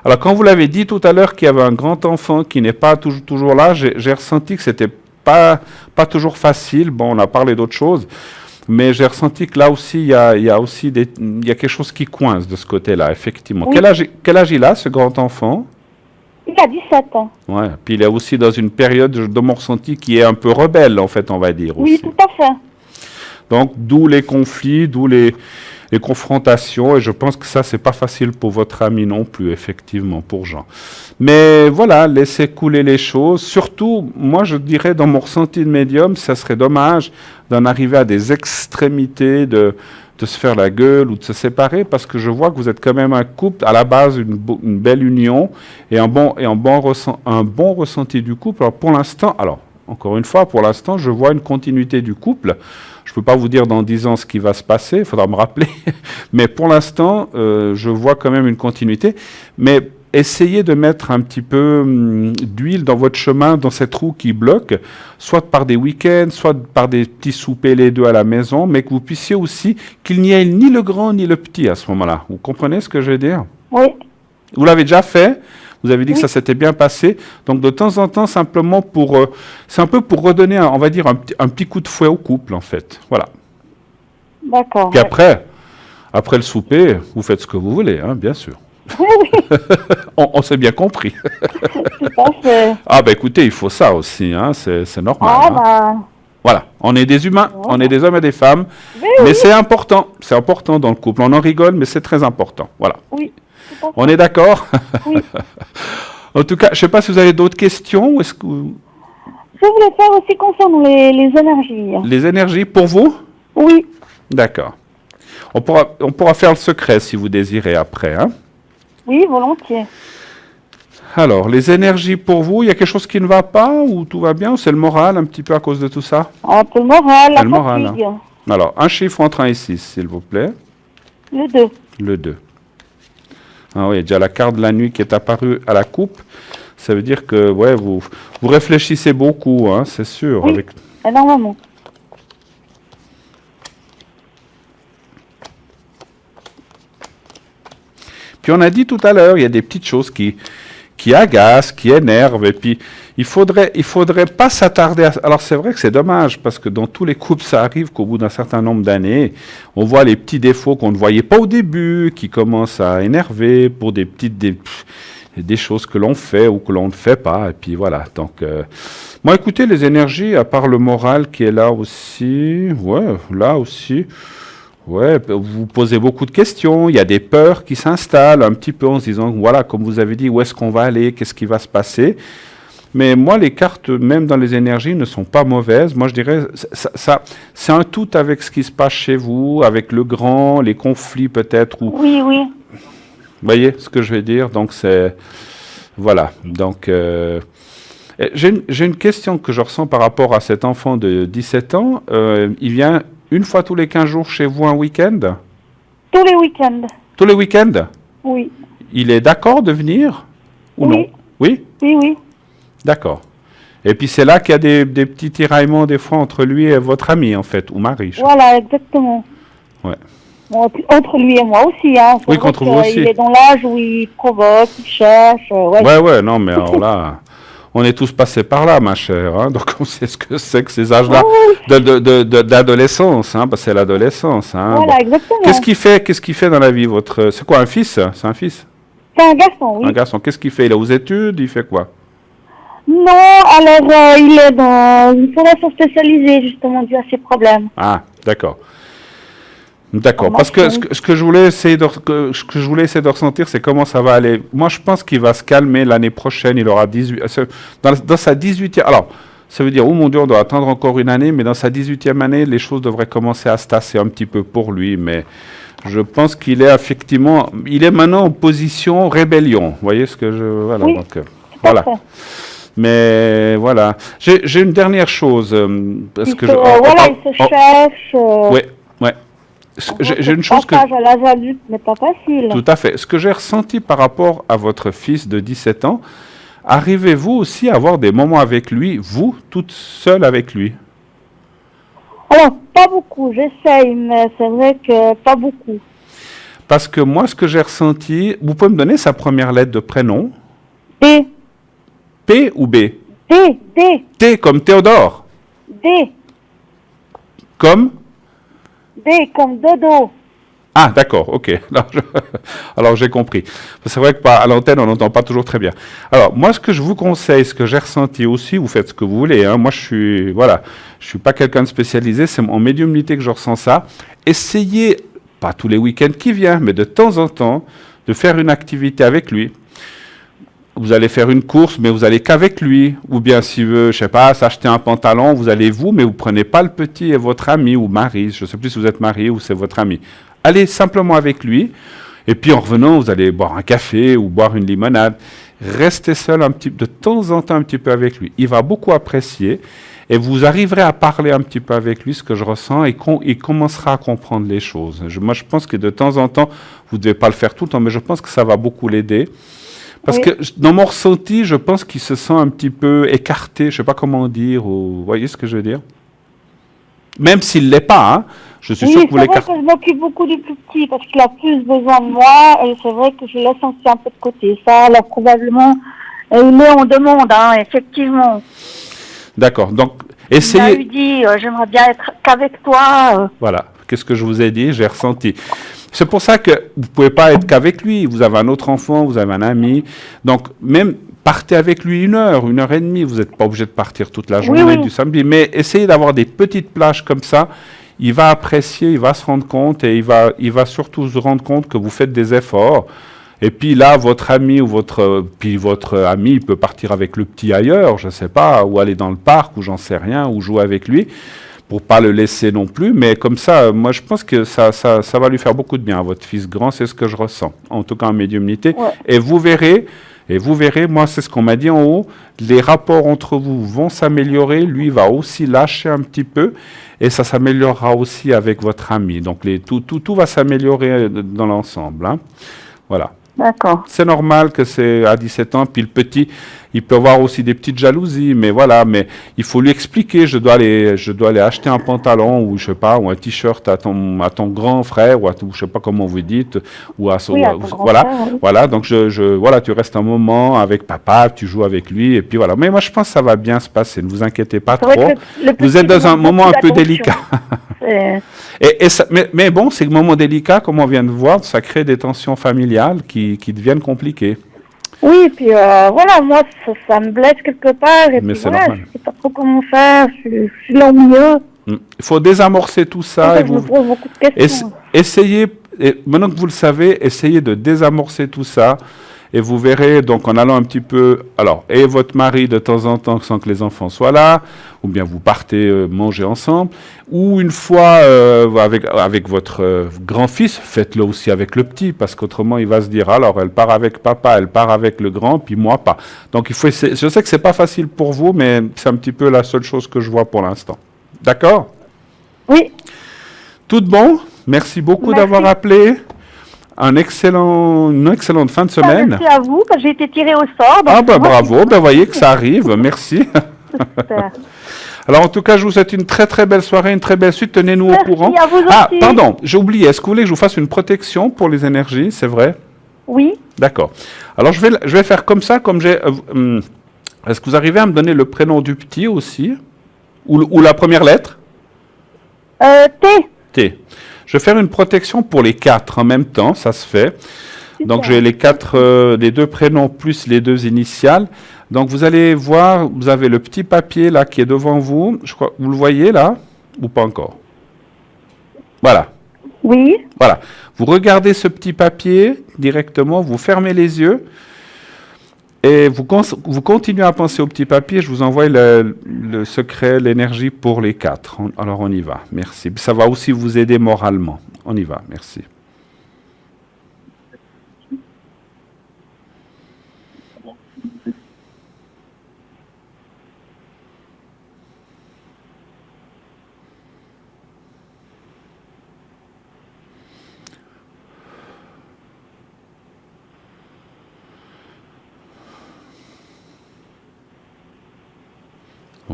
A: Alors, quand vous l'avez dit tout à l'heure qu'il y avait un grand enfant qui n'est pas toujours là, j'ai ressenti que c'était pas toujours facile. Bon, on a parlé d'autres choses, mais j'ai ressenti que là aussi, il y a aussi il y a quelque chose qui coince de ce côté-là, effectivement.
E: Oui.
A: Quel âge il a, ce grand enfant?
E: Il a 17 ans.
A: Ouais. Puis il est aussi dans une période de mon ressenti qui est un peu rebelle, en fait, on va dire
E: Oui,
A: aussi.
E: tout à fait.
A: Donc, d'où les conflits, d'où les confrontations, et je pense que ça, c'est pas facile pour votre ami non plus, effectivement, pour Jean. Mais voilà, laissez couler les choses. Surtout, moi, je dirais, dans mon ressenti de médium, ça serait dommage d'en arriver à des extrémités de se faire la gueule ou de se séparer, parce que je vois que vous êtes quand même un couple, à la base, une belle union, et un bon ressenti du couple. Alors, pour l'instant, encore une fois, pour l'instant, je vois une continuité du couple. Je ne peux pas vous dire dans 10 ans ce qui va se passer, il faudra me rappeler. Mais pour l'instant, je vois quand même une continuité. Mais essayez de mettre un petit peu d'huile dans votre chemin, dans cette roue qui bloque, soit par des week-ends, soit par des petits soupers les deux à la maison, mais que vous puissiez aussi, qu'il n'y ait ni le grand ni le petit à ce moment-là. Vous comprenez ce que je veux dire?
E: Oui.
A: Vous l'avez déjà fait. Vous avez dit que ça s'était bien passé. Donc, de temps en temps, simplement c'est un peu pour redonner, on va dire, un petit coup de fouet au couple, en fait. Voilà.
E: D'accord.
A: Puis après le souper, vous faites ce que vous voulez, hein, bien sûr.
E: Oui, oui,
A: On s'est bien compris.
E: tout à fait.
A: Ah, écoutez, il faut ça aussi, hein, c'est normal.
E: Ah,
A: hein. Voilà, on est des humains, on est des hommes et des femmes. Mais c'est important dans le couple. On en rigole, mais c'est très important. Voilà.
E: Oui. tout à fait.
A: On est d'accord?
E: Oui.
A: En tout cas, je ne sais pas si vous avez d'autres questions. Ou est-ce que
E: Je voulais faire aussi concernant les énergies.
A: les énergies pour vous?
E: Oui.
A: D'accord. On pourra faire le secret si vous désirez après. Hein?
E: Oui, volontiers.
A: Alors, les énergies pour vous, il y a quelque chose qui ne va pas ou tout va bien? Ou c'est le moral un petit peu à cause de tout ça?
E: Un peu le moral, la
A: Le moral,
E: fatigue.
A: Alors, un chiffre entre 1 et 6, s'il vous plaît.
E: Le 2.
A: Le 2. Ah oui, il y a déjà la carte de la nuit qui est apparue à la coupe. Ça veut dire que vous réfléchissez beaucoup, hein, c'est sûr.
E: Oui. Énormément.
A: Puis on a dit tout à l'heure, il y a des petites choses qui agacent, qui énervent, et puis il faudrait pas s'attarder à... Alors c'est vrai que c'est dommage, parce que dans tous les couples, ça arrive qu'au bout d'un certain nombre d'années, on voit les petits défauts qu'on ne voyait pas au début, qui commencent à énerver pour des choses que l'on fait ou que l'on ne fait pas, et puis voilà. Donc, moi, écoutez, les énergies, à part le moral qui est là aussi, vous posez beaucoup de questions, il y a des peurs qui s'installent un petit peu en se disant, voilà, comme vous avez dit, où est-ce qu'on va aller, qu'est-ce qui va se passer. Mais moi, les cartes, même dans les énergies, ne sont pas mauvaises. Moi, je dirais, c'est un tout avec ce qui se passe chez vous, avec le grand, les conflits peut-être.
E: Oui.
A: Vous voyez ce que je veux dire? Donc, c'est... Voilà. Donc, j'ai une question que je ressens par rapport à cet enfant de 17 ans. Il vient une fois tous les 15 jours chez vous un week-end?
E: Tous les week-ends.
A: Tous les week-ends?
E: Oui.
A: Il est d'accord de venir? Ou non? Oui?
E: Oui.
A: D'accord. Et puis c'est là qu'il y a des petits tiraillements des fois entre lui et votre ami, en fait, ou mari.
E: Voilà, exactement.
A: Ouais.
E: Bon, entre lui et moi aussi. Hein.
A: Oui, contre vous aussi.
E: Il est dans l'âge où il provoque, il cherche.
A: Ouais, non, mais alors là, On est tous passés par là, ma chère. Hein, donc on sait ce que c'est que ces âges-là
E: Oui,
A: d'adolescence. Hein, parce que c'est l'adolescence. Hein,
E: voilà,
A: bon.
E: exactement.
A: Qu'est-ce qu'il fait dans la vie, votre... C'est quoi, un fils? C'est un fils?
E: C'est un garçon, oui.
A: Un garçon. Qu'est-ce qu'il fait? Il est aux études? Il fait quoi?
E: Non, alors il est dans une formation spécialisée, justement, dû à ses problèmes.
A: Ah, d'accord. D'accord.
E: En
A: Parce que
E: marché.
A: ce que je voulais essayer ce que je voulais essayer de ressentir, c'est comment ça va aller. Moi, je pense qu'il va se calmer l'année prochaine. Il aura 18... Dans sa 18e... Alors, ça veut dire, oh mon Dieu, on doit attendre encore une année, mais dans sa 18e année, les choses devraient commencer à se tasser un petit peu pour lui. Mais je pense qu'il est effectivement... Il est maintenant en position rébellion. Vous voyez ce que je... Voilà.
E: Oui,
A: Donc,
E: Tout
A: voilà.
E: à fait.
A: Mais voilà. J'ai une dernière chose. Parce que
E: Voilà, il se cherche.
A: ouais, ouais. J'ai une chose que...
E: Passage à l'âge adulte n'est pas facile.
A: Tout à fait. Ce que j'ai ressenti par rapport à votre fils de 17 ans, arrivez-vous aussi à avoir des moments avec lui, vous, toute seule avec lui?
E: Alors, pas beaucoup, j'essaye, mais c'est vrai que pas beaucoup.
A: Parce que moi, ce que j'ai ressenti... Vous pouvez me donner sa première lettre de prénom?
E: D,
A: P ou B?
E: D, D,
A: T comme Théodore.
E: D,
A: Comme...
E: D comme dodo.
A: Ah, d'accord, ok. Alors, j'ai compris. C'est vrai que à l'antenne, on n'entend pas toujours très bien. Alors, moi, ce que je vous conseille, ce que j'ai ressenti aussi, vous faites ce que vous voulez. Hein. Moi, je suis pas quelqu'un de spécialisé, c'est en médiumnité que je ressens ça. Essayez, pas tous les week-ends qui viennent, mais de temps en temps, de faire une activité avec lui. Vous allez faire une course, mais vous allez qu'avec lui. Ou bien, s'il veut, je sais pas, s'acheter un pantalon, vous allez vous, mais vous prenez pas le petit et votre ami ou mari. Je sais plus si vous êtes marié ou c'est votre ami. Allez simplement avec lui. Et puis, en revenant, vous allez boire un café ou boire une limonade. Restez seul de temps en temps un petit peu avec lui. Il va beaucoup apprécier. Et vous arriverez à parler un petit peu avec lui, ce que je ressens, et il commencera à comprendre les choses. Moi, je pense que de temps en temps, vous ne devez pas le faire tout le temps, mais je pense que ça va beaucoup l'aider. Parce
E: Oui.
A: que dans mon ressenti, je pense qu'il se sent un petit peu écarté, je ne sais pas comment dire, vous voyez ce que je veux dire? Même s'il ne l'est pas, hein, je suis sûr
E: Oui,
A: que vous
E: c'est vrai
A: l'écartez.
E: que je m'occupe beaucoup du plus petit parce qu'il a plus besoin de moi et c'est vrai que je laisse aussi un peu de côté. Ça, alors probablement, il est en demande, hein, effectivement.
A: D'accord, donc
E: Il m'a
A: essayez...
E: eu dit, j'aimerais bien être qu'avec toi.
A: Voilà, qu'est-ce que je vous ai dit? J'ai ressenti. C'est pour ça que vous ne pouvez pas être qu'avec lui. Vous avez un autre enfant, vous avez un ami. Donc, même partez avec lui 1 heure et demie. Vous n'êtes pas obligé de partir toute la journée
E: oui.
A: du samedi. Mais essayez d'avoir des petites plages comme ça. Il va apprécier, il va se rendre compte et il va surtout se rendre compte que vous faites des efforts. Et puis là, votre ami ou votre ami, il peut partir avec le petit ailleurs, je ne sais pas, ou aller dans le parc, ou j'en sais rien, ou jouer avec lui, pour pas le laisser non plus. Mais comme ça, moi, je pense que ça va lui faire beaucoup de bien à votre fils grand, c'est ce que je ressens, en tout cas en médiumnité.
E: Ouais.
A: Et vous verrez, moi, c'est ce qu'on m'a dit en haut, les rapports entre vous vont s'améliorer, lui va aussi lâcher un petit peu, et ça s'améliorera aussi avec votre ami. Donc, tout va s'améliorer dans l'ensemble. Hein. Voilà.
E: D'accord.
A: C'est normal que c'est à 17 ans, puis le petit, il peut avoir aussi des petites jalousies, mais voilà, mais il faut lui expliquer, je dois aller acheter un pantalon, ou je sais pas, ou un t-shirt à ton grand frère, ou je sais pas comment vous dites, ou à son,
E: Oui, à ton grand
A: voilà,
E: frère, oui.
A: voilà, donc voilà, tu restes un moment avec papa, tu joues avec lui, et puis voilà. Mais moi, je pense que ça va bien se passer, ne vous inquiétez pas
E: C'est vrai
A: trop.
E: que le
A: Vous
E: petit
A: êtes dans un
E: demande
A: moment un
E: beaucoup
A: peu
E: d'attention.
A: délicat.
E: C'est-
A: Mais bon, ces moments délicats, comme on vient de voir, ça crée des tensions familiales qui deviennent compliquées.
E: Oui, puis voilà, moi, ça me blesse quelque part. Et
A: Mais
E: puis
A: c'est
E: voilà,
A: normal.
E: je sais pas trop comment faire. Je suis là au milieu.
A: Il faut désamorcer tout ça.
E: Je me pose beaucoup de questions.
A: Essayez, maintenant que vous le savez, essayez de désamorcer tout ça. Et vous verrez, donc en allant un petit peu, alors, et votre mari de temps en temps sans que les enfants soient là, ou bien vous partez manger ensemble, ou une fois avec votre grand-fils, faites-le aussi avec le petit, parce qu'autrement il va se dire, alors elle part avec papa, elle part avec le grand, puis moi pas. Donc il faut essayer, je sais que c'est pas facile pour vous, mais c'est un petit peu la seule chose que je vois pour l'instant. D'accord?
E: Oui,
A: Tout de bon? Merci beaucoup
E: Merci.
A: d'avoir appelé. Une excellente fin de semaine.
E: merci à vous, parce que j'ai été tirée au sort. donc
A: Ah bah
E: c'est moi
A: bravo,
E: qui-
A: ben voyez que ça arrive, merci.
E: Super.
A: Alors en tout cas, je vous souhaite une très très belle soirée, une très belle suite, tenez-nous au
E: Merci
A: courant.
E: à vous
A: Ah,
E: aussi.
A: pardon, j'ai oublié, est-ce que vous voulez que je vous fasse une protection pour les énergies, c'est vrai?
E: Oui,
A: D'accord. Alors je vais faire comme ça, comme j'ai... Est-ce que vous arrivez à me donner le prénom du petit aussi? Ou la première lettre?
E: T.
A: T. Je vais faire une protection pour les 4 en même temps, ça se fait. Donc j'ai les deux prénoms plus les 2 initiales. Donc vous allez voir, vous avez le petit papier là qui est devant vous. Je crois, vous le voyez là ou pas encore? Voilà.
E: Oui.
A: Voilà. Vous regardez ce petit papier directement, vous fermez les yeux et vous continuez à penser au petit papier. Je vous envoie le secret, l'énergie pour les 4. Alors on y va. Merci. Ça va aussi vous aider moralement. On y va. Merci.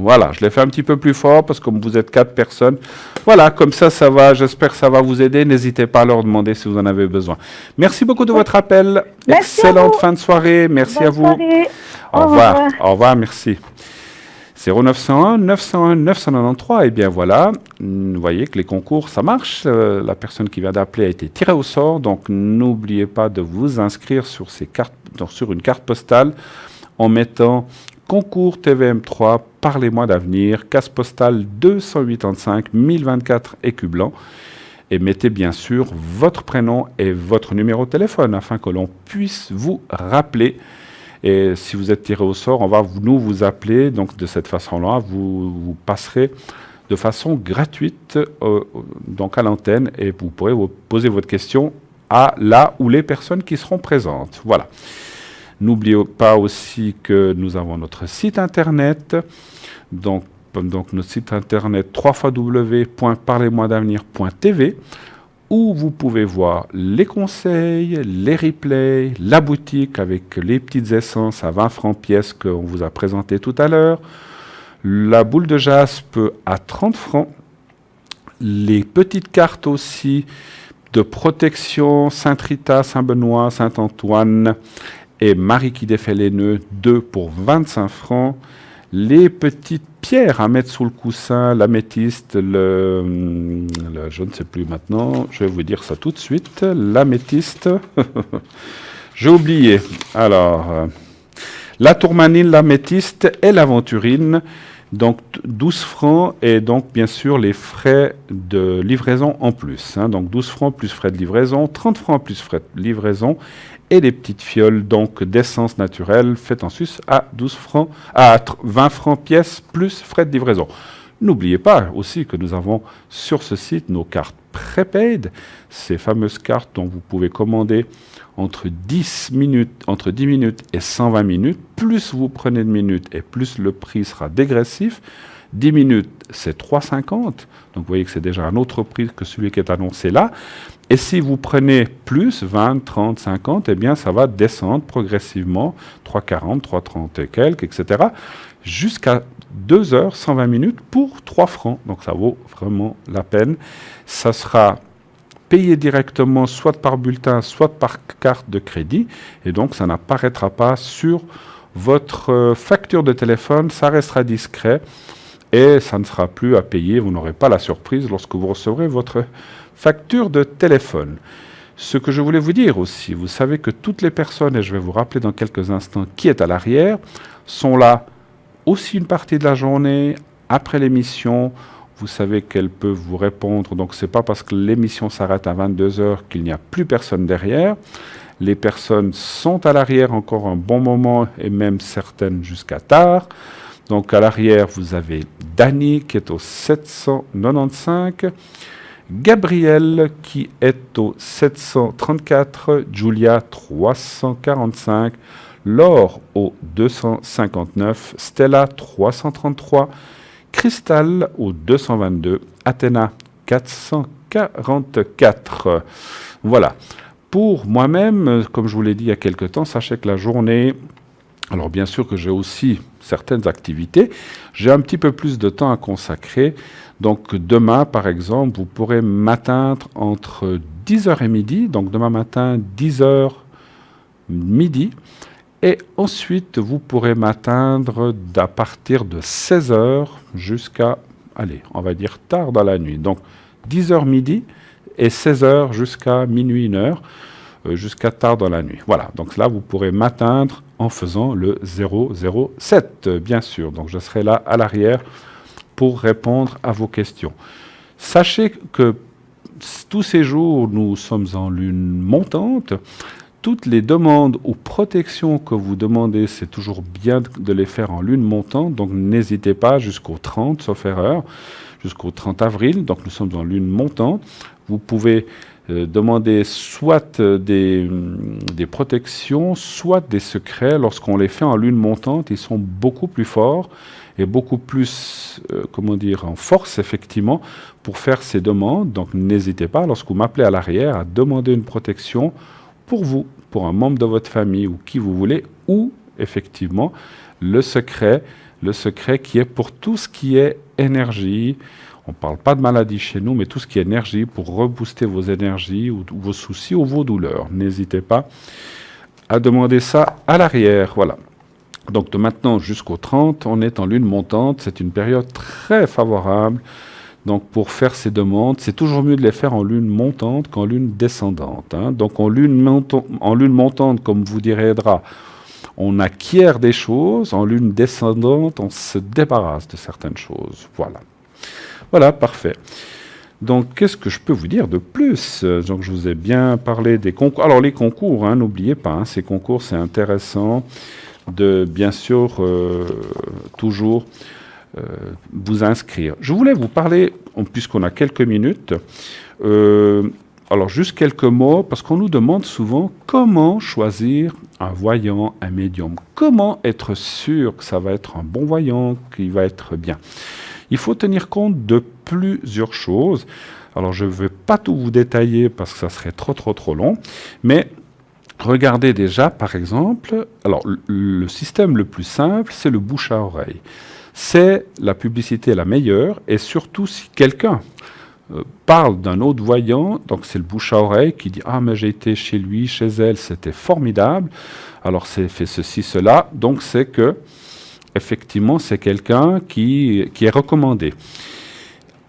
A: Voilà, je l'ai fait un petit peu plus fort parce que comme vous êtes 4 personnes, voilà, comme ça va, j'espère que ça va vous aider. N'hésitez pas à leur demander si vous en avez besoin. Merci beaucoup de votre appel.
E: Merci
A: Excellente fin de soirée. Merci à vous.
E: Soirée.
A: Au revoir. Au revoir, merci. 0901 901 993. Et bien voilà, vous voyez que les concours, ça marche. La personne qui vient d'appeler a été tirée au sort. Donc n'oubliez pas de vous inscrire sur ces cartes, sur une carte postale en mettant concours TVM3, parlez-moi d'avenir, case postale 285 1024 écus blancs. Et mettez bien sûr votre prénom et votre numéro de téléphone afin que l'on puisse vous rappeler. Et si vous êtes tiré au sort, on va nous vous appeler. Donc de cette façon-là, vous passerez de façon gratuite donc à l'antenne et vous pourrez vous poser votre question à la ou les personnes qui seront présentes. Voilà. N'oubliez pas aussi que nous avons notre site internet. Donc notre site internet www.parlez-moi-d'avenir.tv où vous pouvez voir les conseils, les replays, la boutique avec les petites essences à 20 francs pièce qu'on vous a présenté tout à l'heure, la boule de jaspe à 30 francs, les petites cartes aussi de protection Saint-Rita, Saint-Benoît, Saint-Antoine et Marie qui défait les nœuds, 2 pour 25 francs. Les petites pierres à mettre sous le coussin, l'améthyste, je ne sais plus maintenant, je vais vous dire ça tout de suite, l'améthyste, j'ai oublié. Alors, la tourmaline, l'améthyste et l'aventurine, donc 12 francs et donc bien sûr les frais de livraison en plus. Donc 12 francs plus frais de livraison, 30 francs plus frais de livraison et les petites fioles donc d'essence naturelle faites en Suisse à 12 francs, à 20 francs pièce plus frais de livraison. N'oubliez pas aussi que nous avons sur ce site nos cartes prépaid, ces fameuses cartes dont vous pouvez commander entre 10 minutes et 120 minutes. Plus vous prenez de minutes et plus le prix sera dégressif. 10 minutes, c'est 3,50. Donc vous voyez que c'est déjà un autre prix que celui qui est annoncé là. Et si vous prenez plus, 20, 30, 50, eh bien ça va descendre progressivement, 3,40, 3,30 et quelques, etc. Jusqu'à 2 heures, 120 minutes pour 3 francs. Donc ça vaut vraiment la peine. Ça sera payé directement soit par bulletin, soit par carte de crédit. Et donc ça n'apparaîtra pas sur votre facture de téléphone. Ça restera discret et ça ne sera plus à payer. Vous n'aurez pas la surprise lorsque vous recevrez votre facture de téléphone. Ce que je voulais vous dire aussi, vous savez que toutes les personnes, et je vais vous rappeler dans quelques instants qui est à l'arrière, sont là aussi une partie de la journée, après l'émission. Vous savez qu'elles peuvent vous répondre, donc ce n'est pas parce que l'émission s'arrête à 22 heures qu'il n'y a plus personne derrière. Les personnes sont à l'arrière encore un bon moment, et même certaines jusqu'à tard. Donc à l'arrière, vous avez Dani qui est au 795, Gabriel qui est au 734, Julia 345, Laure au 259, Stella 333, Cristal au 222, Athéna 444. Voilà. Pour moi-même, comme je vous l'ai dit il y a quelque temps, sachez que la journée, alors bien sûr que j'ai aussi certaines activités, j'ai un petit peu plus de temps à consacrer. Donc demain, par exemple, vous pourrez m'atteindre entre 10h et midi, donc demain matin, 10h, midi, Et ensuite, vous pourrez m'atteindre à partir de 16 heures jusqu'à, allez, on va dire tard dans la nuit. Donc, 10 heures midi et 16 heures jusqu'à minuit, 1 heure, jusqu'à tard dans la nuit. Voilà, donc là, vous pourrez m'atteindre en faisant le 007, bien sûr. Donc, je serai là à l'arrière pour répondre à vos questions. Sachez que tous ces jours, nous sommes en lune montante. Toutes les demandes ou protections que vous demandez, c'est toujours bien de les faire en lune montante. Donc, n'hésitez pas jusqu'au 30, sauf erreur, jusqu'au 30 avril. Donc, nous sommes en lune montante. Vous pouvez demander soit des protections, soit des secrets. Lorsqu'on les fait en lune montante, ils sont beaucoup plus forts et beaucoup plus, en force, effectivement, pour faire ces demandes. Donc, n'hésitez pas, lorsque vous m'appelez à l'arrière, à demander une protection pour vous, pour un membre de votre famille ou qui vous voulez, ou, effectivement, le secret qui est pour tout ce qui est énergie. On ne parle pas de maladie chez nous, mais tout ce qui est énergie pour rebooster vos énergies ou vos soucis ou vos douleurs. N'hésitez pas à demander ça à l'arrière. Voilà. Donc de maintenant jusqu'au 30, on est en lune montante. C'est une période très favorable. Donc pour faire ces demandes, c'est toujours mieux de les faire en lune montante qu'en lune descendante. Donc en lune montante, comme vous direz Edra, on acquiert des choses. En lune descendante, on se débarrasse de certaines choses. Voilà. Voilà, parfait. Donc, qu'est-ce que je peux vous dire de plus? Donc, je vous ai bien parlé des concours. Alors, les concours, n'oubliez pas, ces concours, c'est intéressant de, bien sûr, toujours vous inscrire. Je voulais vous parler, puisqu'on a quelques minutes, alors juste quelques mots, parce qu'on nous demande souvent comment choisir un voyant, un médium. Comment être sûr que ça va être un bon voyant, qu'il va être bien? Il faut tenir compte de plusieurs choses. Alors, je ne vais pas tout vous détailler parce que ça serait trop long, mais regardez déjà, par exemple, alors le système le plus simple, c'est le bouche à oreille. C'est la publicité la meilleure, et surtout si quelqu'un parle d'un autre voyant, donc c'est le bouche à oreille qui dit « Ah, mais j'ai été chez lui, chez elle, c'était formidable, alors c'est fait ceci, cela », donc c'est que effectivement, c'est quelqu'un qui est recommandé.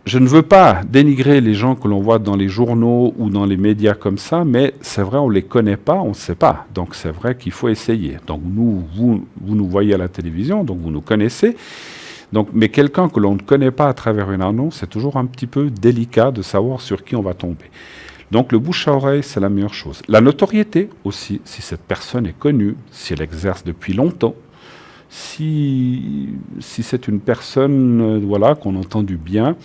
A: Je ne veux pas dénigrer les gens que l'on voit dans les journaux ou dans les médias comme ça, mais c'est vrai, on ne les connaît pas, on ne sait pas. Donc c'est vrai qu'il faut essayer. Donc vous nous voyez à la télévision, donc vous nous connaissez. Donc, mais quelqu'un que l'on ne connaît pas à travers une annonce, c'est toujours un petit peu délicat de savoir sur qui on va tomber. Donc le bouche à oreille, c'est la meilleure chose. La notoriété aussi, si cette personne est connue, si elle exerce depuis longtemps, si c'est une personne qu'on entend du bien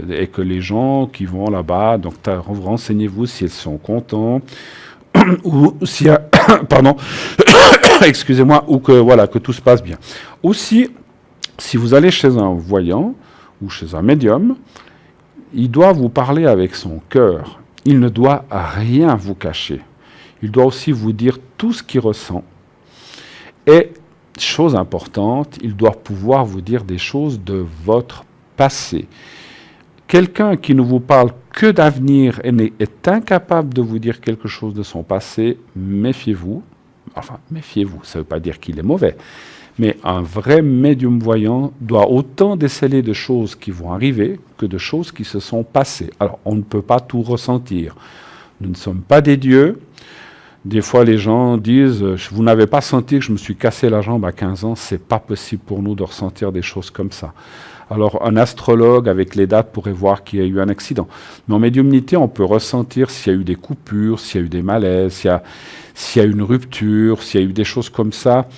A: et que les gens qui vont là-bas, donc renseignez-vous si elles sont contents ou s'il y a pardon excusez-moi, ou que tout se passe bien. Aussi, si vous allez chez un voyant ou chez un médium, il doit vous parler avec son cœur. Il ne doit rien vous cacher. Il doit aussi vous dire tout ce qu'il ressent. Et chose importante, il doit pouvoir vous dire des choses de votre passé. Quelqu'un qui ne vous parle que d'avenir et est incapable de vous dire quelque chose de son passé, méfiez-vous. Enfin, méfiez-vous, ça ne veut pas dire qu'il est mauvais. Mais un vrai médium voyant doit autant déceler de choses qui vont arriver que de choses qui se sont passées. Alors, on ne peut pas tout ressentir. Nous ne sommes pas des dieux. Des fois, les gens disent « Vous n'avez pas senti que je me suis cassé la jambe à 15 ans ?» C'est pas possible pour nous de ressentir des choses comme ça. Alors, un astrologue, avec les dates, pourrait voir qu'il y a eu un accident. Mais en médiumnité, on peut ressentir s'il y a eu des coupures, s'il y a eu des malaises, s'il y a eu une rupture, s'il y a eu des choses comme ça.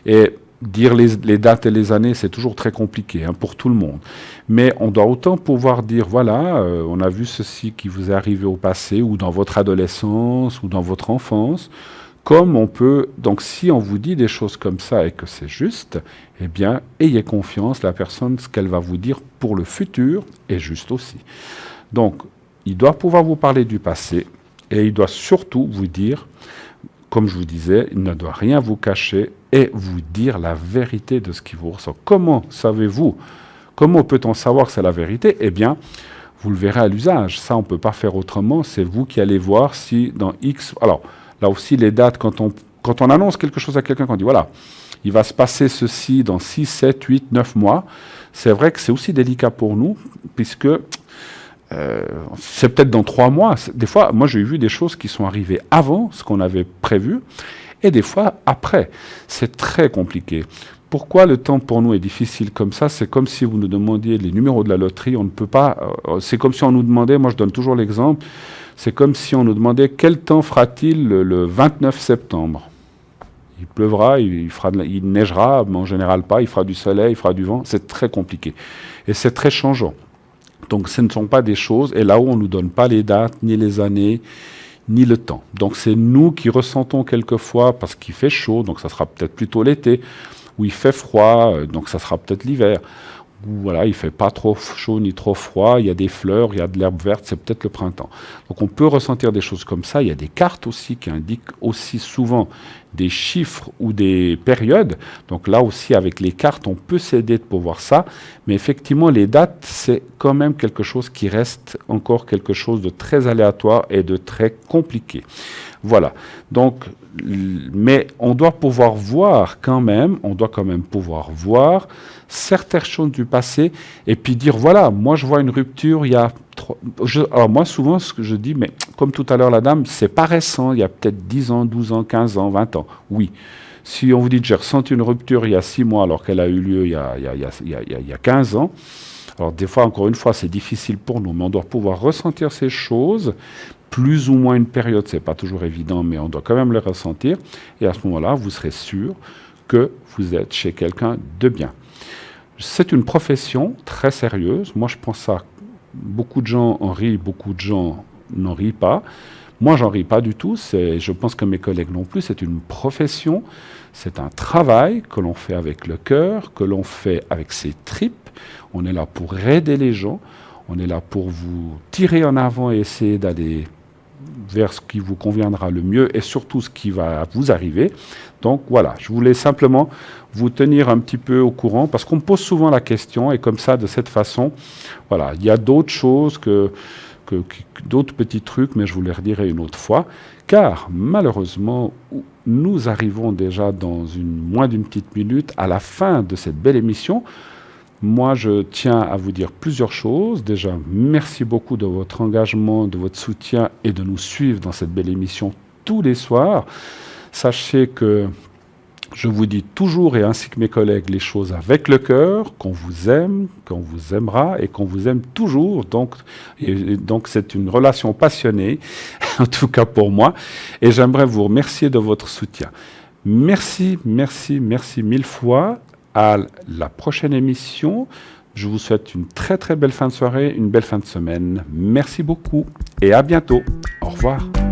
A: Et dire les dates et les années, c'est toujours très compliqué pour tout le monde. Mais on doit autant pouvoir dire, voilà, on a vu ceci qui vous est arrivé au passé, ou dans votre adolescence, ou dans votre enfance, comme on peut... Donc si on vous dit des choses comme ça et que c'est juste, eh bien, ayez confiance, la personne, ce qu'elle va vous dire pour le futur est juste aussi. Donc, il doit pouvoir vous parler du passé, et il doit surtout vous dire, comme je vous disais, il ne doit rien vous cacher et vous dire la vérité de ce qui vous ressort. Comment savez-vous? Comment peut-on savoir que c'est la vérité? Eh bien, vous le verrez à l'usage. Ça, on ne peut pas faire autrement. C'est vous qui allez voir si dans X... Alors, là aussi, les dates, quand quand on annonce quelque chose à quelqu'un, qu'on dit voilà, il va se passer ceci dans 6, 7, 8, 9 mois, c'est vrai que c'est aussi délicat pour nous, puisque c'est peut-être dans 3 mois. Des fois, moi j'ai vu des choses qui sont arrivées avant ce qu'on avait prévu, et des fois après. C'est très compliqué. Pourquoi le temps pour nous est difficile comme ça? C'est comme si vous nous demandiez les numéros de la loterie, on ne peut pas... c'est comme si on nous demandait, moi je donne toujours l'exemple, c'est comme si on nous demandait quel temps fera-t-il le 29 septembre. Il pleuvra, il neigera, mais en général pas, il fera du soleil, il fera du vent, c'est très compliqué. Et c'est très changeant. Donc ce ne sont pas des choses, et là où on ne nous donne pas les dates, ni les années, ni le temps. Donc c'est nous qui ressentons quelquefois, parce qu'il fait chaud, donc ça sera peut-être plutôt l'été, où il fait froid, donc ça sera peut-être l'hiver, où voilà, il fait pas trop chaud ni trop froid, il y a des fleurs, il y a de l'herbe verte, c'est peut-être le printemps. Donc on peut ressentir des choses comme ça. Il y a des cartes aussi qui indiquent aussi souvent des chiffres ou des périodes. Donc là aussi, avec les cartes, on peut s'aider pour voir ça. Mais effectivement, les dates, c'est quand même quelque chose qui reste encore quelque chose de très aléatoire et de très compliqué. Voilà. Donc, mais on doit pouvoir voir quand même, pouvoir voir certaines choses du passé et puis dire, voilà, moi je vois une rupture il y a... alors moi souvent ce que je dis, mais comme tout à l'heure la dame, c'est pas récent, il y a peut-être 10 ans, 12 ans, 15 ans, 20 ans, oui. Si on vous dit, j'ai ressenti une rupture il y a 6 mois alors qu'elle a eu lieu il y a 15 ans, alors des fois, encore une fois, c'est difficile pour nous, mais on doit pouvoir ressentir ces choses, plus ou moins une période, c'est pas toujours évident, mais on doit quand même les ressentir, et à ce moment-là, vous serez sûr que vous êtes chez quelqu'un de bien. C'est une profession très sérieuse. Moi, je pense ça. Beaucoup de gens en rient, beaucoup de gens n'en rient pas. Moi, j'en ris pas du tout. Je pense que mes collègues non plus. C'est une profession. C'est un travail que l'on fait avec le cœur, que l'on fait avec ses tripes. On est là pour aider les gens. On est là pour vous tirer en avant et essayer d'aller vers ce qui vous conviendra le mieux et surtout ce qui va vous arriver. Donc voilà, je voulais simplement vous tenir un petit peu au courant parce qu'on me pose souvent la question et comme ça, de cette façon, voilà, il y a d'autres choses d'autres petits trucs, mais je vous les redirai une autre fois, car malheureusement, nous arrivons déjà dans moins d'une petite minute à la fin de cette belle émission. Moi, je tiens à vous dire plusieurs choses. Déjà, merci beaucoup de votre engagement, de votre soutien et de nous suivre dans cette belle émission tous les soirs. Sachez que je vous dis toujours, et ainsi que mes collègues, les choses avec le cœur, qu'on vous aime, qu'on vous aimera et qu'on vous aime toujours. Donc c'est une relation passionnée, en tout cas pour moi. Et j'aimerais vous remercier de votre soutien. Merci, merci, merci 1000 fois. À la prochaine émission. Je vous souhaite une très très belle fin de soirée, une belle fin de semaine. Merci beaucoup et à bientôt. Au revoir.